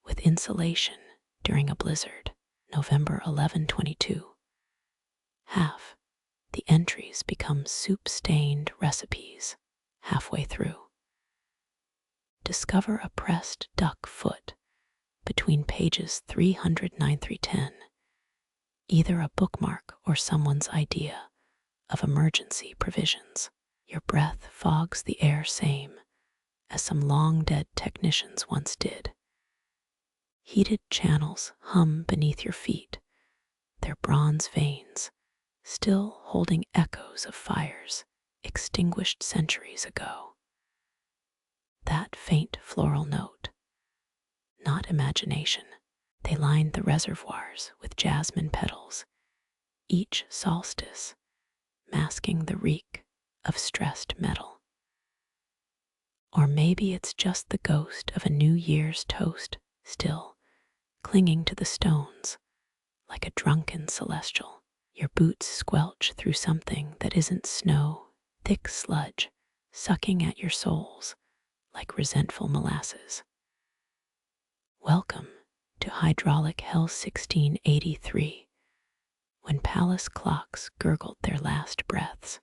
with insulation during a blizzard. November 1122. Half the entries become soup-stained recipes halfway through. Discover a pressed duck foot between pages 309-310, either a bookmark or someone's idea of emergency provisions. Your breath fogs the air, same as some long-dead technicians once did. Heated channels hum beneath your feet, their bronze veins still holding echoes of fires extinguished centuries ago. That faint floral note, not imagination. They lined the reservoirs with jasmine petals, each solstice masking the reek of stressed metal. Or maybe it's just the ghost of a New Year's toast still clinging to the stones like a drunken celestial. Your boots squelch through something that isn't snow, thick sludge sucking at your soles like resentful molasses. Welcome to hydraulic hell 1683, when palace clocks gurgled their last breaths.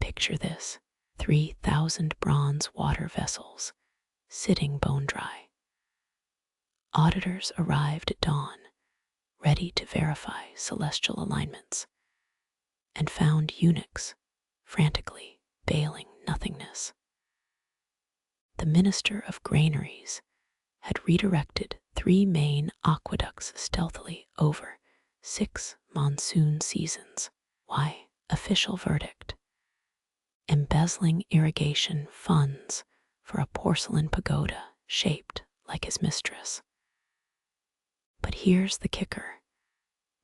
Picture this: 3,000 bronze water vessels sitting bone dry. Auditors arrived at dawn, ready to verify celestial alignments, and found eunuchs frantically bailing nothingness. The minister of granaries had redirected 3 main aqueducts stealthily over 6 monsoon seasons. Why? Official verdict: embezzling irrigation funds for a porcelain pagoda shaped like his mistress. But here's the kicker: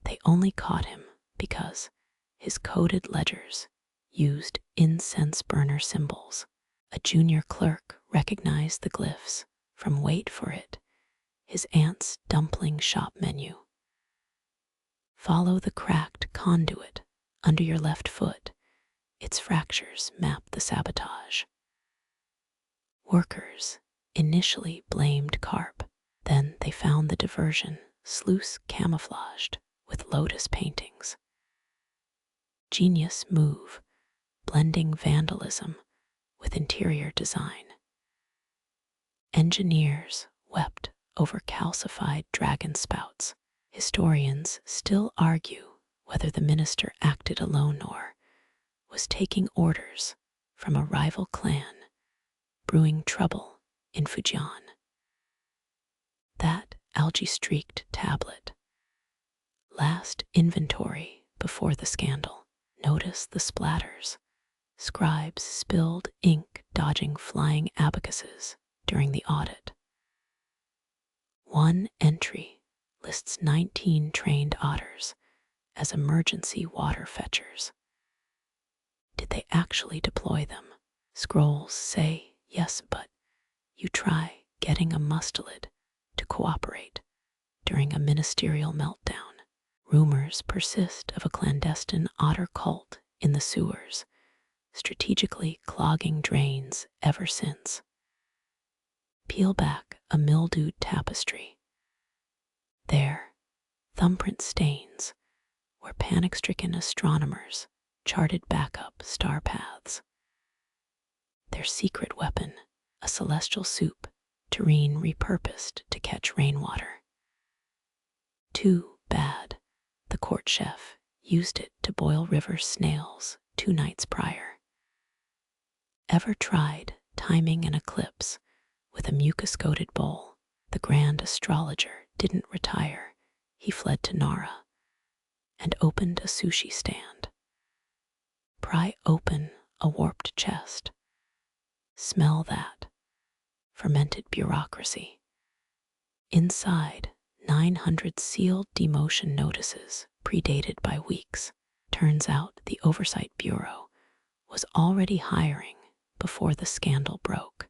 they only caught him because his coded ledgers used incense burner symbols. A junior clerk recognized the glyphs from, wait for it, his aunt's dumpling shop menu. Follow the cracked conduit under your left foot. Its fractures map the sabotage. Workers initially blamed carp. Then they found the diversion, sluice camouflaged with lotus paintings. Genius move, blending vandalism with interior design. Engineers wept over calcified dragon spouts. Historians still argue whether the minister acted alone or was taking orders from a rival clan brewing trouble in Fujian. That algae-streaked tablet. Last inventory before the scandal. Notice the splatters. Scribes spilled ink dodging flying abacuses during the audit. One entry lists 19 trained otters as emergency water fetchers. Did they actually deploy them? Scrolls say yes, but you try getting a mustelid to cooperate during a ministerial meltdown. Rumors persist of a clandestine otter cult in the sewers, strategically clogging drains ever since. Peel back a mildewed tapestry. There, thumbprint stains where panic-stricken astronomers charted backup star paths. Their secret weapon, a celestial soup tureen repurposed to catch rainwater. Too bad the court chef used it to boil river snails 2 nights prior. Ever tried timing an eclipse with a mucus-coated bowl? The grand astrologer didn't retire. He fled to Nara and opened a sushi stand. Pry open a warped chest. Smell that. Fermented bureaucracy. Inside, 900 sealed demotion notices predated by weeks. Turns out the Oversight Bureau was already hiring before the scandal broke.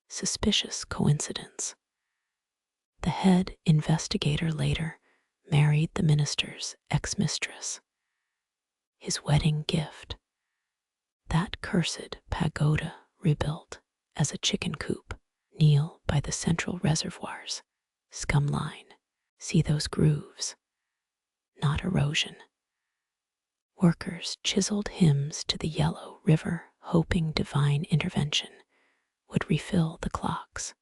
Suspicious coincidence. The head investigator later married the minister's ex-mistress. His wedding gift, that cursed pagoda rebuilt as a chicken coop, kneel by the central reservoirs, scum line. See those grooves? Not erosion. Workers chiseled hymns to the yellow river, hoping divine intervention would refill the clocks.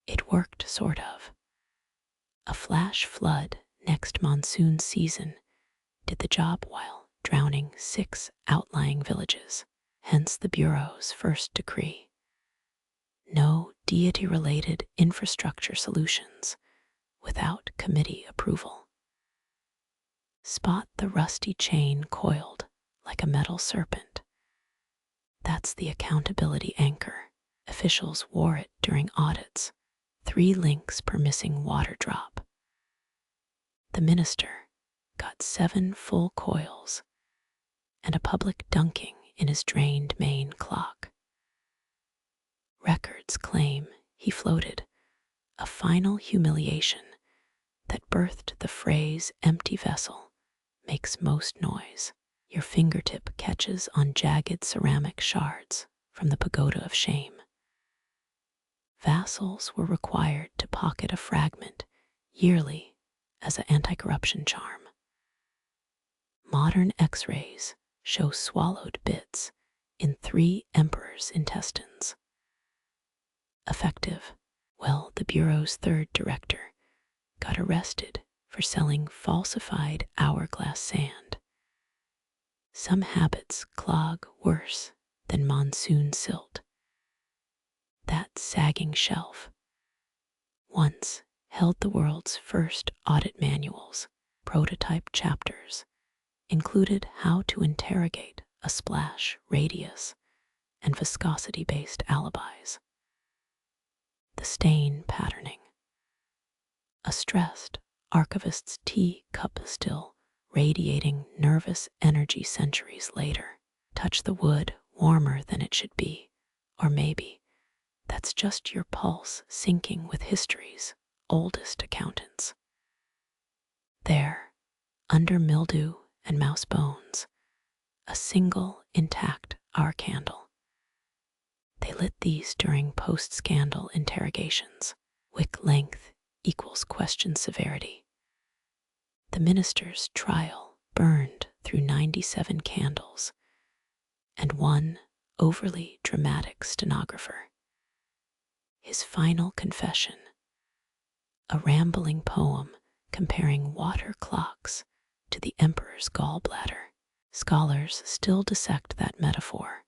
It worked, sort of. A flash flood next monsoon season did the job while drowning 6 outlying villages, hence the Bureau's first decree. No deity-related infrastructure solutions without committee approval. Spot the rusty chain coiled like a metal serpent. That's the accountability anchor. Officials wore it during audits. 3 links per missing water drop. The minister got 7 full coils and a public dunking in his drained main clock. Records claim he floated a final humiliation that birthed the phrase empty vessel makes most noise. Your fingertip catches on jagged ceramic shards from the pagoda of shame. Vassals were required to pocket a fragment yearly as an anti-corruption charm. Modern X-rays show swallowed bits in 3 emperors' intestines. Effective. Well, the Bureau's 3rd director got arrested for selling falsified hourglass sand. Some habits clog worse than monsoon silt. That sagging shelf once held the world's first audit manuals. Prototype chapters included how to interrogate a splash radius and viscosity-based alibis. The stain patterning. A stressed archivist's teacup still radiating nervous energy centuries later. Touch the wood warmer than it should be, or maybe that's just your pulse syncing with history's oldest accountants. There, under mildew and mouse bones, a single intact hour candle. They lit these during post-scandal interrogations. Wick length equals question severity. The minister's trial burned through 97 candles and one overly dramatic stenographer. His final confession, a rambling poem comparing water clocks to the emperor's gallbladder. Scholars still dissect that metaphor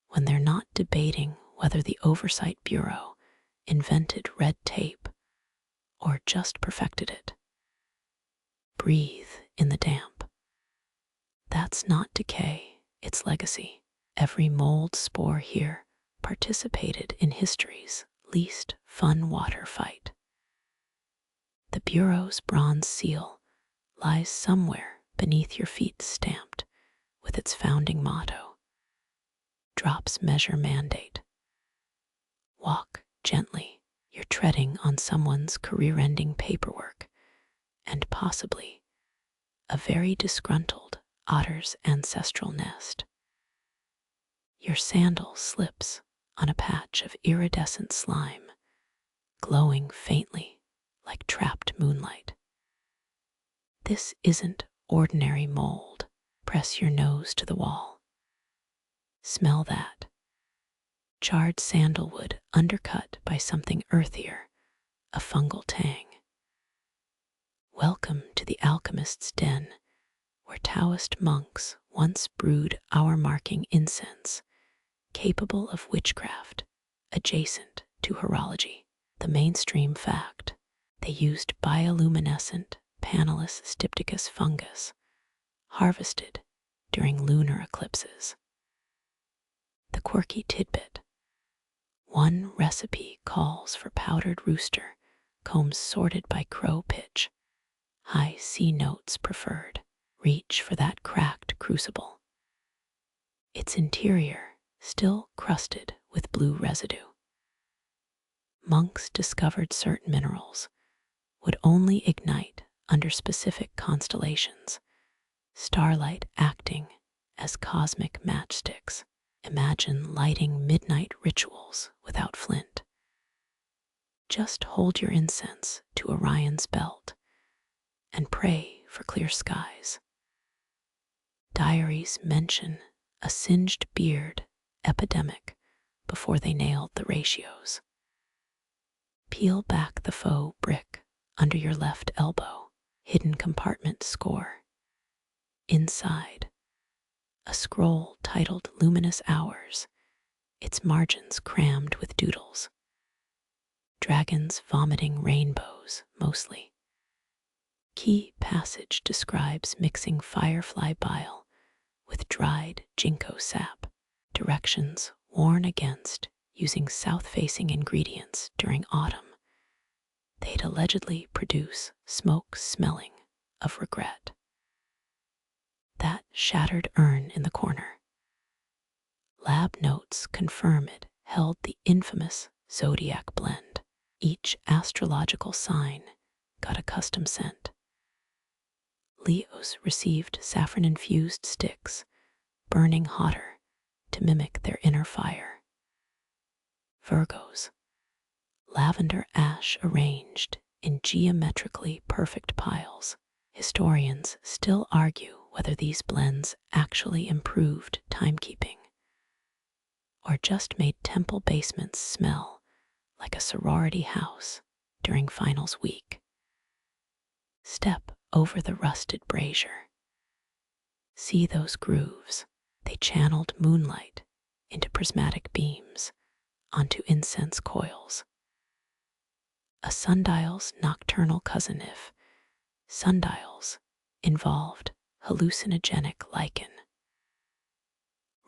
when they're not debating whether the Oversight Bureau invented red tape or just perfected it. Breathe in the damp. That's not decay, it's legacy. Every mold spore here participated in history's least fun water fight. The Bureau's bronze seal lies somewhere beneath your feet, stamped with its founding motto, Drops Measure Mandate. Walk gently, you're treading on someone's career-ending paperwork and possibly a very disgruntled otter's ancestral nest. Your sandal slips on a patch of iridescent slime, glowing faintly like trapped moonlight. This isn't ordinary mold. Press your nose to the wall. Smell that. Charred sandalwood undercut by something earthier, a fungal tang. Welcome to the alchemist's den, where Taoist monks once brewed hour-marking incense, capable of witchcraft, adjacent to horology. The mainstream fact: they used bioluminescent Panellus stypticus fungus, harvested during lunar eclipses. The quirky tidbit: one recipe calls for powdered rooster, combs sorted by crow pitch, high C notes preferred. Reach for that cracked crucible. Its interior still crusted with blue residue. Monks discovered certain minerals would only ignite under specific constellations, starlight acting as cosmic matchsticks. Imagine lighting midnight rituals without flint. Just hold your incense to Orion's belt and pray for clear skies. Diaries mention a singed beard epidemic before they nailed the ratios. Peel back the faux brick under your left elbow, hidden compartment score. Inside, a scroll titled Luminous Hours, its margins crammed with doodles. Dragons vomiting rainbows, mostly. Key passage describes mixing firefly bile with dried ginkgo sap. Directions warn against using south-facing ingredients during autumn. They'd allegedly produce smoke smelling of regret. That shattered urn in the corner. Lab notes confirm it held the infamous zodiac blend. Each astrological sign got a custom scent. Leos received saffron-infused sticks, burning hotter to mimic their inner fire. Virgos, lavender ash arranged in geometrically perfect piles. Historians still argue whether these blends actually improved timekeeping or just made temple basements smell like a sorority house during finals week. Step over the rusted brazier. See those grooves? They channeled moonlight into prismatic beams onto incense coils. A sundial's nocturnal cousin, if sundials involved hallucinogenic lichen.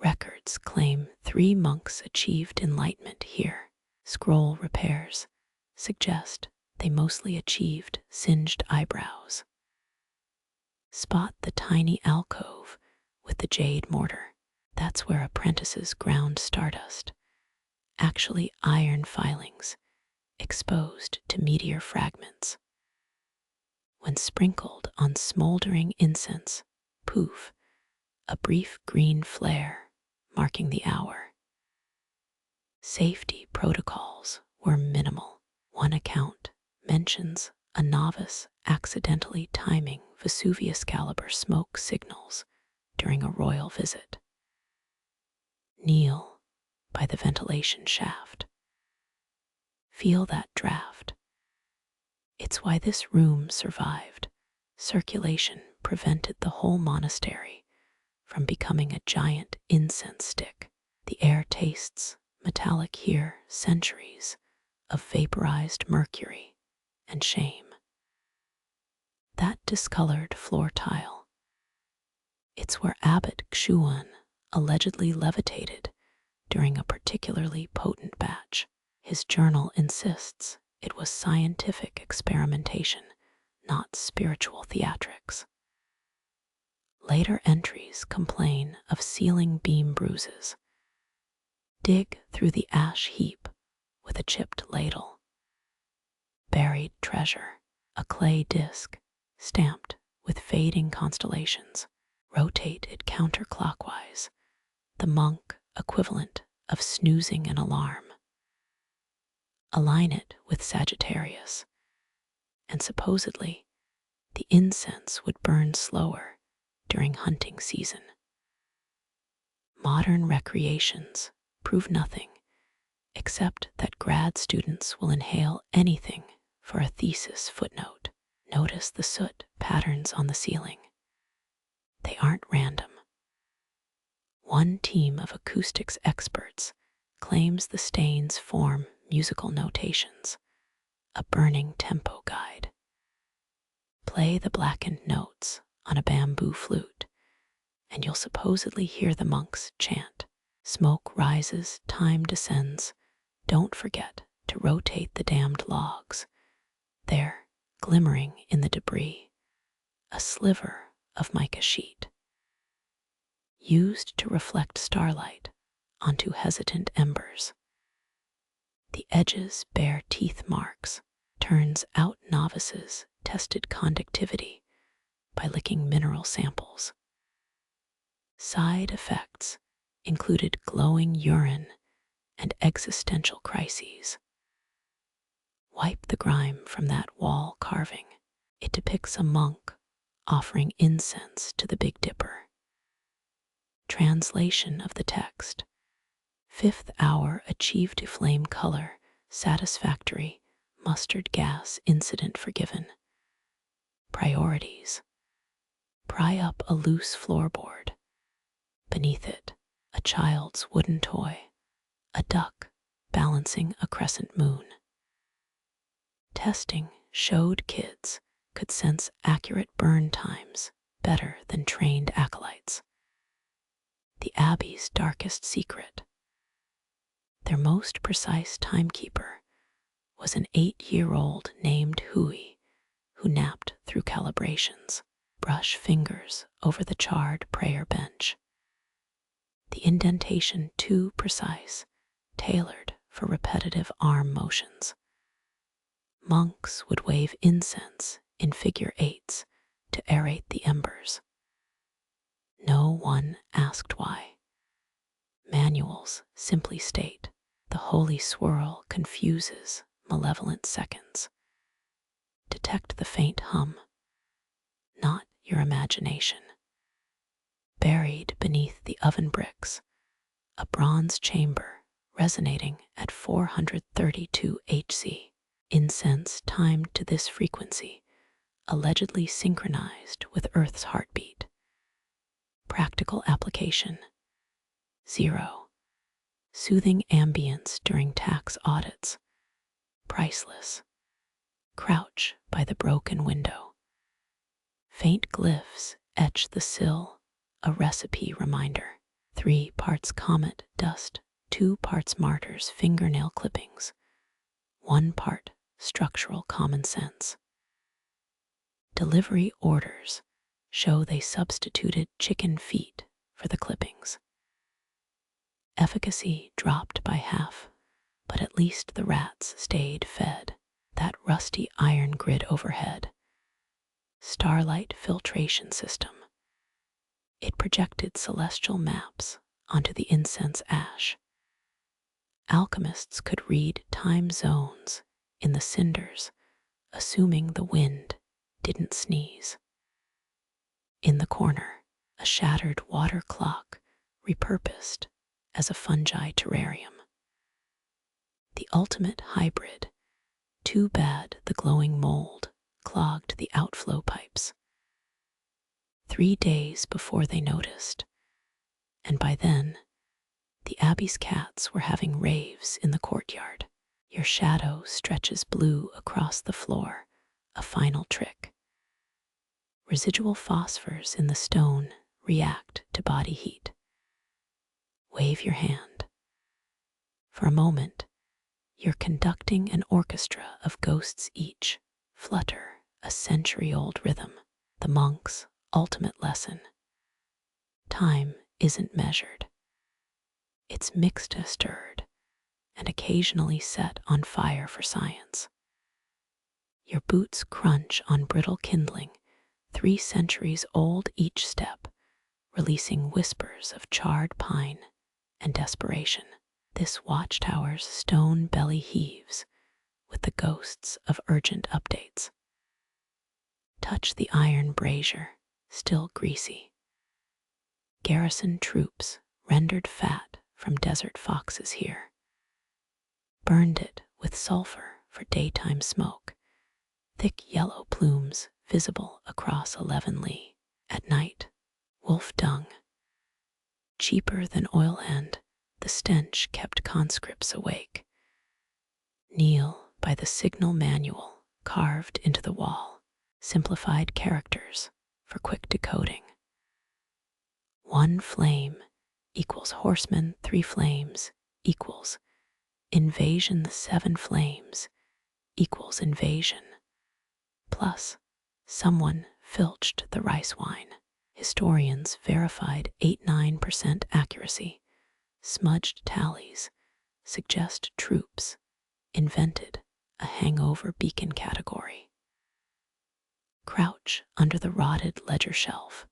Records claim 3 monks achieved enlightenment here. Scroll repairs suggest they mostly achieved singed eyebrows. Spot the tiny alcove with the jade mortar. That's where apprentices ground stardust. Actually iron filings exposed to meteor fragments. When sprinkled on smoldering incense, poof, a brief green flare marking the hour. Safety protocols were minimal. One account mentions a novice accidentally timing Vesuvius caliber smoke signals during a royal visit. Kneel by the ventilation shaft. Feel that draft. It's why this room survived. Circulation prevented the whole monastery from becoming a giant incense stick. The air tastes metallic here, centuries of vaporized mercury and shame. That discolored floor tile, it's where Abbot Xuan allegedly levitated during a particularly potent batch. His journal insists it was scientific experimentation, not spiritual theatrics. Later entries complain of ceiling beam bruises. Dig through the ash heap with a chipped ladle. Buried treasure, a clay disc stamped with fading constellations. Rotate it counterclockwise, the monk equivalent of snoozing an alarm. Align it with Sagittarius, and supposedly the incense would burn slower during hunting season. Modern recreations prove nothing except that grad students will inhale anything for a thesis footnote. Notice the soot patterns on the ceiling. They aren't random. One team of acoustics experts claims the stains form musical notations, a burning tempo guide. Play the blackened notes on a bamboo flute, and you'll supposedly hear the monks chant. Smoke rises, time descends. Don't forget to rotate the damned logs. They're glimmering in the debris, a sliver of mica sheet, used to reflect starlight onto hesitant embers. The edges bear teeth marks. Turns out novices tested conductivity by licking mineral samples. Side effects included glowing urine and existential crises. Wipe the grime from that wall carving. It depicts a monk offering incense to the Big Dipper. Translation of the text. Fifth hour achieved to flame color, satisfactory, mustard gas incident forgiven. Priorities. Pry up a loose floorboard. Beneath it, a child's wooden toy, a duck balancing a crescent moon. Testing showed kids could sense accurate burn times better than trained acolytes. The Abbey's darkest secret. Their most precise timekeeper was an 8-year-old named Hui, who napped through calibrations. Brush fingers over the charred prayer bench. The indentation too precise, tailored for repetitive arm motions. Monks would wave incense in figure eights to aerate the embers. No one asked why. Manuals simply state the holy swirl confuses malevolent seconds. Detect the faint hum, not your imagination. Buried beneath the oven bricks, a bronze chamber resonating at 432 Hz. Incense timed to this frequency, allegedly synchronized with Earth's heartbeat. Practical application. 0. Soothing ambience during tax audits. Priceless. Crouch by the broken window. Faint glyphs etch the sill, a recipe reminder. 3 parts comet dust, 2 parts martyrs fingernail clippings, 1 part structural common sense. Delivery orders show they substituted chicken feet for the clippings. Efficacy dropped by half, but at least the rats stayed fed. That rusty iron grid overhead. Starlight filtration system. It projected celestial maps onto the incense ash. Alchemists could read time zones in the cinders, assuming the wind didn't sneeze. In the corner, a shattered water clock repurposed as a fungi terrarium. The ultimate hybrid. Too bad the glowing mold clogged the outflow pipes. 3 days before they noticed, and by then, the Abbey's cats were having raves in the courtyard. Your shadow stretches blue across the floor, a final trick. Residual phosphors in the stone react to body heat. Wave your hand. For a moment, you're conducting an orchestra of ghosts each flutter a century-old rhythm, the monk's ultimate lesson. Time isn't measured. It's mixed and stirred, and occasionally set on fire for science. Your boots crunch on brittle kindling, 3 centuries old each step, releasing whispers of charred pine and desperation. This watchtower's stone belly heaves with the ghosts of urgent updates. Touch the iron brazier, still greasy. Garrison troops rendered fat from desert foxes here. Burned it with sulfur for daytime smoke, thick yellow plumes visible across 11 li. At night, wolf dung. Cheaper than oil, and the stench kept conscripts awake. Kneel by the signal manual carved into the wall, simplified characters for quick decoding. 1 flame equals horseman, 3 flames equals invasion, the 7 flames equals invasion. Plus, someone filched the rice wine. Historians verified 89% accuracy. Smudged tallies suggest troops invented a hangover beacon category. Crouch under the rotted ledger shelf.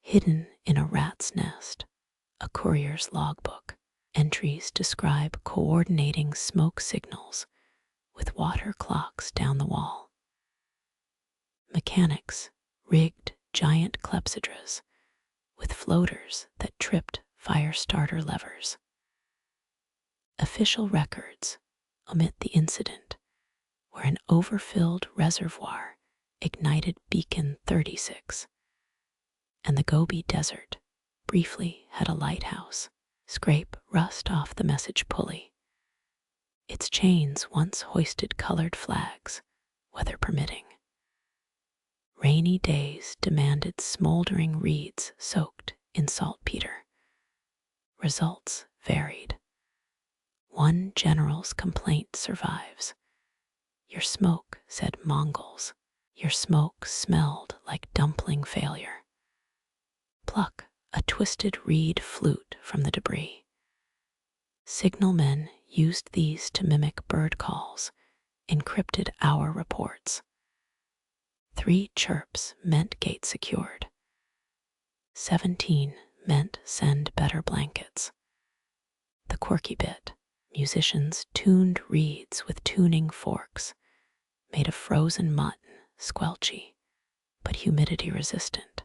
Hidden in a rat's nest, a courier's logbook. Entries describe coordinating smoke signals with water clocks down the wall. Mechanics rigged giant clepsydras with floaters that tripped fire starter levers. Official records omit the incident where an overfilled reservoir ignited beacon 36, and the Gobi Desert briefly had a lighthouse. Scrape rust off the message pulley. Its chains once hoisted colored flags, weather permitting. Rainy days demanded smoldering reeds soaked in saltpeter. Results varied. 1 general's complaint survives. Your smoke, said Mongols. Your smoke smelled like dumpling failure. Pluck a twisted reed flute from the debris. Signalmen used these to mimic bird calls, encrypted hour reports. 3 chirps meant gate secured. 17 meant send better blankets. The quirky bit, musicians tuned reeds with tuning forks, made of frozen mutton, squelchy, but humidity resistant.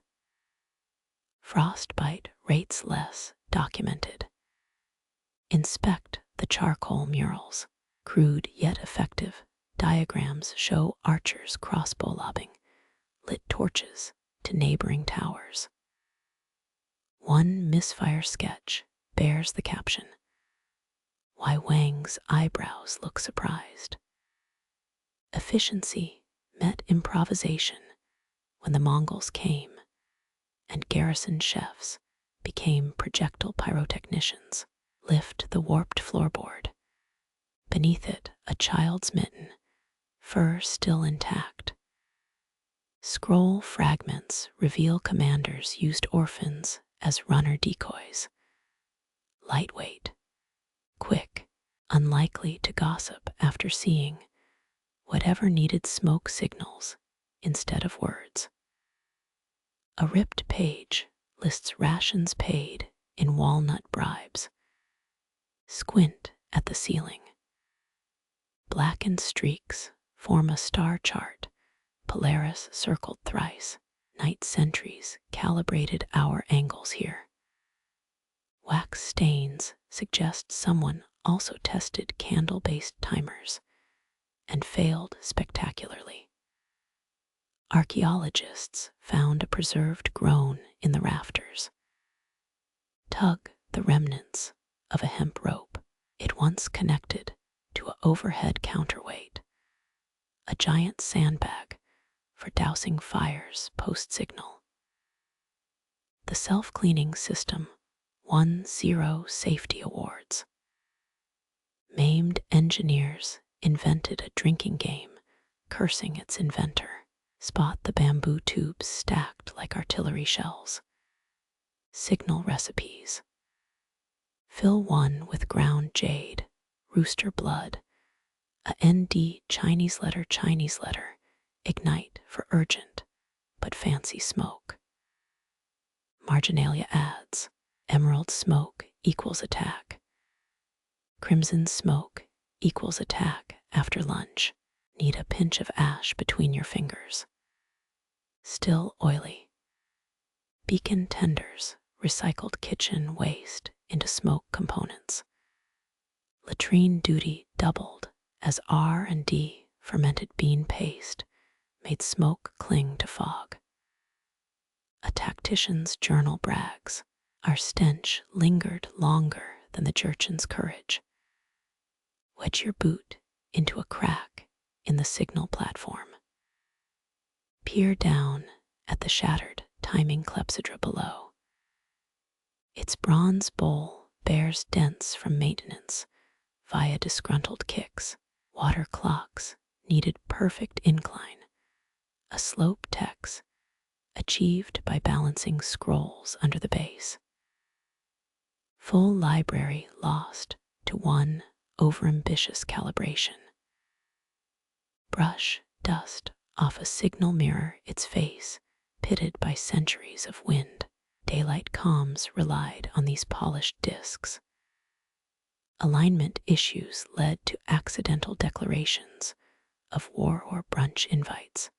Frostbite rates less documented. Inspect the charcoal murals. Crude yet effective diagrams show archers crossbow lobbing lit torches to neighboring towers. 1 misfire sketch bears the caption, "Why Wang's eyebrows look surprised." Efficiency met improvisation when the Mongols came, and garrison chefs became projectile pyrotechnicians. Lift the warped floorboard. Beneath it, a child's mitten, fur still intact. Scroll fragments reveal commanders used orphans as runner decoys. Lightweight, quick, unlikely to gossip after seeing whatever needed smoke signals instead of words. A ripped page lists rations paid in walnut bribes. Squint at the ceiling. Blackened streaks form a star chart, Polaris circled thrice. Night sentries calibrated hour angles here. Wax stains suggest someone also tested candle-based timers and failed spectacularly. Archaeologists found a preserved groan in the rafters. Tug the remnants of a hemp rope. It once connected to an overhead counterweight, a giant sandbag for dousing fires post-signal. The self-cleaning system won 0 safety awards. Maimed engineers invented a drinking game, cursing its inventor. Spot the bamboo tubes stacked like artillery shells. Signal recipes. Fill one with ground jade, rooster blood, a ND Chinese letter, ignite for urgent but fancy smoke. Marginalia adds, emerald smoke equals attack. Crimson smoke equals attack after lunch. Need a pinch of ash between your fingers. Still oily. Beacon tenders recycled kitchen waste into smoke components. Latrine duty doubled as R&D fermented bean paste made smoke cling to fog. A tactician's journal brags, our stench lingered longer than the jerchin's courage. Wedge your boot into a crack in the signal platform. Peer down at the shattered timing Clepsydra below. Its bronze bowl bears dents from maintenance via disgruntled kicks. Water clocks needed perfect incline, a slope tex achieved by balancing scrolls under the base. Full library lost to one overambitious calibration. Brush dust off a signal mirror, its face pitted by centuries of wind. Daylight comms relied on these polished discs. Alignment issues led to accidental declarations of war or brunch invites.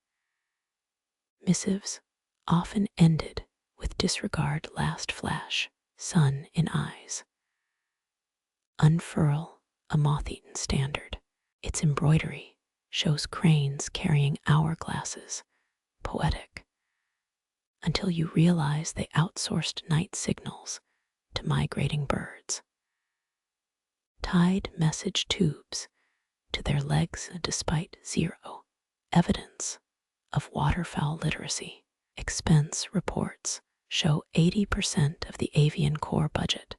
Missives often ended with disregard last flash, sun in eyes. Unfurl a moth-eaten standard. Its embroidery shows cranes carrying hourglasses, poetic, until you realize they outsourced night signals to migrating birds. Tied message tubes to their legs despite 0 evidence of waterfowl literacy. Expense reports show 80% of the avian core budget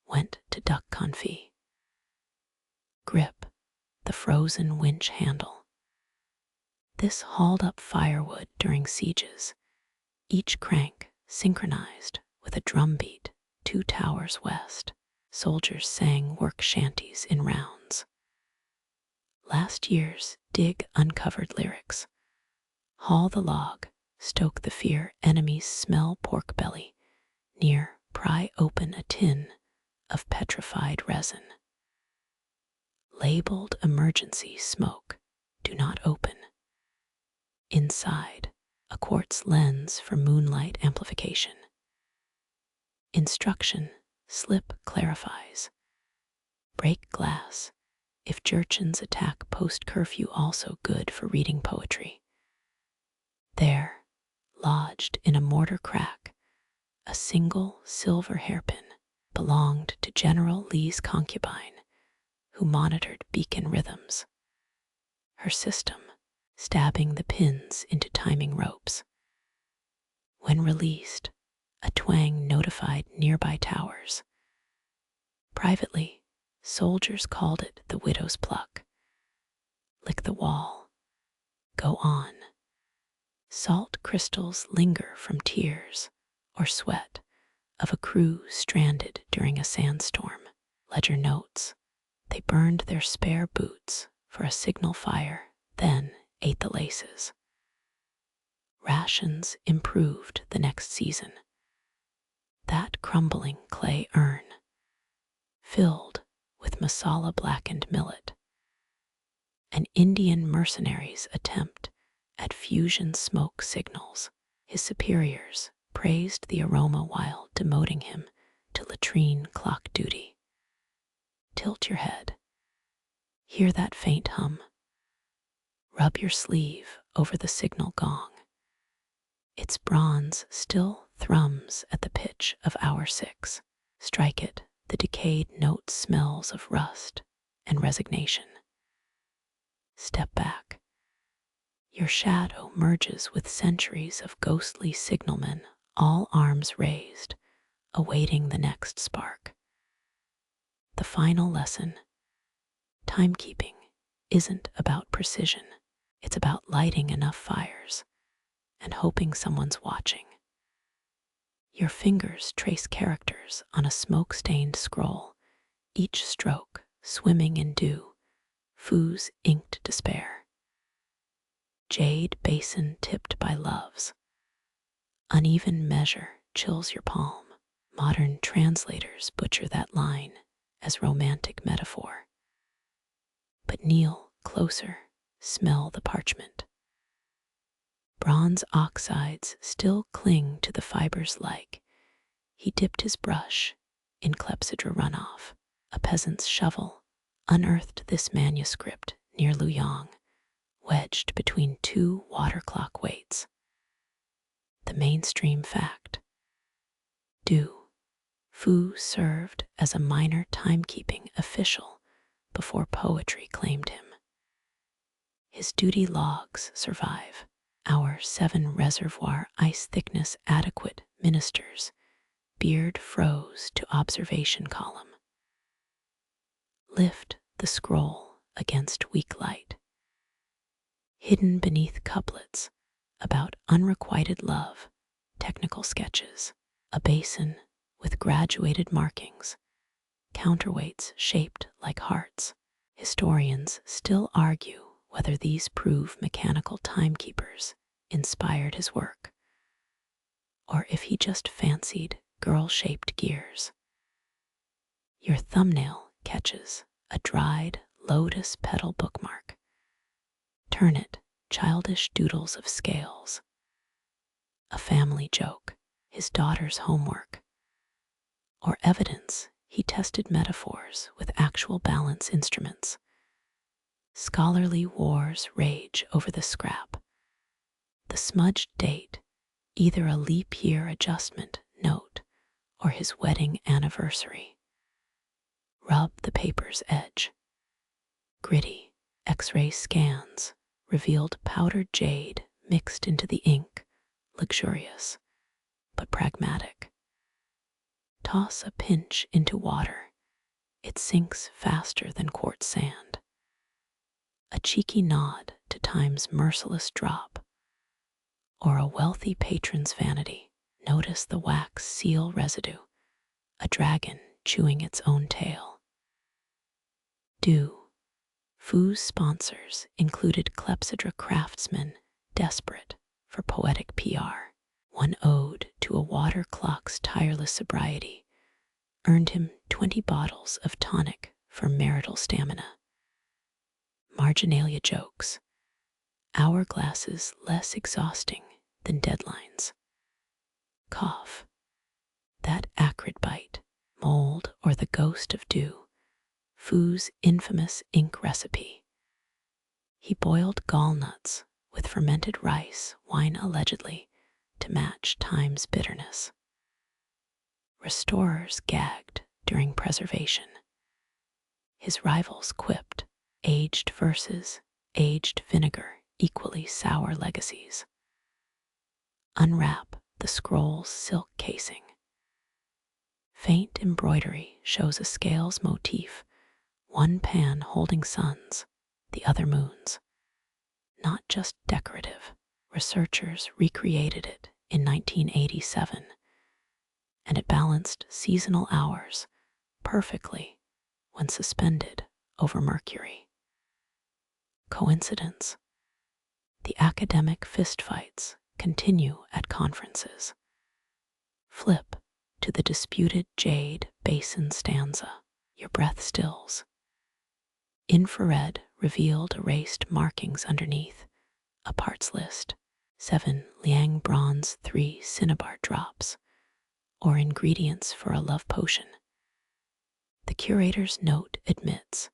went to duck confit. Grip the frozen winch handle. This hauled up firewood during sieges, each crank synchronized with a drumbeat 2 towers west. Soldiers sang work shanties in rounds. Last year's dig uncovered lyrics. Haul the log, stoke the fear, enemies smell pork belly. Near, pry open a tin of petrified resin. Labeled emergency smoke, do not open. Inside, a quartz lens for moonlight amplification. Instruction, slip clarifies. Break glass, if jerchins attack post-curfew, also good for reading poetry. There, lodged in a mortar crack, a single silver hairpin belonged to General Lee's concubine, who monitored beacon rhythms. Her system, stabbing the pins into timing ropes. When released, a twang notified nearby towers. Privately, soldiers called it the widow's pluck. Lick the wall. Go on. Salt crystals linger from tears or sweat of a crew stranded during a sandstorm. Ledger notes, they burned their spare boots for a signal fire, then ate the laces. Rations improved the next season. That crumbling clay urn, filled with masala-blackened millet. An Indian mercenary's attempt at fusion smoke signals. His superiors praised the aroma while demoting him to latrine clock duty. Tilt your head. Hear that faint hum. Rub your sleeve over the signal gong. Its bronze still thrums at the pitch of hour 6. Strike it, the decayed note smells of rust and resignation. Step back. Your shadow merges with centuries of ghostly signalmen, all arms raised, awaiting the next spark. The final lesson: timekeeping isn't about precision. It's about lighting enough fires and hoping someone's watching. Your fingers trace characters on a smoke-stained scroll, each stroke swimming in dew, Fu's inked despair. Jade basin tipped by loves. Uneven measure chills your palm. Modern translators butcher that line as romantic metaphor. But kneel closer, smell the parchment. Bronze oxides still cling to the fibers like he dipped his brush in Clepsydra runoff. A peasant's shovel unearthed this manuscript near Luyang, wedged between 2 water clock weights. The mainstream fact: Fu served as a minor timekeeping official before poetry claimed him. His duty logs survive. Our 7 reservoir ice thickness adequate ministers, beard froze to observation column. Lift the scroll against weak light. Hidden beneath couplets about unrequited love, technical sketches, a basin with graduated markings, counterweights shaped like hearts. Historians still argue whether these prove mechanical timekeepers inspired his work, or if he just fancied girl-shaped gears. Your thumbnail catches a dried lotus petal bookmark. Turn it, childish doodles of scales. A family joke, his daughter's homework, or evidence he tested metaphors with actual balance instruments. Scholarly wars rage over the scrap. The smudged date, either a leap year adjustment note or his wedding anniversary. Rub the paper's edge. Gritty, X-ray scans revealed powdered jade mixed into the ink, luxurious but pragmatic. Toss a pinch into water. It sinks faster than quartz sand. A cheeky nod to time's merciless drop, or a wealthy patron's vanity. Notice the wax seal residue, a dragon chewing its own tail. Fu's sponsors included Clepsydra craftsmen desperate for poetic PR. One ode to a water clock's tireless sobriety earned him 20 bottles of tonic for marital stamina. Marginalia jokes, hourglasses less exhausting than deadlines. Cough, that acrid bite, mold or the ghost of dew, Fu's infamous ink recipe. He boiled gallnuts with fermented rice wine allegedly to match time's bitterness. Restorers gagged during preservation. His rivals quipped, aged verses, aged vinegar, equally sour legacies. Unwrap the scroll's silk casing. Faint embroidery shows a scales motif, one pan holding suns, the other moons. Not just decorative. Researchers recreated it in 1987, and it balanced seasonal hours perfectly when suspended over mercury. Coincidence? The academic fistfights continue at conferences. Flip to the disputed jade basin stanza. Your breath stills. Infrared revealed erased markings underneath. A parts list. 7 Liang bronze, 3 cinnabar drops, or ingredients for a love potion. The curator's note admits,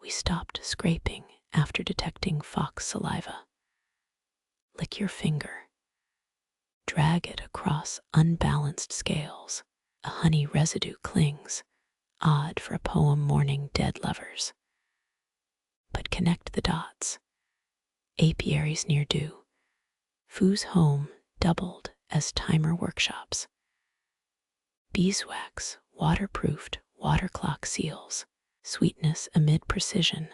we stopped scraping after detecting fox saliva. Lick your finger. Drag it across unbalanced scales. A honey residue clings, odd for a poem mourning dead lovers. But connect the dots. Apiaries near dew. Foo's home doubled as timer workshops. Beeswax waterproofed water clock seals. Sweetness amid precision,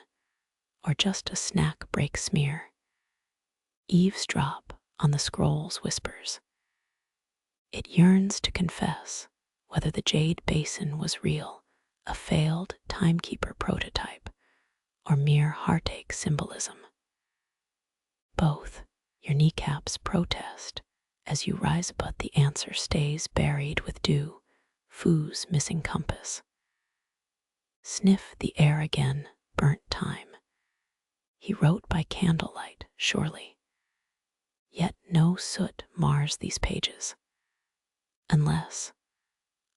or just a snack break smear. Eavesdrop on the scroll's whispers. It yearns to confess whether the jade basin was real, a failed timekeeper prototype, or mere heartache symbolism. Both, your kneecaps protest as you rise, but the answer stays buried with dew, Foo's missing compass. Sniff the air again, burnt time. He wrote by candlelight, surely. Yet no soot mars these pages. Unless,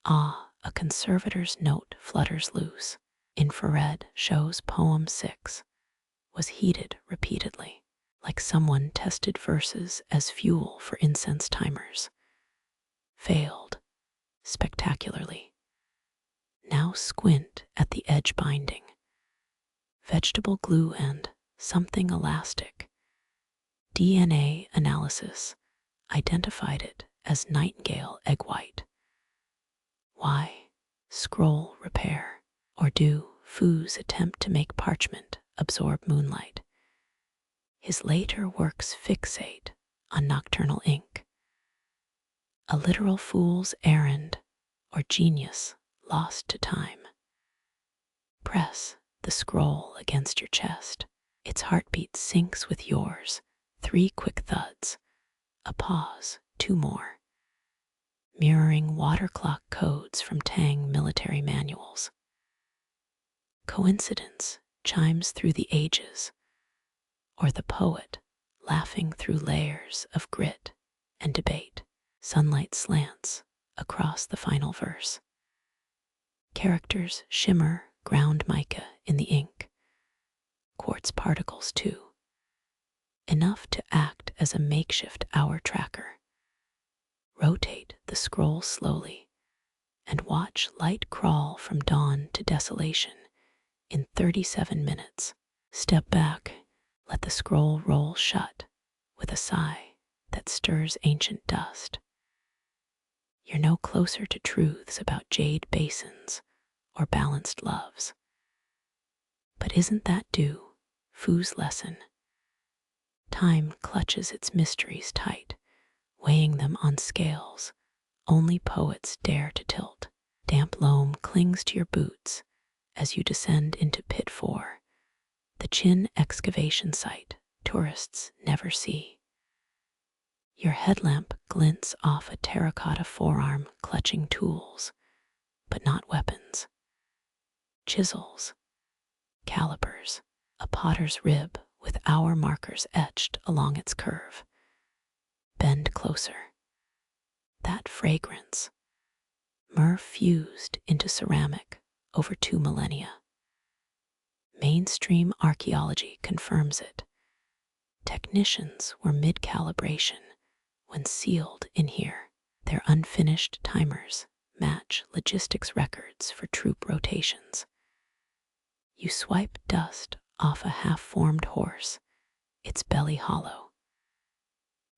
a conservator's note flutters loose. Infrared shows poem 6 was heated repeatedly, like someone tested verses as fuel for incense timers. Failed, spectacularly. Now squint at the edge binding. Vegetable glue and something elastic. DNA analysis identified it as nightingale egg white. Why? Scroll repair, or do Foo's attempt to make parchment absorb moonlight? His later works fixate on nocturnal ink. A literal fool's errand, or genius lost to time. Press the scroll against your chest. Its heartbeat syncs with yours. 3 quick thuds. A pause, 2 more. Mirroring water clock codes from Tang military manuals. Coincidence chimes through the ages, or the poet laughing through layers of grit and debate. Sunlight slants across the final verse. Characters shimmer ground mica in the ink. Quartz particles too. Enough to act as a makeshift hour tracker. Rotate the scroll slowly and watch light crawl from dawn to desolation in 37 minutes. Step back, let the scroll roll shut with a sigh that stirs ancient dust. You're no closer to truths about jade basins or balanced loves. But isn't that due Foo's lesson? Time clutches its mysteries tight, weighing them on scales only poets dare to tilt. Damp loam clings to your boots as you descend into Pit 4, the Chin excavation site tourists never see. Your headlamp glints off a terracotta forearm clutching tools, but not weapons. Chisels, calipers, a potter's rib with hour markers etched along its curve. Bend closer. That fragrance, myrrh fused into ceramic over 2 millennia. Mainstream archaeology confirms it. Technicians were mid-calibration when sealed in here. Their unfinished timers match logistics records for troop rotations. You swipe dust off a half-formed horse, its belly hollow.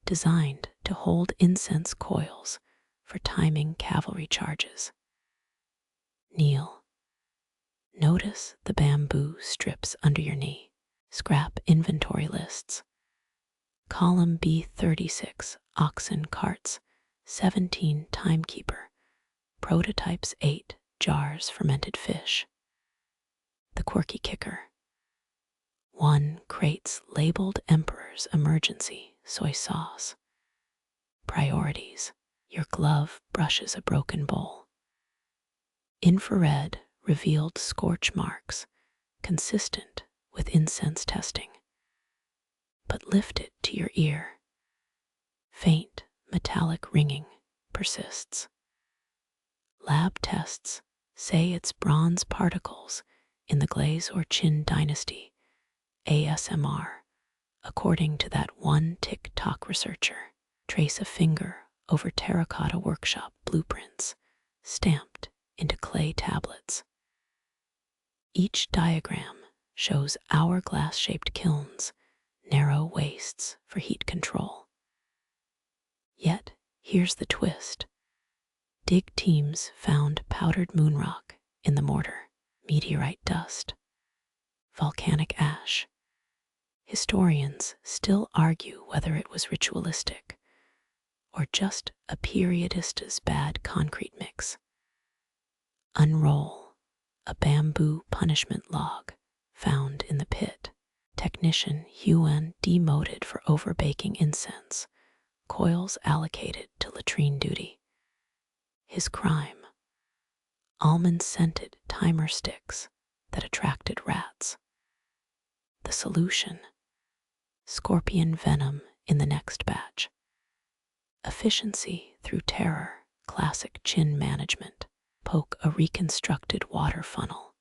Designed to hold incense coils for timing cavalry charges. Kneel. Notice the bamboo strips under your knee. Scrap inventory lists. Column B36, oxen carts, 17 timekeeper, prototypes 8, jars fermented fish. The quirky kicker. 1 crates labeled Emperor's emergency soy sauce. priorities. Your glove brushes a broken bowl. Infrared revealed scorch marks, consistent with incense testing. But lift it to your ear. Faint metallic ringing persists. Lab tests say it's bronze particles in the glaze or Qin dynasty, ASMR, according to that one TikTok researcher. Trace a finger over terracotta workshop blueprints stamped into clay tablets. Each diagram shows hourglass-shaped kilns, narrow wastes for heat control. Yet, here's the twist. Dig teams found powdered moon rock in the mortar, meteorite dust, volcanic ash. Historians still argue whether it was ritualistic or just a periodista's bad concrete mix. Unroll a bamboo punishment log found in the pit. Technician Huan demoted for overbaking incense, coils allocated to latrine duty. His crime: almond-scented timer sticks that attracted rats. The solution: scorpion venom in the next batch. Efficiency through terror, classic Qin management. Poke a reconstructed water funnel.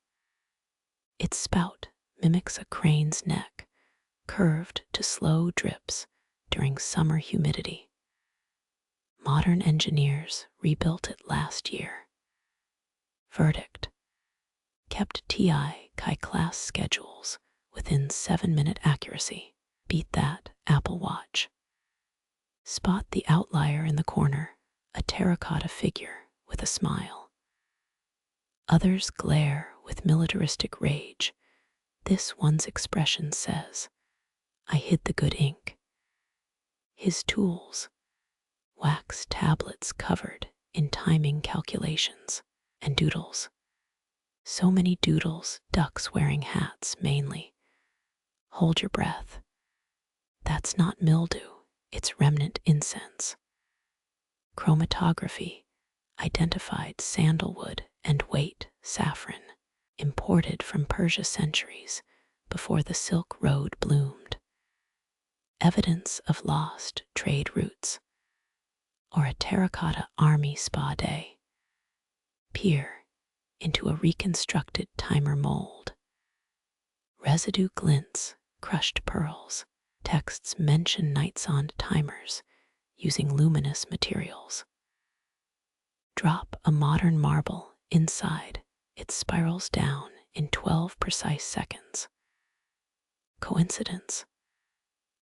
Its spout mimics a crane's neck, curved to slow drips during summer humidity. Modern engineers rebuilt it last year. Verdict: kept TI Chi-class schedules within 7-minute accuracy. Beat that Apple Watch. Spot the outlier in the corner, a terracotta figure with a smile. Others glare with militaristic rage. This one's expression says, "I hid the good ink." His tools: wax tablets covered in timing calculations, and doodles. So many doodles, ducks wearing hats mainly. Hold your breath. That's not mildew, it's remnant incense. Chromatography identified sandalwood and weight saffron, imported from Persia centuries before the Silk Road bloomed. Evidence of lost trade routes, or a terracotta army spa day. Peer into a reconstructed timer mold. Residue glints, crushed pearls. Texts mention night-soned timers using luminous materials. Drop a modern marble inside, it spirals down in 12 precise seconds. Coincidence?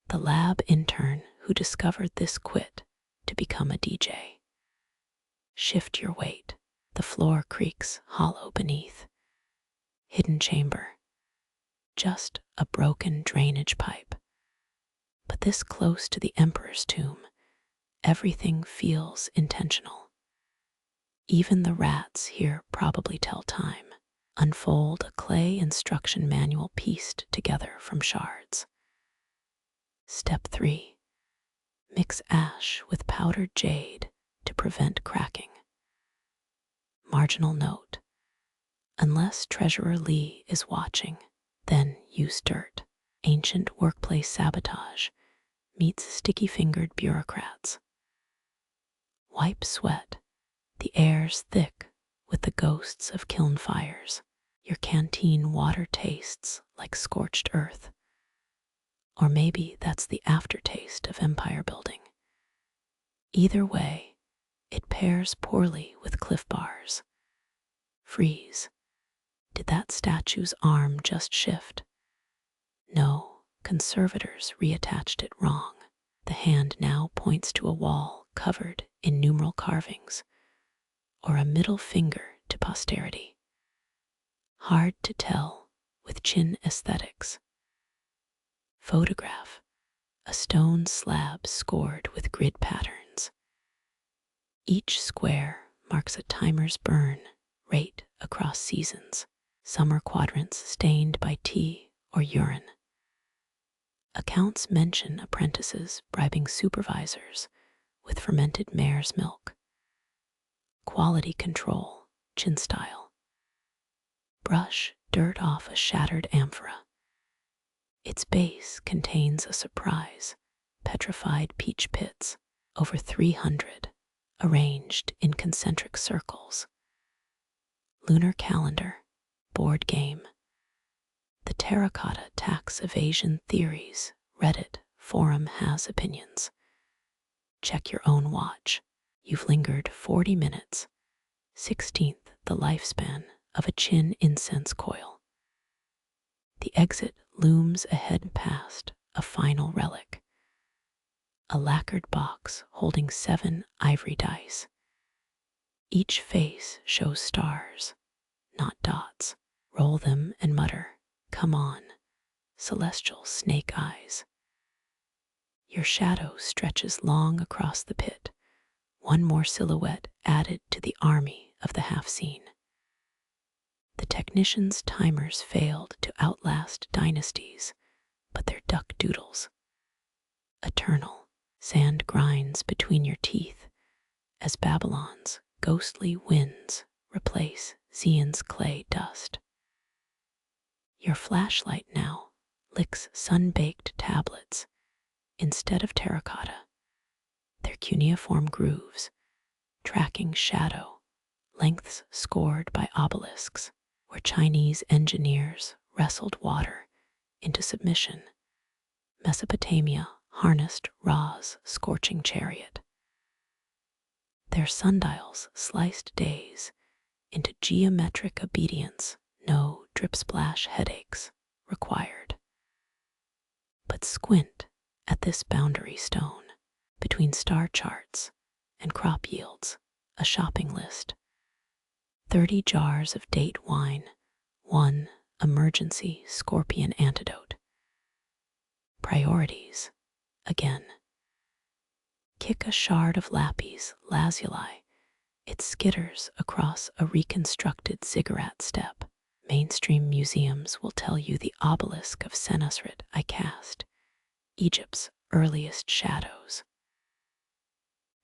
The lab intern who discovered this quit to become a DJ. Shift your weight. The floor creaks hollow beneath. Hidden chamber. Just a broken drainage pipe. But this close to the emperor's tomb, everything feels intentional. Even the rats here probably tell time. Unfold a clay instruction manual pieced together from shards. Step 3. Mix ash with powdered jade to prevent cracking. Marginal note: unless Treasurer Lee is watching, then use dirt. Ancient workplace sabotage meets sticky-fingered bureaucrats. Wipe sweat. The air's thick with the ghosts of kiln fires. Your canteen water tastes like scorched earth. Or maybe that's the aftertaste of empire building. Either way, it pairs poorly with cliff bars. Freeze. Did that statue's arm just shift? No, conservators reattached it wrong. The hand now points to a wall covered in numeral carvings, or a middle finger to posterity. Hard to tell with Qin aesthetics. Photograph: a stone slab scored with grid patterns. Each square marks a timer's burn rate across seasons, summer quadrants stained by tea or urine. Accounts mention apprentices bribing supervisors with fermented mare's milk. Quality control, chin style. Brush dirt off a shattered amphora. Its base contains a surprise, petrified peach pits, over 300, arranged in concentric circles. Lunar calendar, board game. The terracotta tax evasion theories, Reddit forum has opinions. Check your own watch. You've lingered 40 minutes, 16th the lifespan of a chin incense coil. The exit looms ahead past a final relic. A lacquered box holding 7 ivory dice. Each face shows stars, not dots. Roll them and mutter, "Come on, celestial snake eyes." Your shadow stretches long across the pit, one more silhouette added to the army of the half-seen. The technicians' timers failed to outlast dynasties, but their duck doodles. Eternal sand grinds between your teeth as Babylon's ghostly winds replace Zion's clay dust. Your flashlight now licks sun-baked tablets instead of terracotta, their cuneiform grooves tracking shadow, lengths scored by obelisks where Chinese engineers wrestled water into submission. Mesopotamia harnessed Ra's scorching chariot. Their sundials sliced days into geometric obedience, no drip-splash headaches required. But squint at this boundary stone, between star charts and crop yields, a shopping list. 30 jars of date wine, 1 emergency scorpion antidote. Priorities, again. Kick a shard of lapis lazuli. It skitters across a reconstructed ziggurat step. Mainstream museums will tell you the obelisk of Senusret I cast, Egypt's earliest shadows.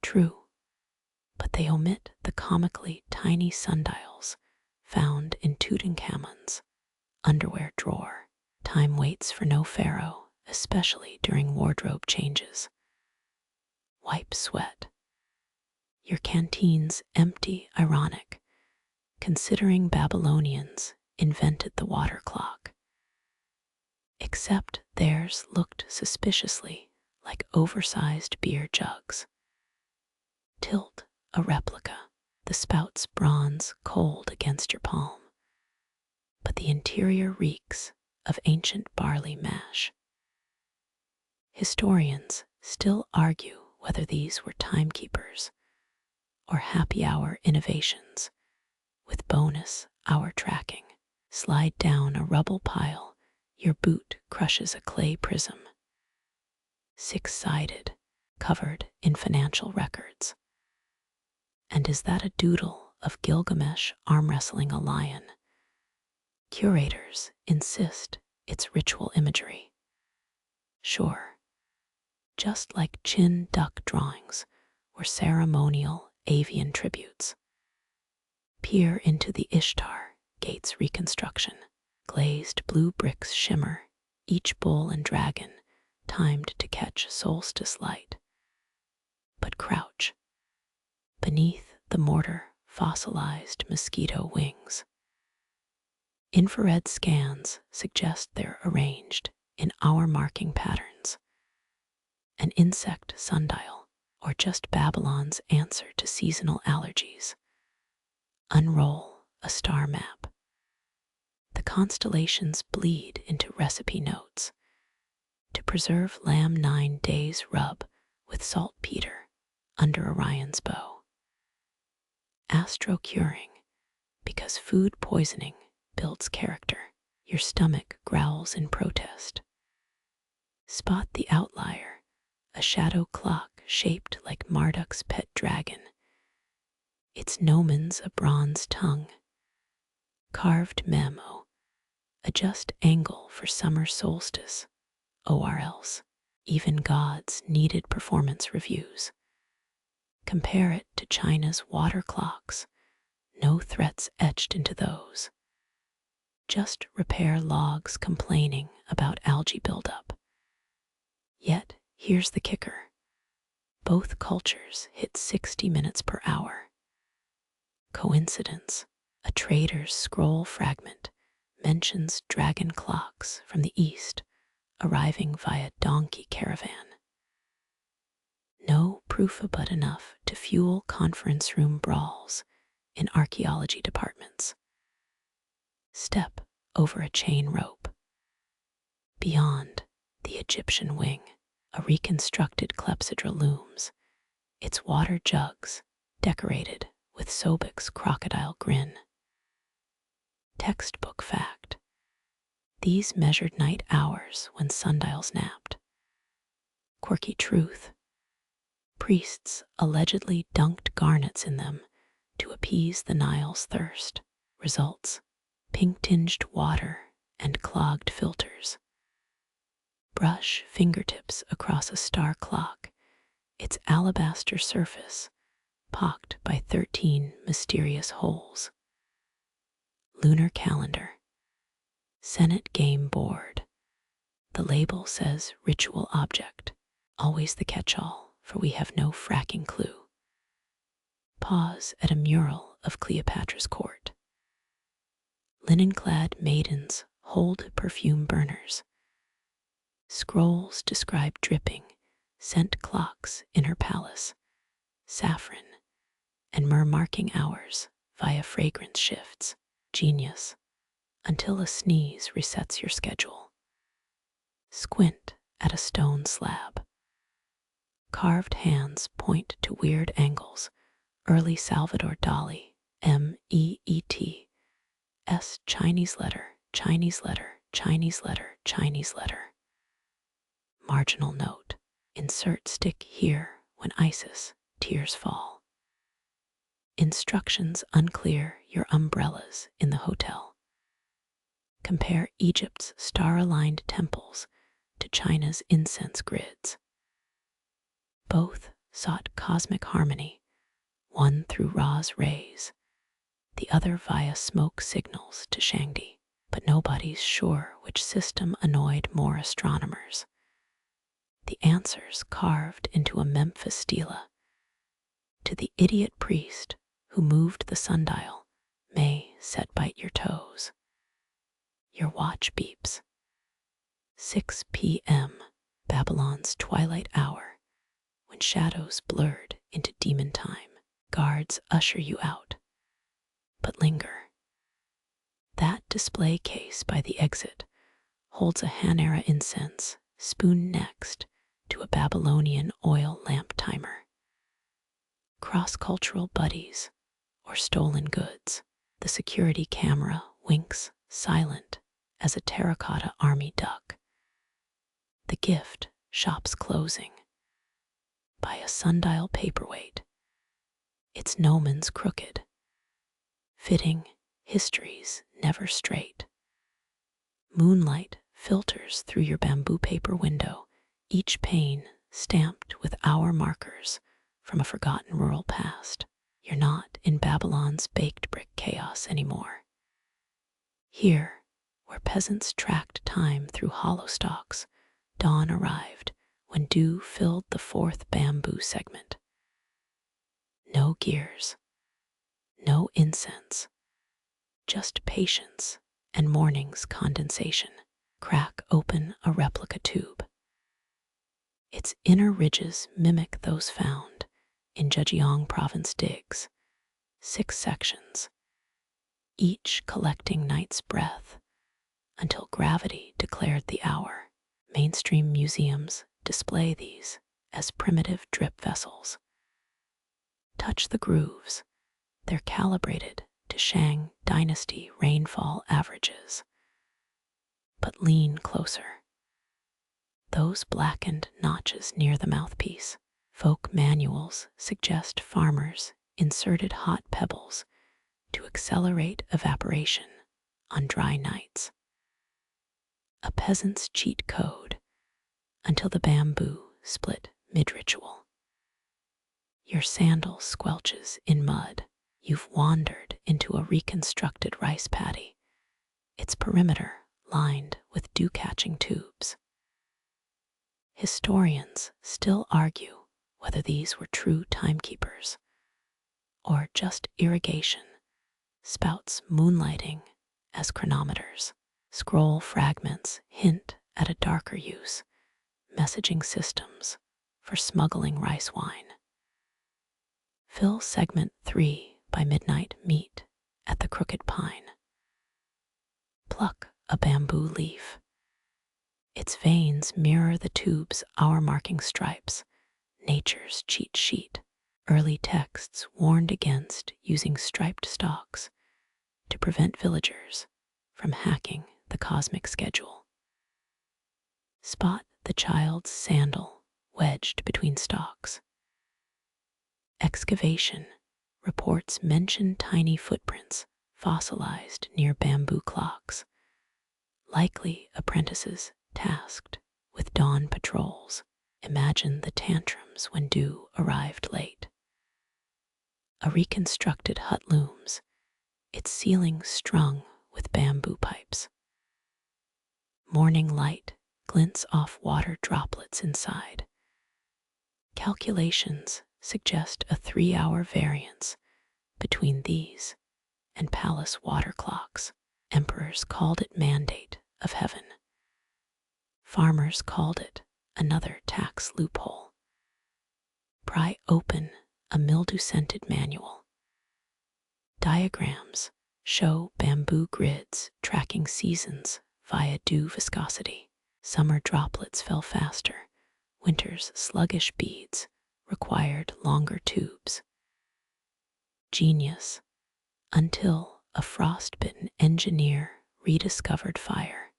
True, but they omit the comically tiny sundials found in Tutankhamun's underwear drawer. Time waits for no pharaoh, especially during wardrobe changes. Wipe sweat. Your canteen's empty, ironic, considering Babylonians invented the water clock. Except theirs looked suspiciously like oversized beer jugs. Tilt a replica, the spout's bronze cold against your palm, but the interior reeks of ancient barley mash. Historians still argue whether these were timekeepers or happy hour innovations with bonus hour tracking. Slide down a rubble pile, your boot crushes a clay prism. 6-sided, covered in financial records. And is that a doodle of Gilgamesh arm wrestling a lion? Curators insist it's ritual imagery. Sure, just like chin duck drawings or ceremonial avian tributes. Peer into the Ishtar Gates reconstruction. Glazed blue bricks shimmer, each bull and dragon timed to catch solstice light. But crouch. Beneath the mortar, fossilized mosquito wings. Infrared scans suggest they're arranged in hour marking patterns. An insect sundial, or just Babylon's answer to seasonal allergies. Unroll a star map. The constellations bleed into recipe notes. To preserve lamb 9 days rub with saltpeter under Orion's bow. Astro-curing, because food poisoning builds character. Your stomach growls in protest. Spot the outlier, a shadow clock shaped like Marduk's pet dragon. Its gnomons a bronze tongue. Carved memo, adjust angle for summer solstice, ORLs, even gods needed performance reviews. Compare it to China's water clocks. No threats etched into those. Just repair logs complaining about algae buildup. Yet, here's the kicker. Both cultures hit 60 minutes per hour. Coincidence? A trader's scroll fragment mentions dragon clocks from the east arriving via donkey caravan. No proof but enough to fuel conference room brawls in archaeology departments. Step over a chain rope. Beyond the Egyptian wing, a reconstructed Clepsydra looms, its water jugs decorated with Sobek's crocodile grin. Textbook fact. These measured night hours when sundials napped. Quirky truth. Priests allegedly dunked garnets in them to appease the Nile's thirst. Results: pink-tinged water and clogged filters. Brush fingertips across a star clock, its alabaster surface pocked by 13 mysterious holes. Lunar calendar. Senate game board. The label says ritual object, always the catch-all, for we have no fracking clue. Pause at a mural of Cleopatra's court. Linen-clad maidens hold perfume burners. Scrolls describe dripping, scent clocks in her palace, saffron, and myrrh marking hours via fragrance shifts. Genius, until a sneeze resets your schedule. Squint at a stone slab. Carved hands point to weird angles. Early Salvador Dali, MEET, S Chinese letter, Chinese letter, Chinese letter, Chinese letter. Marginal note. Insert stick here when ISIS tears fall. Instructions unclear, your umbrellas in the hotel. Compare Egypt's star-aligned temples to China's incense grids. Both sought cosmic harmony, one through Ra's rays, the other via smoke signals to Shangdi. But nobody's sure which system annoyed more astronomers. The answer's carved into a Memphis stela. To the idiot priest who moved the sundial, may set bite your toes. Your watch beeps. 6 p.m., Babylon's twilight hour, when shadows blurred into demon time. Guards usher you out. But linger. That display case by the exit holds a Han-era incense, spoon next to a Babylonian oil lamp timer. Cross-cultural buddies or stolen goods. The security camera winks silent as a terracotta army duck. The gift shop's closing. By a sundial paperweight. Its gnomons crooked. Fitting histories never straight. Moonlight filters through your bamboo paper window, each pane stamped with hour markers from a forgotten rural past. You're not in Babylon's baked brick chaos anymore. Here, where peasants tracked time through hollow stalks, dawn arrived when dew filled the fourth bamboo segment. No gears, no incense, just patience and morning's condensation. Crack open a replica tube. Its inner ridges mimic those found in Zhejiang province digs, 6 sections, each collecting night's breath until gravity declared the hour. Mainstream museums display these as primitive drip vessels. Touch the grooves. They're calibrated to Tang Dynasty rainfall averages. But lean closer. Those blackened notches near the mouthpiece. Folk manuals suggest farmers inserted hot pebbles to accelerate evaporation on dry nights. A peasant's cheat code until the bamboo split mid-ritual. Your sandal squelches in mud. You've wandered into a reconstructed rice paddy, its perimeter lined with dew-catching tubes. Historians still argue whether these were true timekeepers or just irrigation spouts moonlighting as chronometers. Scroll fragments hint at a darker use, messaging systems for smuggling rice wine. Fill segment 3 by midnight meet at the crooked pine. Pluck a bamboo leaf. Its veins mirror the tube's hour-marking stripes, nature's cheat sheet. Early texts warned against using striped stalks to prevent villagers from hacking the cosmic schedule. Spot the child's sandal wedged between stalks. Excavation reports mention tiny footprints fossilized near bamboo clocks, likely apprentices tasked with dawn patrols. Imagine the tantrums when dew arrived late. A reconstructed hut looms, its ceiling strung with bamboo pipes. Morning light glints off water droplets inside. Calculations suggest a 3-hour variance between these and palace water clocks. Emperors called it mandate of heaven. Farmers called it another tax loophole. Pry open a mildew-scented manual. Diagrams show bamboo grids tracking seasons via dew viscosity. Summer droplets fell faster. Winter's sluggish beads required longer tubes. Genius, until a frostbitten engineer rediscovered fire.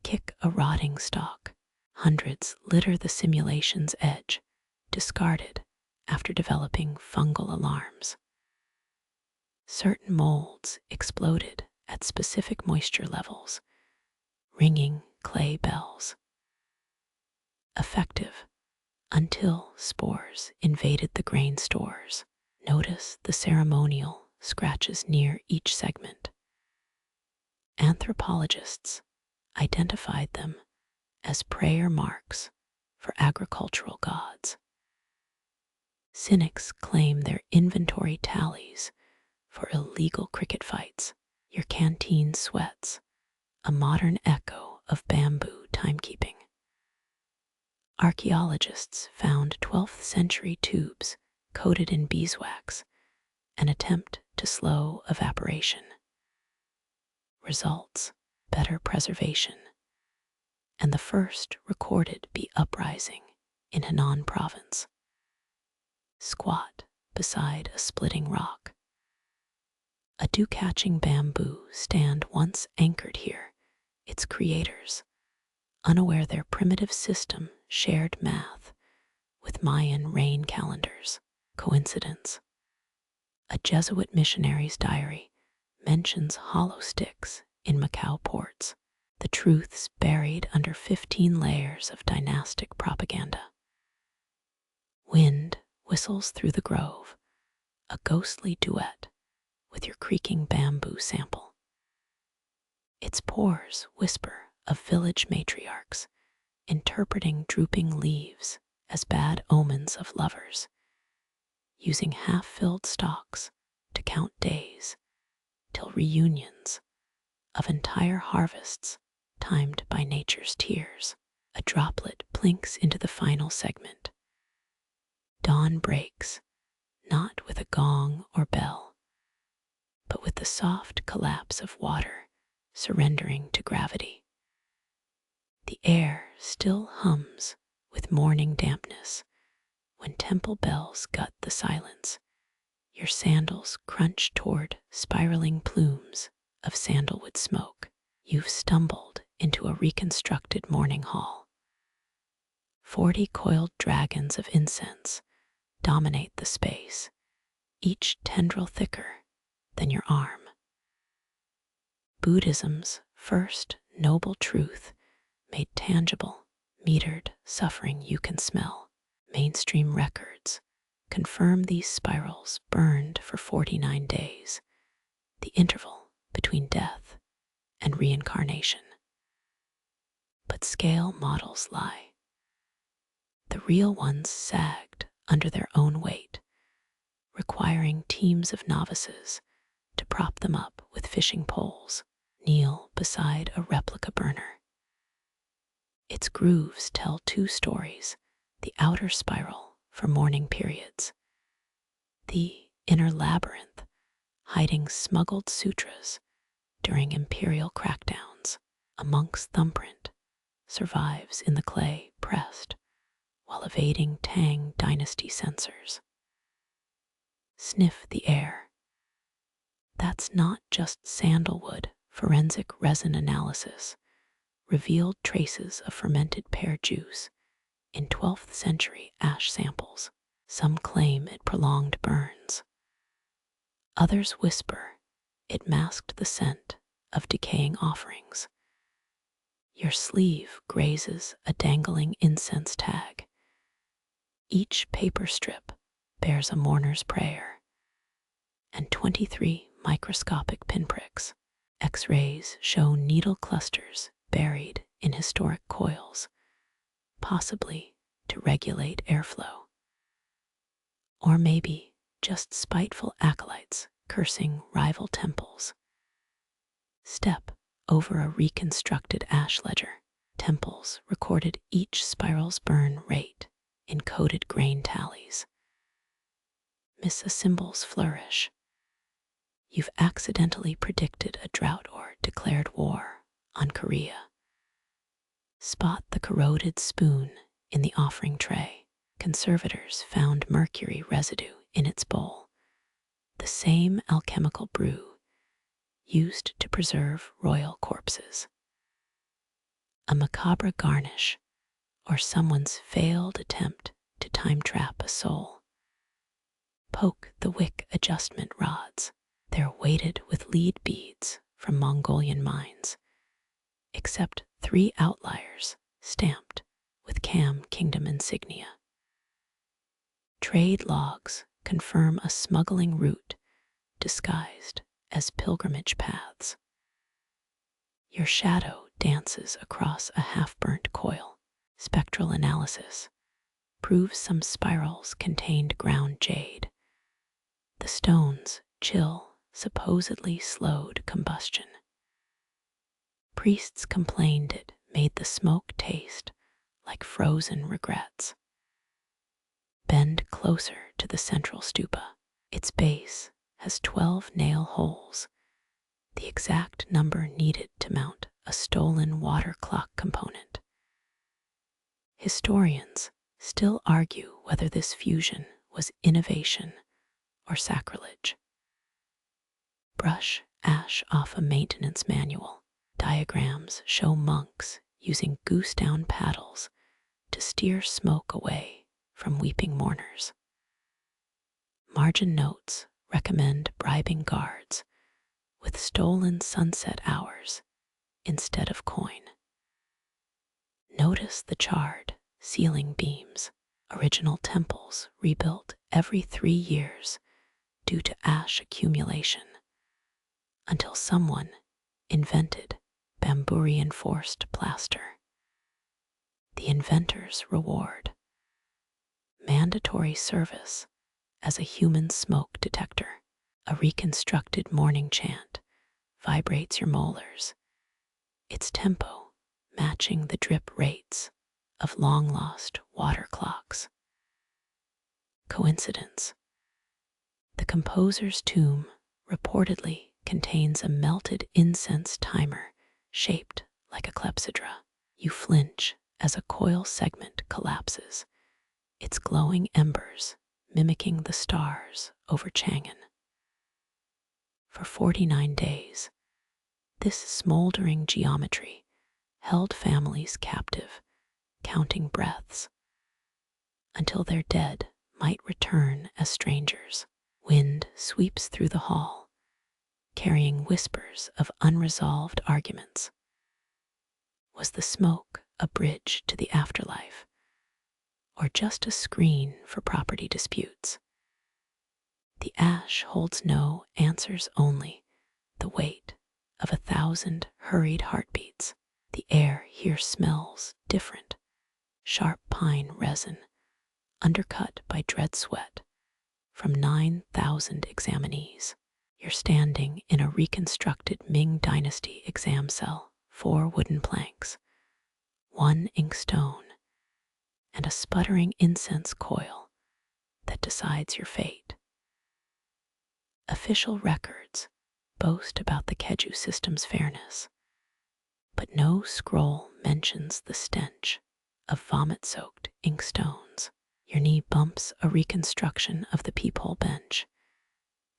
Kick a rotting stalk. Hundreds litter the simulation's edge, discarded after developing fungal alarms. Certain molds exploded at specific moisture levels, ringing clay bells. Effective until spores invaded the grain stores. Notice the ceremonial scratches near each segment. Anthropologists identified them as prayer marks for agricultural gods. Cynics claim their inventory tallies for illegal cricket fights. Your canteen sweats, a modern echo of bamboo timekeeping. Archaeologists found 12th century tubes coated in beeswax, an attempt to slow evaporation. Results: better preservation, and the first recorded bee uprising in Henan province. Squat beside a splitting rock. A dew-catching bamboo stand once anchored here, its creators, unaware their primitive system shared math with Mayan rain calendars. Coincidence? A Jesuit missionary's diary mentions hollow sticks in Macau ports, the truths buried under 15 layers of dynastic propaganda. Wind whistles through the grove, a ghostly duet with your creaking bamboo sample. Its pores whisper of village matriarchs, interpreting drooping leaves as bad omens of lovers, using half-filled stalks to count days till reunions of entire harvests timed by nature's tears. A droplet plinks into the final segment. Dawn breaks, not with a gong or bell, but with the soft collapse of water surrendering to gravity. The air still hums with morning dampness when temple bells gut the silence. Your sandals crunch toward spiraling plumes of sandalwood smoke. You've stumbled into a reconstructed morning hall. 40 coiled dragons of incense dominate the space, each tendril thicker than your arm. Buddhism's first noble truth made tangible, metered suffering you can smell. Mainstream records confirm these spirals burned for 49 days, the interval between death and reincarnation. But scale models lie. The real ones sagged under their own weight, requiring teams of novices to prop them up with fishing poles, kneel beside a replica burner. Its grooves tell two stories: the outer spiral for mourning periods, the inner labyrinth hiding smuggled sutras during Imperial crackdowns. A monk's thumbprint survives in the clay pressed while evading Tang Dynasty censors. Sniff the air. That's not just sandalwood. Forensic resin analysis revealed traces of fermented pear juice in 12th century ash samples. Some claim it prolonged burns. Others whisper it masked the scent of decaying offerings. Your sleeve grazes a dangling incense tag. Each paper strip bears a mourner's prayer, and 23 microscopic pinpricks. X-rays show needle clusters buried in historic coils, possibly to regulate airflow. Or maybe just spiteful acolytes cursing rival temples. Step over a reconstructed ash ledger. Temples recorded each spiral's burn rate in coded grain tallies. Miss a symbol's flourish. You've accidentally predicted a drought or declared war on Korea. Spot the corroded spoon in the offering tray. Conservators found mercury residue in its bowl, the same alchemical brew used to preserve royal corpses. A macabre garnish, or someone's failed attempt to time trap a soul. Poke the wick adjustment rods. They're weighted with lead beads from Mongolian mines, except 3 outliers stamped with Cam Kingdom insignia. Trade logs confirm a smuggling route disguised as pilgrimage paths. Your shadow dances across a half-burnt coil. Spectral analysis proves some spirals contained ground jade. The stone's chill supposedly slowed combustion. Priests complained it made the smoke taste like frozen regrets. Bend closer to the central stupa. Its base has 12 nail holes, the exact number needed to mount a stolen water clock component. Historians still argue whether this fusion was innovation or sacrilege. Brush ash off a maintenance manual. Diagrams show monks using goose-down paddles to steer smoke away from weeping mourners. Margin notes recommend bribing guards with stolen sunset hours instead of coin. Notice the charred ceiling beams. Original temples rebuilt every 3 years due to ash accumulation, until someone invented bamboo-reinforced plaster. The inventor's reward: mandatory service as a human smoke detector. A reconstructed morning chant vibrates your molars, its tempo matching the drip rates of long-lost water clocks. Coincidence? The composer's tomb reportedly contains a melted incense timer shaped like a clepsydra. You flinch as a coil segment collapses, its glowing embers mimicking the stars over Chang'an. For 49 days, this smoldering geometry held families captive, counting breaths, until their dead might return as strangers. Wind sweeps through the hall, carrying whispers of unresolved arguments. Was the smoke a bridge to the afterlife, or just a screen for property disputes. The ash holds no answers, only the weight of 1,000 hurried heartbeats. The air here smells different, sharp pine resin, undercut by dread sweat from 9,000 examinees. You're standing in a reconstructed Ming Dynasty exam cell, 4 wooden planks, 1 inkstone, and a sputtering incense coil that decides your fate. Official records boast about the Keju system's fairness, but no scroll mentions the stench of vomit-soaked inkstones. Your knee bumps a reconstruction of the peephole bench.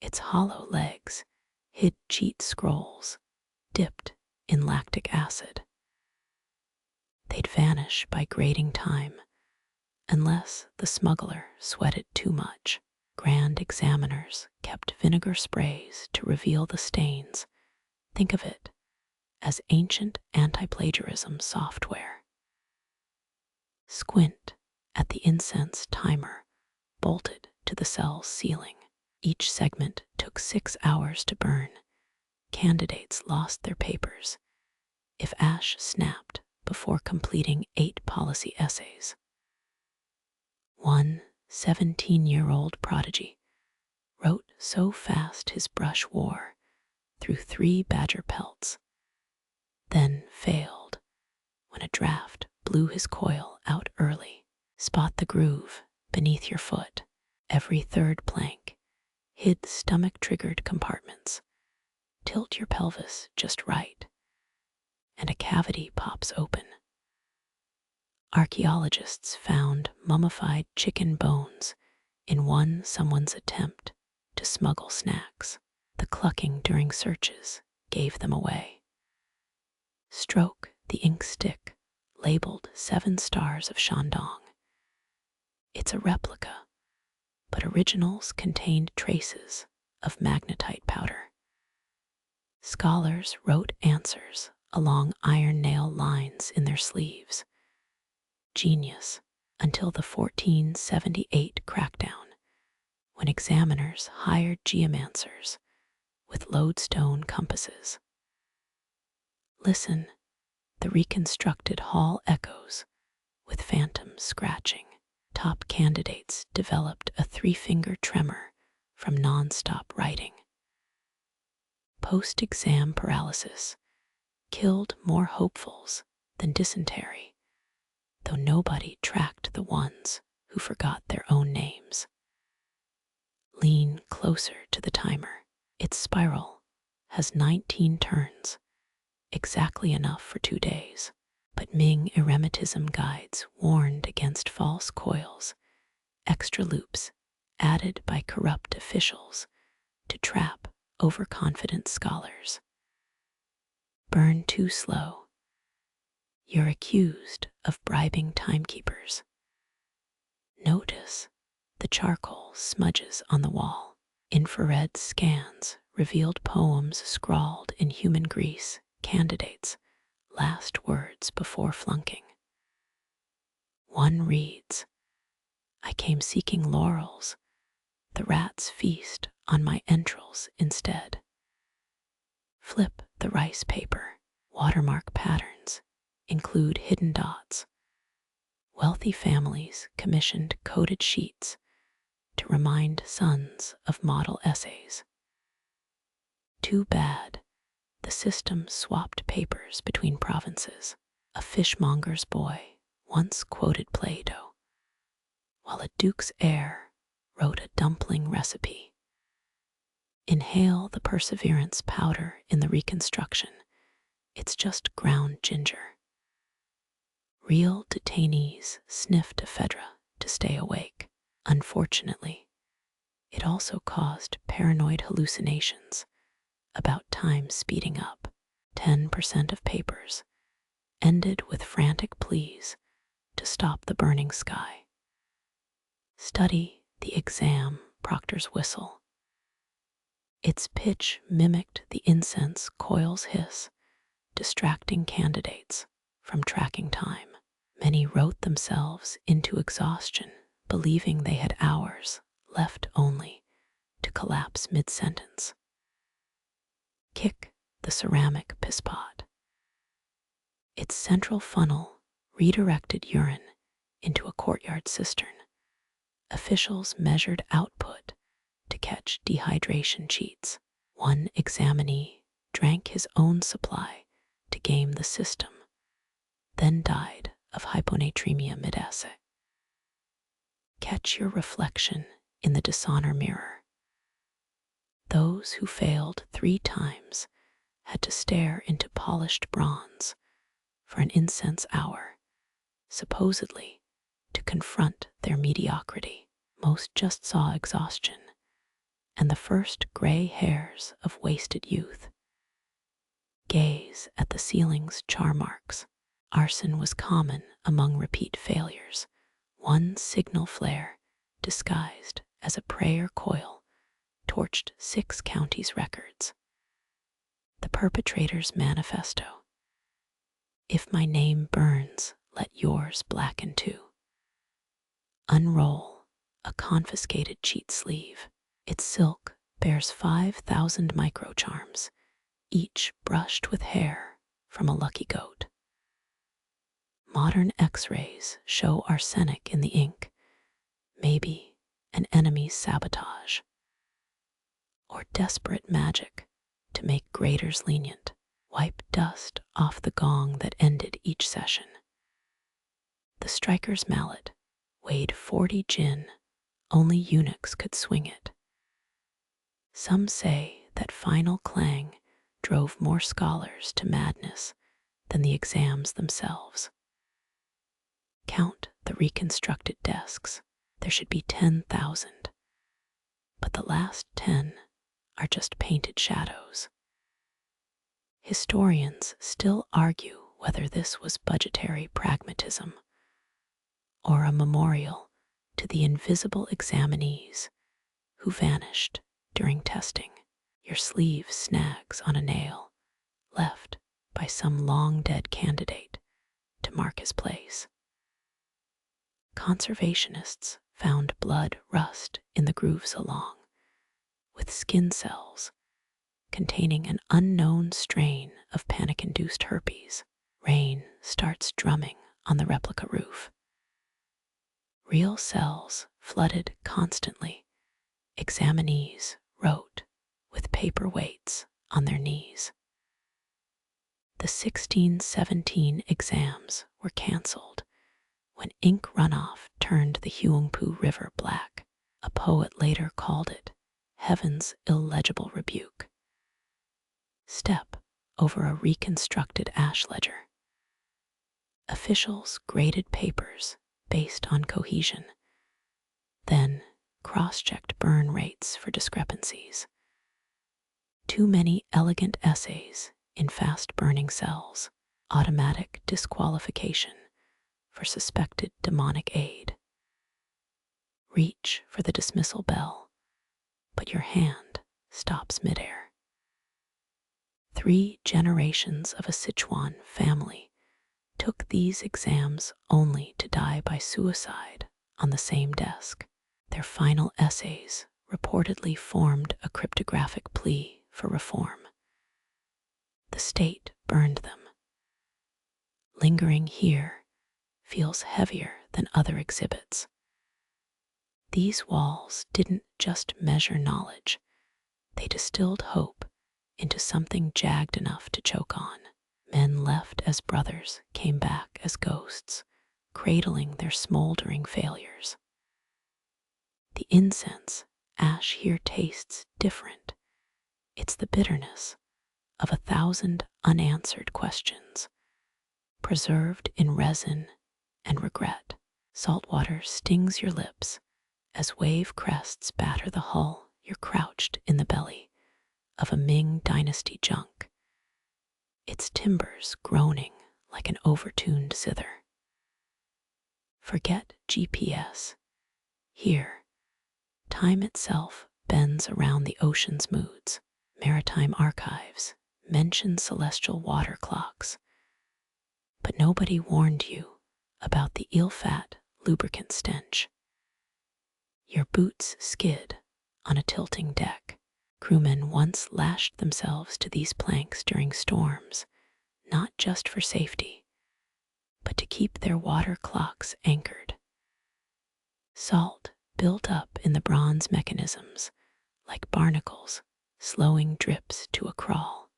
Its hollow legs hid cheat scrolls dipped in lactic acid. They'd vanish by grading time, unless the smuggler sweated too much. Grand examiners kept vinegar sprays to reveal the stains. Think of it as ancient anti-plagiarism software. Squint at the incense timer bolted to the cell's ceiling. Each segment took 6 hours to burn. Candidates lost their papers if ash snapped before completing 8 policy essays. One 17-year-old prodigy wrote so fast his brush wore through 3 badger pelts, then failed when a draft blew his coil out early. Spot the groove beneath your foot. Every 3rd plank hid stomach-triggered compartments. Tilt your pelvis just right, and a cavity pops open. Archaeologists found mummified chicken bones in someone's attempt to smuggle snacks. The clucking during searches gave them away. Stroke the ink stick labeled 7 stars of Shandong. It's a replica, but originals contained traces of magnetite powder. Scholars wrote answers along iron nail lines in their sleeves. Genius until the 1478 crackdown, when examiners hired geomancers with lodestone compasses. Listen, the reconstructed hall echoes with phantom scratching. Top candidates developed a 3-finger tremor from non-stop writing. Post-exam paralysis killed more hopefuls than dysentery, though nobody tracked the ones who forgot their own names. Lean closer to the timer. Its spiral has 19 turns, exactly enough for 2 days. But Ming eremitism guides warned against false coils, extra loops added by corrupt officials to trap overconfident scholars. Burn too slow. You're accused of bribing timekeepers. Notice the charcoal smudges on the wall. Infrared scans revealed poems scrawled in human grease. Candidates' last words before flunking. One reads, "I came seeking laurels. The rats feast on my entrails instead." Flip the rice paper. Watermark patterns include hidden dots. Wealthy families commissioned coded sheets to remind sons of model essays. Too bad the system swapped papers between provinces. A fishmonger's boy once quoted Plato, while a duke's heir wrote a dumpling recipe. Inhale the perseverance powder in the reconstruction. It's just ground ginger. Real detainees sniffed ephedra to stay awake. Unfortunately, it also caused paranoid hallucinations about time speeding up. 10% of papers ended with frantic pleas to stop the burning sky. Study the exam proctor's whistle. Its pitch mimicked the incense coil's hiss, distracting candidates from tracking time. Many wrote themselves into exhaustion, believing they had hours left only to collapse mid-sentence. Kick the ceramic pisspot. Its central funnel redirected urine into a courtyard cistern. Officials measured output to catch dehydration cheats. One examinee drank his own supply to game the system, then died of hyponatremia mid-essay. Catch your reflection in the dishonor mirror. Those who failed 3 times had to stare into polished bronze for an incense hour, supposedly to confront their mediocrity. Most just saw exhaustion and the first gray hairs of wasted youth. Gaze at the ceiling's char marks. Arson was common among repeat failures. One signal flare, disguised as a prayer coil, torched 6 counties' records. The perpetrator's manifesto. If my name burns, let yours blacken too. Unroll a confiscated cheat sleeve. Its silk bears 5,000 microcharms, each brushed with hair from a lucky goat. Modern X-rays show arsenic in the ink, maybe an enemy's sabotage, or desperate magic to make graders lenient. Wipe dust off the gong that ended each session. The striker's mallet weighed 40 jinn, only eunuchs could swing it. Some say that final clang drove more scholars to madness than the exams themselves. Count the reconstructed desks. There should be 10,000, but the last 10 are just painted shadows. Historians still argue whether this was budgetary pragmatism or a memorial to the invisible examinees who vanished during testing. Your sleeve snags on a nail, left by some long-dead candidate to mark his place. Conservationists found blood rust in the grooves along with skin cells containing an unknown strain of panic-induced herpes. Rain starts drumming on the replica roof. Real cells flooded constantly. Examinees wrote with paper weights on their knees. The 1617 exams were cancelled when ink runoff turned the Huangpu River black. A poet later called it heaven's illegible rebuke. Step over a reconstructed ash ledger. Officials graded papers based on cohesion, then cross-checked burn rates for discrepancies. Too many elegant essays in fast-burning cells. Automatic disqualification for suspected demonic aid. Reach for the dismissal bell, but your hand stops midair. 3 generations of a Sichuan family took these exams only to die by suicide on the same desk. Their final essays reportedly formed a cryptographic plea for reform. The state burned them. Lingering here feels heavier than other exhibits. These walls didn't just measure knowledge, they distilled hope into something jagged enough to choke on. Men left as brothers came back as ghosts, cradling their smoldering failures. The incense ash here tastes different. It's the bitterness of 1,000 unanswered questions, preserved in resin and regret. Salt water stings your lips as wave crests batter the hull. You're crouched in the belly of a Ming Dynasty junk, its timbers groaning like an overtuned zither. Forget GPS. Here, time itself bends around the ocean's moods. Maritime archives mention celestial water clocks, but nobody warned you about the ill-fat lubricant stench. Your boots skid on a tilting deck. Crewmen once lashed themselves to these planks during storms, not just for safety, but to keep their water clocks anchored. Salt built up in the bronze mechanisms, like barnacles, slowing drips to a crawl.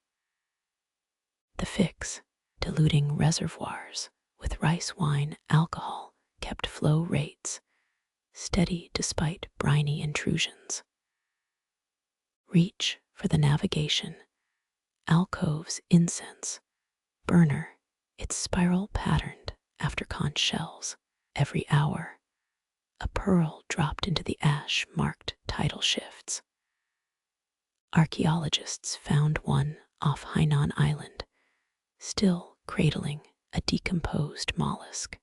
The fix, diluting reservoirs with rice wine alcohol, kept flow rates steady despite briny intrusions. Reach for the navigation, alcove's incense, burner, its spiral patterned after conch shells. Every hour, a pearl dropped into the ash marked tidal shifts. Archaeologists found one off Hainan Island, still cradling a decomposed mollusk.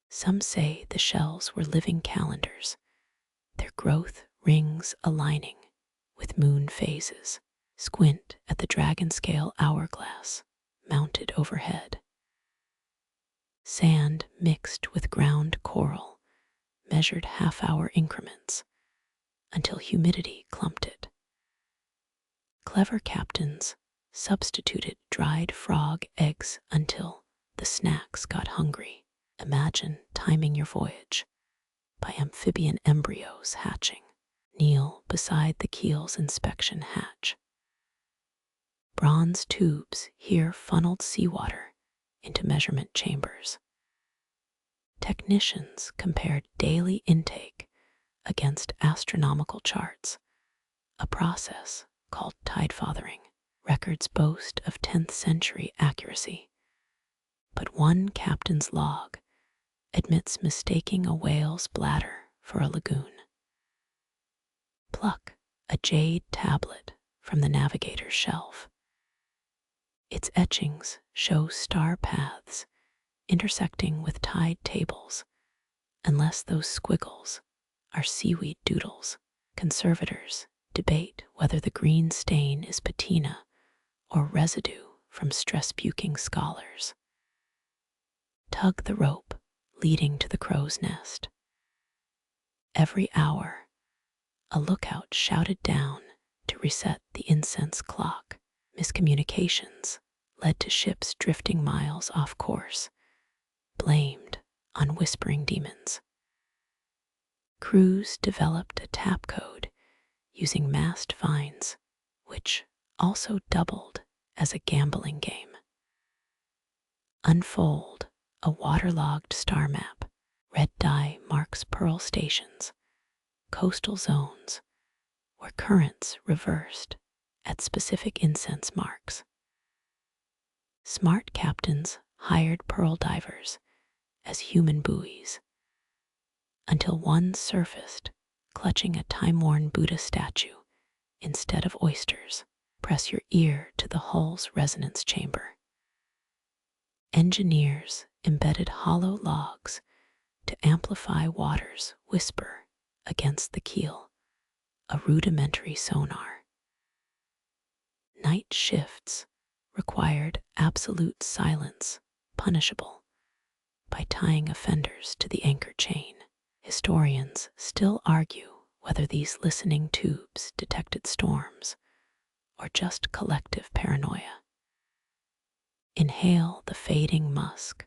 Some say the shells were living calendars, their growth rings aligning with moon phases. Squint at the dragon scale hourglass mounted overhead. Sand mixed with ground coral measured half-hour increments until humidity clumped it. Clever captains substituted dried frog eggs until the snacks got hungry. Imagine timing your voyage by amphibian embryos hatching. Kneel beside the keel's inspection hatch. Bronze tubes here funneled seawater into measurement chambers. Technicians compared daily intake against astronomical charts, a process called tidefathering. Records boast of 10th century accuracy, but one captain's log admits mistaking a whale's bladder for a lagoon. Pluck a jade tablet from the navigator's shelf. Its etchings show star paths intersecting with tide tables, unless those squiggles are seaweed doodles. Conservators debate whether the green stain is patina or residue from stress-puking scholars. Tug the rope leading to the crow's nest. Every hour, a lookout shouted down to reset the incense clock. Miscommunications led to ships drifting miles off course, blamed on whispering demons. Crews developed a tap code using mast vines, which also doubled as a gambling game. Unfold a waterlogged star map. Red dye marks pearl stations, coastal zones where currents reversed at specific incense marks. Smart captains hired pearl divers as human buoys, until one surfaced clutching a time-worn Buddha statue instead of oysters. Press your ear to the hull's resonance chamber. Engineers embedded hollow logs to amplify water's whisper against the keel, a rudimentary sonar. Night shifts required absolute silence, punishable by tying offenders to the anchor chain. Historians still argue whether these listening tubes detected storms or just collective paranoia. Inhale the fading musk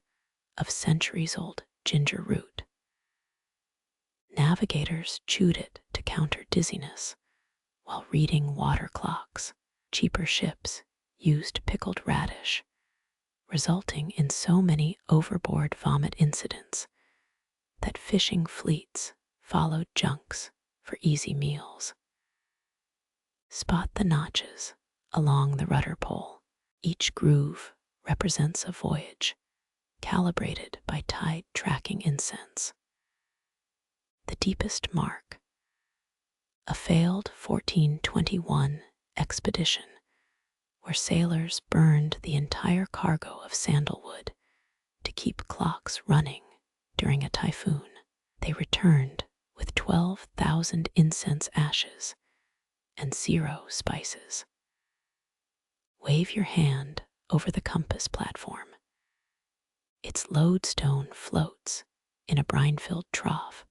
of centuries-old ginger root. Navigators chewed it to counter dizziness while reading water clocks. Cheaper ships used pickled radish, resulting in so many overboard vomit incidents that fishing fleets followed junks for easy meals. Spot the notches along the rudder pole. Each groove represents a voyage, calibrated by tide tracking incense. The deepest mark, a failed 1421 expedition where sailors burned the entire cargo of sandalwood to keep clocks running during a typhoon. They returned with 12,000 incense ashes and 0 spices. Wave your hand over the compass platform. Its lodestone floats in a brine-filled trough.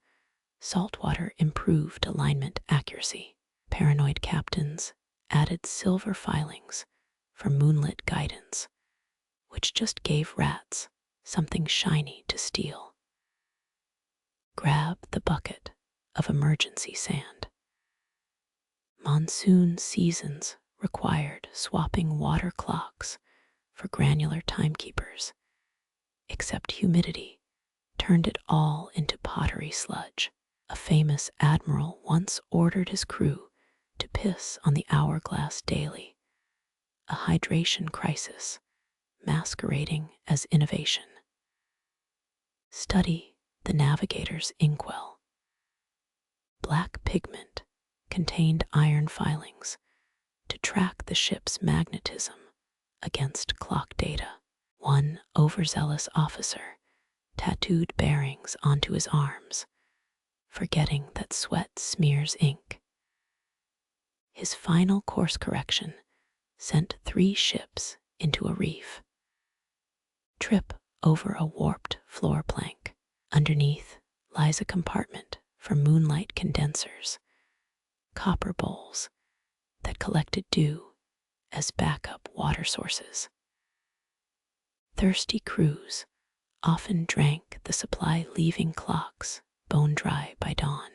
Saltwater improved alignment accuracy. Paranoid captains added silver filings for moonlit guidance, which just gave rats something shiny to steal. Grab the bucket of emergency sand. Monsoon seasons required swapping water clocks for granular timekeepers, except humidity turned it all into pottery sludge. A famous admiral once ordered his crew to piss on the hourglass daily, a hydration crisis masquerading as innovation. Study the navigator's inkwell. Black pigment contained iron filings to track the ship's magnetism against clock data. One overzealous officer tattooed bearings onto his arms, forgetting that sweat smears ink. His final course correction sent 3 ships into a reef. Trip over a warped floor plank. Underneath lies a compartment for moonlight condensers, copper bowls that collected dew as backup water sources. Thirsty crews often drank the supply, leaving clocks bone dry by dawn.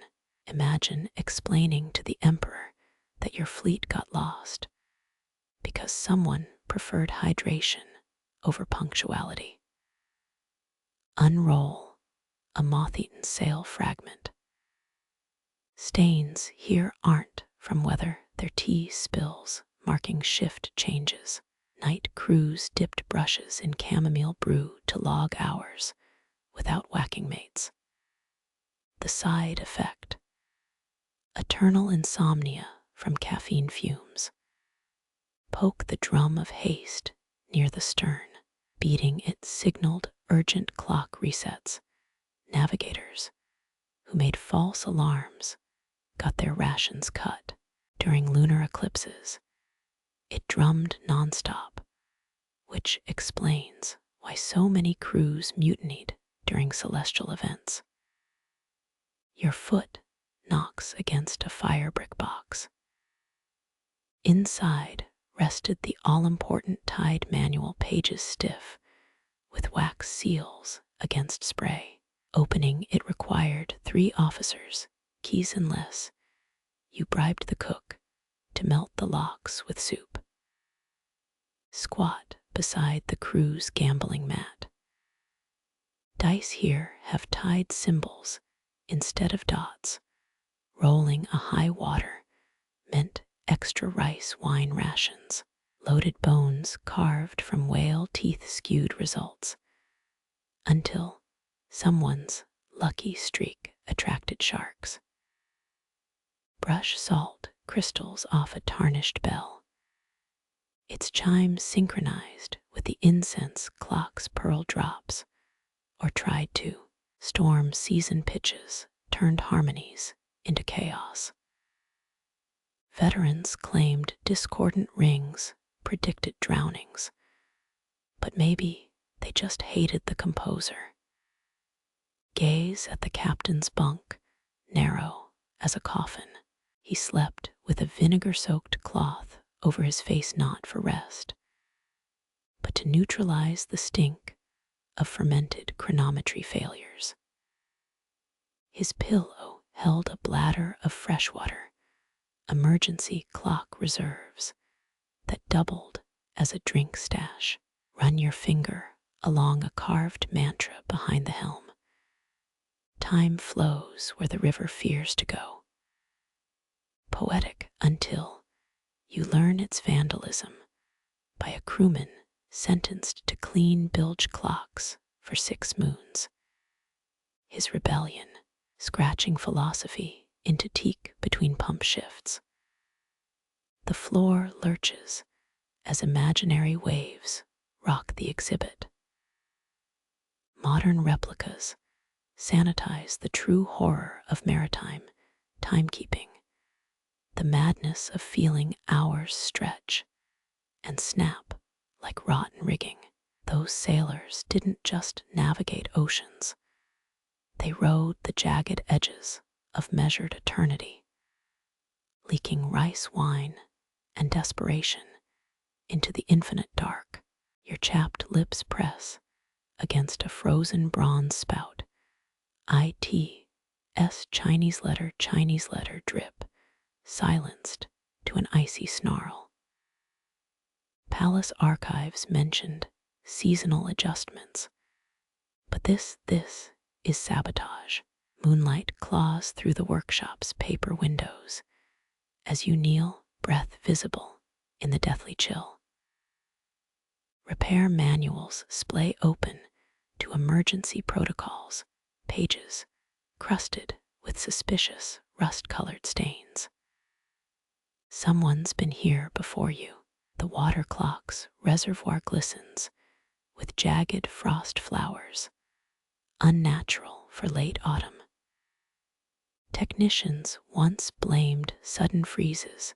Imagine explaining to the emperor that your fleet got lost because someone preferred hydration over punctuality. Unroll a moth-eaten sail fragment. Stains here aren't from weather, they're tea spills marking shift changes. Night crews dipped brushes in chamomile brew to log hours without whacking mates. The side effect: eternal insomnia from caffeine fumes. Poke the drum of haste near the stern. Beating it signaled urgent clock resets. Navigators who made false alarms got their rations cut. During lunar eclipses, it drummed nonstop, which explains why so many crews mutinied during celestial events. Your foot knocks against a fire brick box. Inside rested the all-important tide manual, pages stiff with wax seals against spray. Opening it required 3 officers, keys and less. You bribed the cook to melt the locks with soup. Squat beside the crew's gambling mat. Dice here have tide symbols instead of dots. Rolling a high water meant extra rice wine rations. Loaded bones carved from whale teeth skewed results, until someone's lucky streak attracted sharks. Brush salt crystals off a tarnished bell. Its chimes synchronized with the incense clock's pearl drops, or tried to. Storm season pitches turned harmonies into chaos. Veterans claimed discordant rings predicted drownings, but maybe they just hated the composer. Gaze at the captain's bunk, narrow as a coffin. He slept with a vinegar-soaked cloth over his face, not for rest, but to neutralize the stink of fermented chronometry failures. His pillow held a bladder of fresh water, emergency clock reserves that doubled as a drink stash. Run your finger along a carved mantra behind the helm. Time flows where the river fears to go. Poetic until you learn its vandalism by a crewman sentenced to clean bilge clocks for 6 moons. His rebellion, scratching philosophy into teak between pump shifts. The floor lurches as imaginary waves rock the exhibit. Modern replicas sanitize the true horror of maritime timekeeping, the madness of feeling hours stretch and snap like rotten rigging. Those sailors didn't just navigate oceans, they rode the jagged edges of measured eternity, leaking rice wine and desperation into the infinite dark. Your chapped lips press against a frozen bronze spout. ITS Chinese letter drip, silenced to an icy snarl. Palace archives mentioned seasonal adjustments, but this is sabotage. Moonlight claws through the workshop's paper windows as you kneel, breath visible in the deathly chill. Repair manuals splay open to emergency protocols, pages crusted with suspicious rust-colored stains. Someone's been here before you. The water clock's reservoir glistens with jagged frost flowers, unnatural for late autumn. Technicians once blamed sudden freezes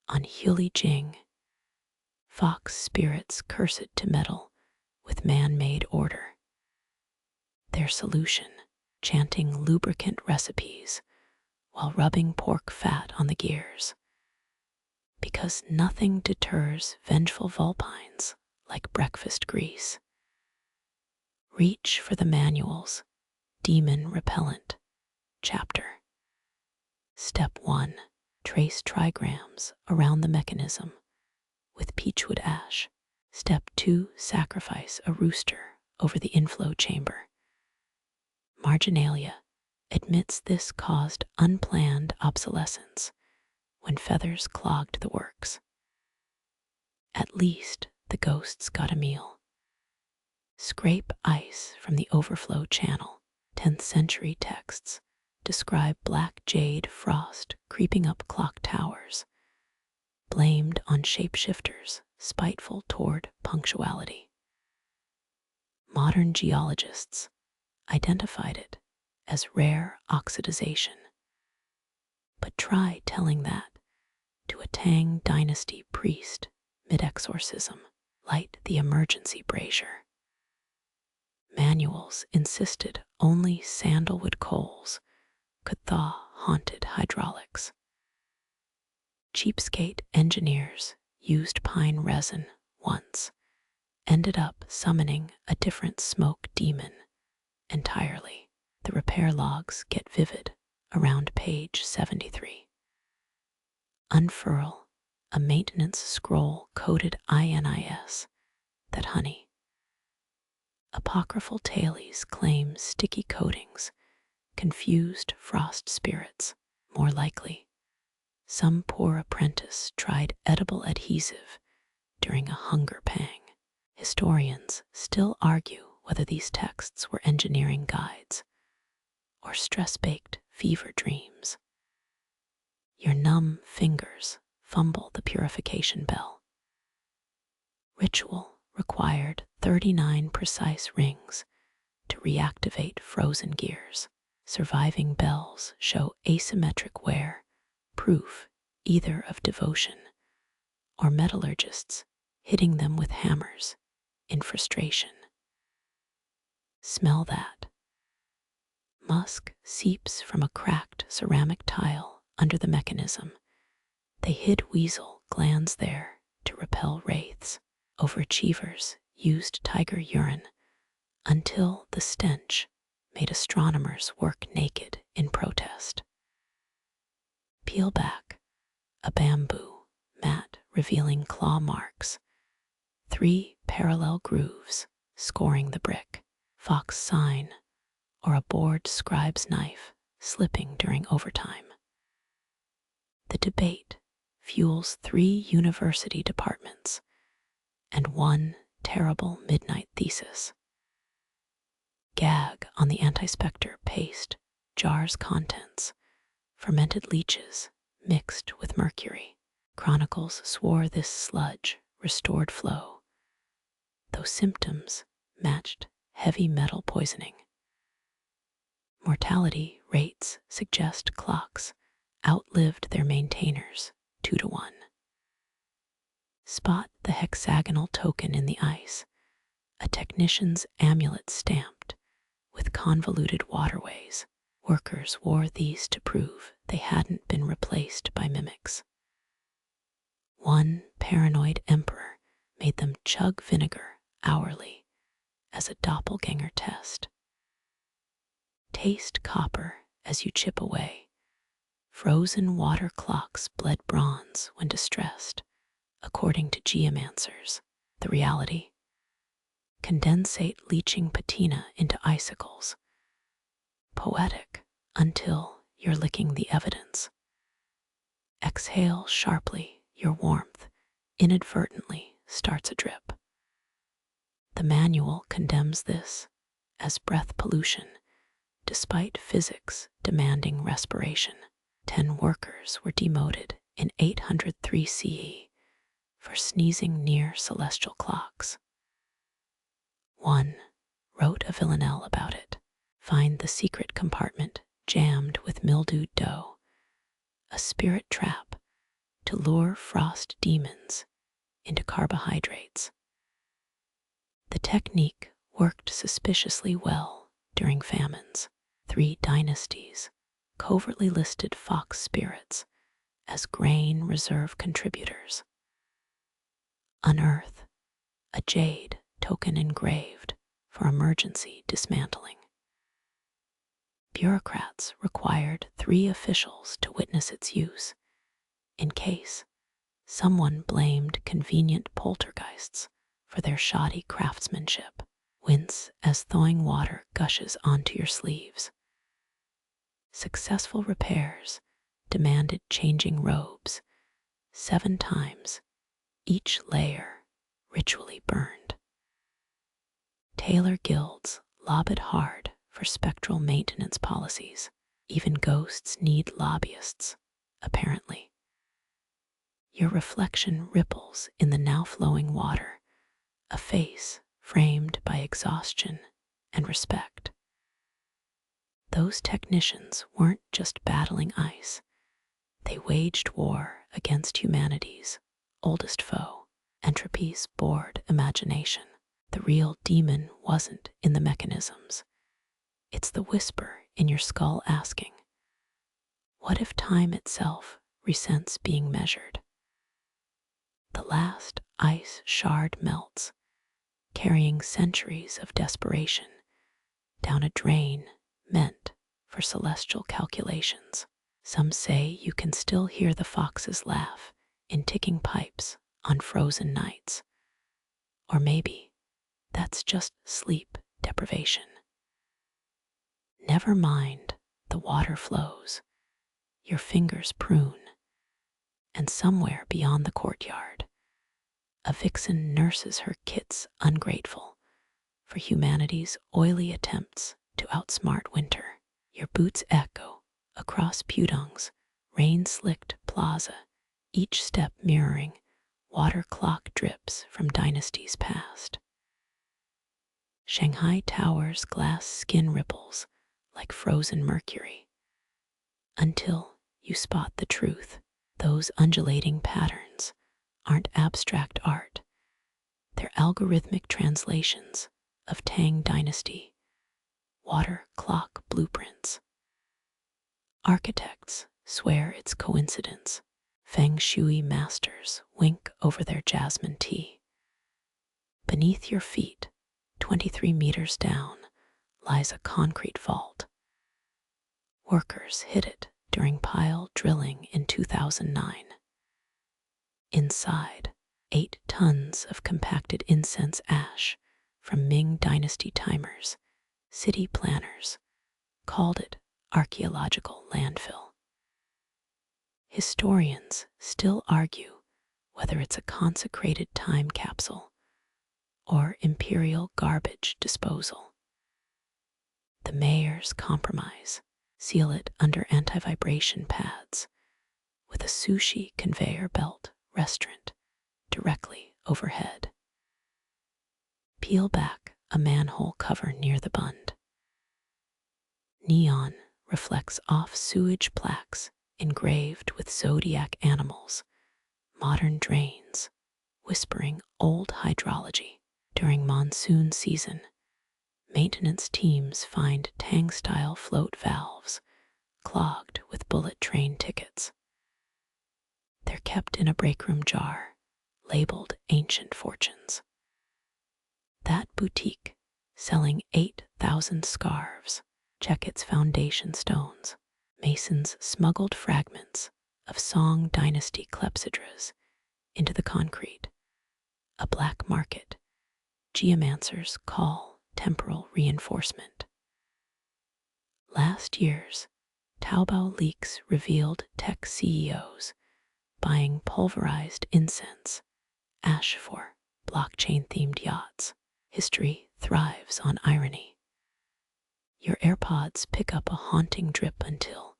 on Huli Jing, fox spirits cursed to meddle with man-made order. Their solution, chanting lubricant recipes while rubbing pork fat on the gears. Because nothing deters vengeful vulpines like breakfast grease. Reach for the manual's demon repellent chapter. Step 1. Trace trigrams around the mechanism with peachwood ash. Step 2. Sacrifice a rooster over the inflow chamber. Marginalia admits this caused unplanned obsolescence when feathers clogged the works. At least the ghosts got a meal. Scrape ice from the overflow channel. 10th century texts describe black jade frost creeping up clock towers, blamed on shapeshifters spiteful toward punctuality. Modern geologists identified it as rare oxidization. But try telling that to a Tang Dynasty priest mid-exorcism. Light the emergency brazier. Manuals insisted only sandalwood coals could thaw haunted hydraulics. Cheapskate engineers used pine resin once, ended up summoning a different smoke demon entirely. The repair logs get vivid around page 73. Unfurl a maintenance scroll coded INIS that honey. Apocryphal tales claim sticky coatings confused frost spirits. More likely, some poor apprentice tried edible adhesive during a hunger pang. Historians still argue whether these texts were engineering guides or stress-baked fever dreams. Your numb fingers fumble the purification bell. Ritual required 39 precise rings to reactivate frozen gears. Surviving bells show asymmetric wear, proof either of devotion or metallurgists hitting them with hammers in frustration. Smell that. Musk seeps from a cracked ceramic tile under the mechanism. They hid weasel glands there to repel wraiths. Overachievers used tiger urine until the stench made astronomers work naked in protest. Peel back a bamboo mat revealing claw marks, 3 parallel grooves scoring the brick, fox sign, or a bored scribe's knife slipping during overtime. The debate fuels 3 university departments and 1 terrible midnight thesis. Gag on the anti-spectre paste jar's contents, fermented leeches mixed with mercury. Chronicles swore this sludge restored flow, though symptoms matched heavy metal poisoning. Mortality rates suggest clocks outlived their maintainers 2-to-1. Spot the hexagonal token in the ice, a technician's amulet stamped with convoluted waterways. Workers wore these to prove they hadn't been replaced by mimics. One paranoid emperor made them chug vinegar hourly as a doppelganger test. Taste copper as you chip away. Frozen water clocks bled bronze when distressed, according to geomancers. The reality: condensate leaching patina into icicles. Poetic until you're licking the evidence. Exhale sharply, your warmth inadvertently starts a drip. The manual condemns this as breath pollution, despite physics demanding respiration. 10 workers were demoted in 803 CE for sneezing near celestial clocks. One wrote a villanelle about it. Find the secret compartment jammed with mildewed dough, a spirit trap to lure frost demons into carbohydrates. The technique worked suspiciously well during famines. 3 dynasties covertly listed fox spirits as grain reserve contributors. Unearth a jade token engraved for emergency dismantling. Bureaucrats required 3 officials to witness its use, in case someone blamed convenient poltergeists for their shoddy craftsmanship. Wince as thawing water gushes onto your sleeves. Successful repairs demanded changing robes 7 times, each layer ritually burned. Tailor guilds lobbied hard for spectral maintenance policies. Even ghosts need lobbyists, apparently. Your reflection ripples in the now flowing water, a face framed by exhaustion and respect. Those technicians weren't just battling ice. They waged war against humanity's oldest foe, entropy's bored imagination. The real demon wasn't in the mechanisms. It's the whisper in your skull asking, what if time itself resents being measured? The last ice shard melts, carrying centuries of desperation down a drain meant for celestial calculations. Some say you can still hear the foxes laugh in ticking pipes on frozen nights. Or maybe that's just sleep deprivation. Never mind the water flows, your fingers prune, and somewhere beyond the courtyard, a vixen nurses her kits ungrateful for humanity's oily attempts to outsmart winter. Your boots echo across Pudong's rain-slicked plaza, each step mirroring water clock drips from dynasties past. Shanghai Tower's glass skin ripples like frozen mercury, until you spot the truth. Those undulating patterns aren't abstract art. They're algorithmic translations of Tang Dynasty water clock blueprints. Architects swear it's coincidence. Feng Shui masters wink over their jasmine tea. Beneath your feet, 23 meters down, lies a concrete vault. Workers hid it during pile drilling in 2009. Inside, 8 tons of compacted incense ash from Ming Dynasty timers. City planners called it archaeological landfill. Historians still argue whether it's a consecrated time capsule or imperial garbage disposal. The mayor's compromise: seal it under anti-vibration pads with a sushi conveyor belt restaurant directly overhead. Peel back a manhole cover near the bund. Neon reflects off sewage plaques engraved with zodiac animals, modern drains whispering old hydrology. During monsoon season, maintenance teams find Tang-style float valves clogged with bullet train tickets. They're kept in a breakroom jar, labeled Ancient Fortunes. That boutique, selling 8,000 scarves, check its foundation stones. Masons smuggled fragments of Tang Dynasty Clepsydras into the concrete. A black market geomancers call temporal reinforcement. Last year's Taobao leaks revealed tech CEOs buying pulverized incense, ash for blockchain-themed yachts. History thrives on irony. Your AirPods pick up a haunting drip until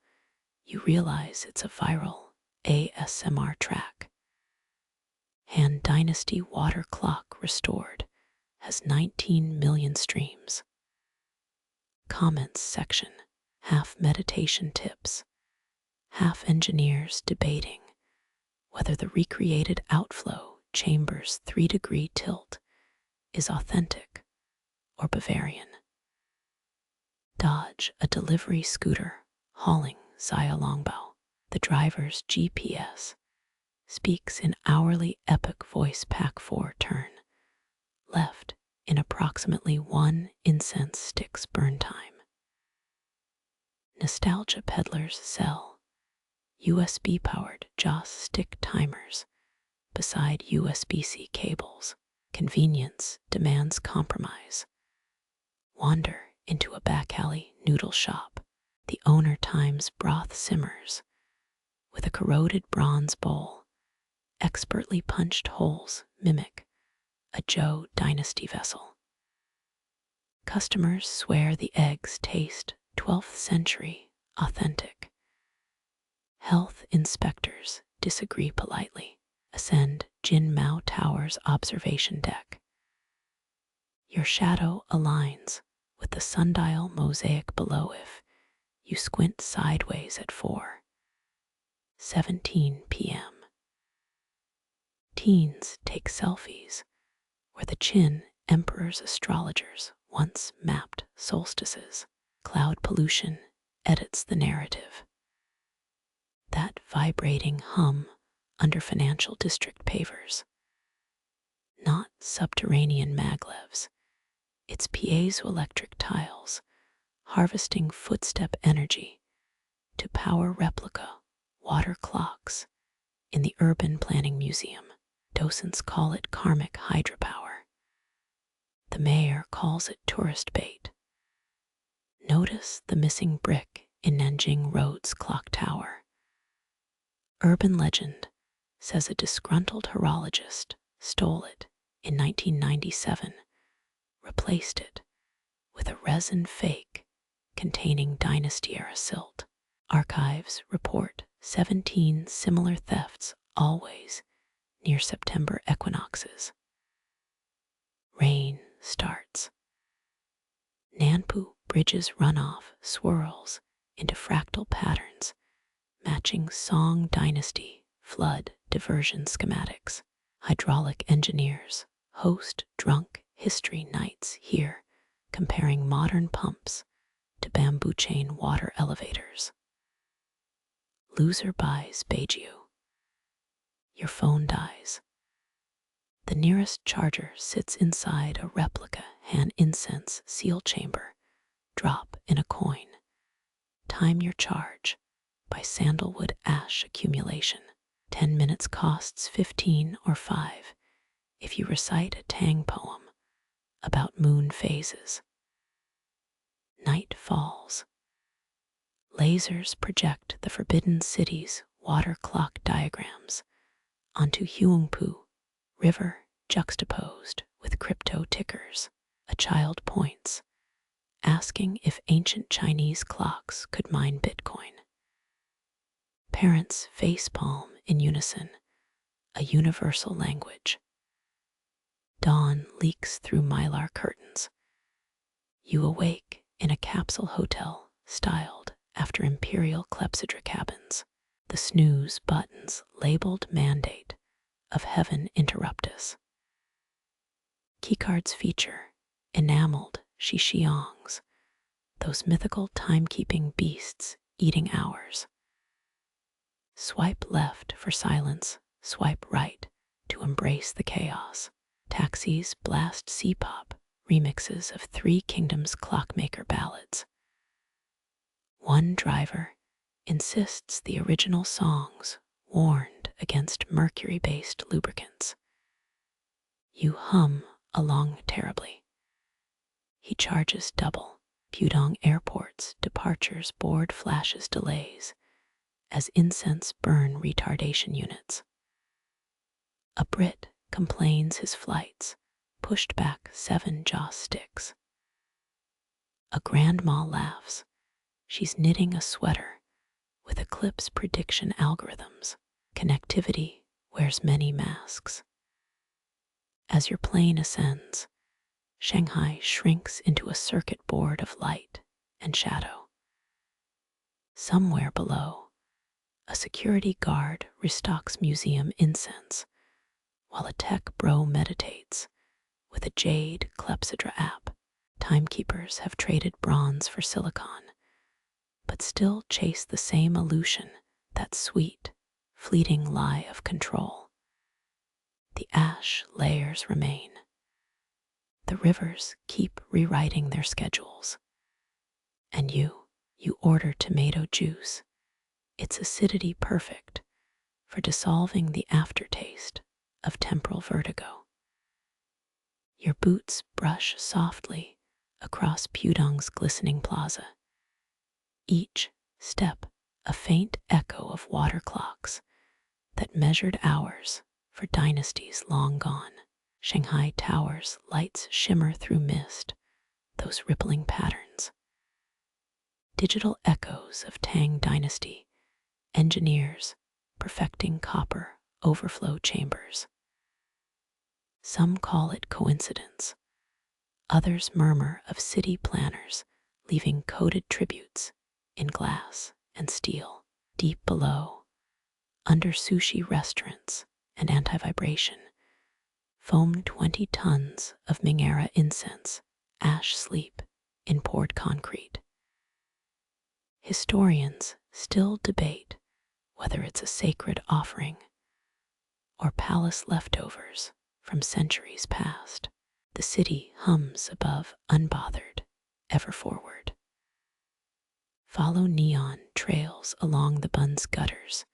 you realize it's a viral ASMR track. Han Dynasty water clock restored has 19 million streams. Comments section, half meditation tips, half engineers debating whether the recreated outflow chamber's 3-degree tilt is authentic or Bavarian. Dodge a delivery scooter hauling Zaya Longbao. The driver's GPS speaks in hourly epic voice pack 4 turn, left in approximately 1 incense stick's burn time. Nostalgia peddlers sell USB-powered JOS stick timers beside USB-C cables. Convenience demands compromise. Wander into a back alley noodle shop. The owner times broth simmers with a corroded bronze bowl. Expertly punched holes mimic a Zhou Dynasty vessel. Customers swear the eggs taste 12th century authentic. Health inspectors disagree politely. Ascend Jin Mao Tower's observation deck. Your shadow aligns with the sundial mosaic below if you squint sideways at 4:17 p.m. Teens take selfies where the Qin emperor's astrologers once mapped solstices. Cloud pollution edits the narrative. That vibrating hum under financial district pavers. Not subterranean maglevs, it's piezoelectric tiles harvesting footstep energy to power replica water clocks in the Urban Planning Museum. Docents call it karmic hydropower. The mayor calls it tourist bait. Notice the missing brick in Nanjing Road's clock tower. Urban legend says a disgruntled horologist stole it in 1997, replaced it with a resin fake containing dynasty-era silt. Archives report 17 similar thefts always near September equinoxes. Rain starts. Nanpu Bridge's runoff swirls into fractal patterns matching Song Dynasty flood diversion schematics. Hydraulic engineers host drunk history nights here, comparing modern pumps to bamboo chain water elevators. Loser buys Beiju. Your phone dies. The nearest charger sits inside a replica Han incense seal chamber. Drop in a coin. Time your charge by sandalwood ash accumulation. 10 minutes costs 15 or 5 if you recite a Tang poem about moon phases. Night falls. Lasers project the Forbidden City's water clock diagrams onto Huangpu River juxtaposed with crypto tickers. A child points, asking if ancient Chinese clocks could mine Bitcoin. Parents facepalm in unison, a universal language. Dawn leaks through mylar curtains. You awake in a capsule hotel styled after Imperial Clepsydra cabins. The snooze buttons labeled mandate of heaven interruptus. Keycards feature enameled shixiangs, those mythical timekeeping beasts eating hours. Swipe left for silence, swipe right to embrace the chaos. Taxis blast C-pop remixes of Three Kingdoms clockmaker ballads. One driver insists the original songs warned against mercury-based lubricants. You hum along terribly. He charges double. Pudong Airport's departures board flashes delays as incense burn retardation units. A Brit complains his flights pushed back 7 jaw sticks. A grandma laughs. She's knitting a sweater with eclipse prediction algorithms. Connectivity wears many masks. As your plane ascends, Shanghai shrinks into a circuit board of light and shadow. Somewhere below, a security guard restocks museum incense, while a tech bro meditates with a jade Clepsydra app. Timekeepers have traded bronze for silicon, but still chase the same illusion, that sweet, fleeting lie of control. The ash layers remain. The rivers keep rewriting their schedules. And you order tomato juice. Its acidity perfect for dissolving the aftertaste of temporal vertigo. Your boots brush softly across Pudong's glistening plaza. Each step a faint echo of water clocks that measured hours for dynasties long gone. Shanghai Tower's lights shimmer through mist, those rippling patterns. Digital echoes of Tang Dynasty, engineers perfecting copper overflow chambers. Some call it coincidence. Others murmur of city planners leaving coded tributes in glass and steel. Deep below, under sushi restaurants and anti-vibration, foam 20 tons of Ming-era incense ash sleep in poured concrete. Historians still debate whether it's a sacred offering or palace leftovers from centuries past. The city hums above, unbothered, ever forward. Follow neon trails along the Bun's gutters.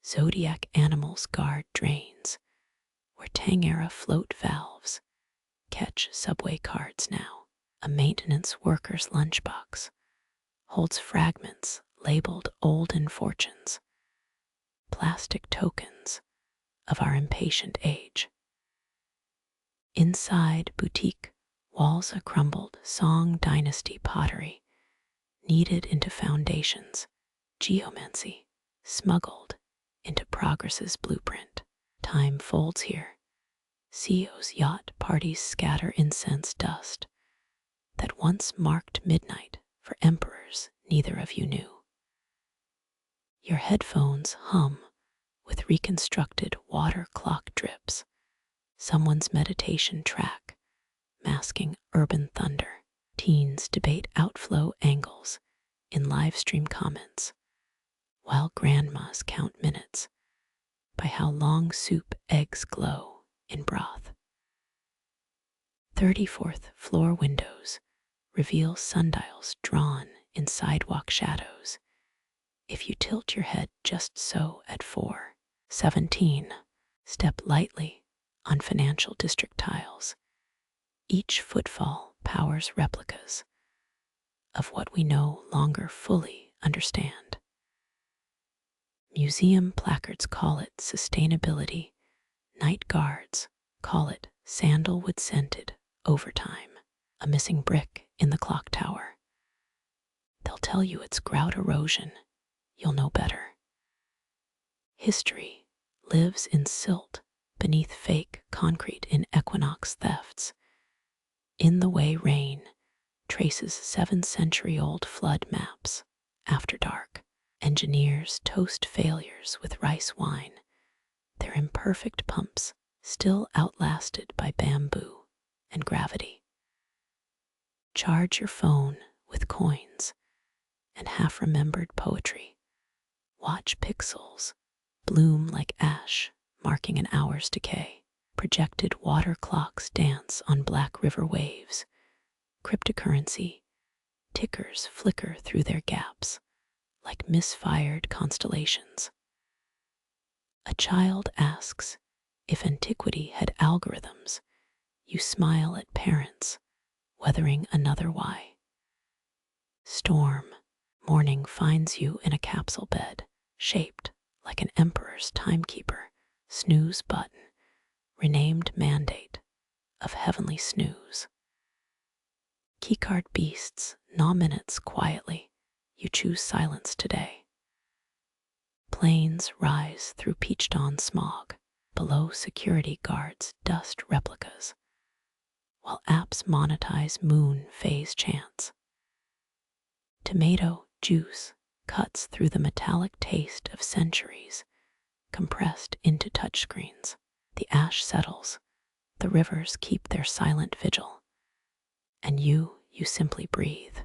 Zodiac animals guard drains, where Tang-era float valves catch subway cards now. A maintenance worker's lunchbox holds fragments labeled olden fortunes, plastic tokens of our impatient age. Inside boutique walls a crumbled Tang Dynasty pottery, kneaded into foundations, geomancy smuggled into progress's blueprint. Time folds here. CEO's yacht parties scatter incense dust that once marked midnight for emperors neither of you knew. Your headphones hum with reconstructed water clock drips, someone's meditation track masking urban thunder. Teens debate outflow angles in live stream comments, while grandmas count minutes by how long soup eggs glow in broth. 34th floor windows reveal sundials drawn in sidewalk shadows. If you tilt your head just so at 4:17, step lightly on financial district tiles. Each footfall powers replicas of what we no longer fully understand. Museum placards call it sustainability. Night guards call it sandalwood-scented overtime. A missing brick in the clock tower. They'll tell you it's grout erosion. You'll know better. History lives in silt beneath fake concrete in equinox thefts. In the way rain traces 7-century-old flood maps. After dark, engineers toast failures with rice wine, their imperfect pumps still outlasted by bamboo. and gravity. Charge your phone with coins and half-remembered poetry. Watch pixels bloom like ash, marking an hour's decay. Projected water clocks dance on Black River waves. Cryptocurrency tickers flicker through their gaps like misfired constellations. A child asks if antiquity had algorithms. You smile at parents, weathering another why. Storm, morning finds you in a capsule bed, shaped like an emperor's timekeeper. Snooze button, renamed mandate of heavenly snooze. Keycard beasts gnaw minutes quietly. You choose silence today. Planes rise through peach dawn smog. Below security guards dust replicas, while apps monetize moon phase chants. Tomato juice cuts through the metallic taste of centuries, compressed into touchscreens. The ash settles, the rivers keep their silent vigil, and you simply breathe.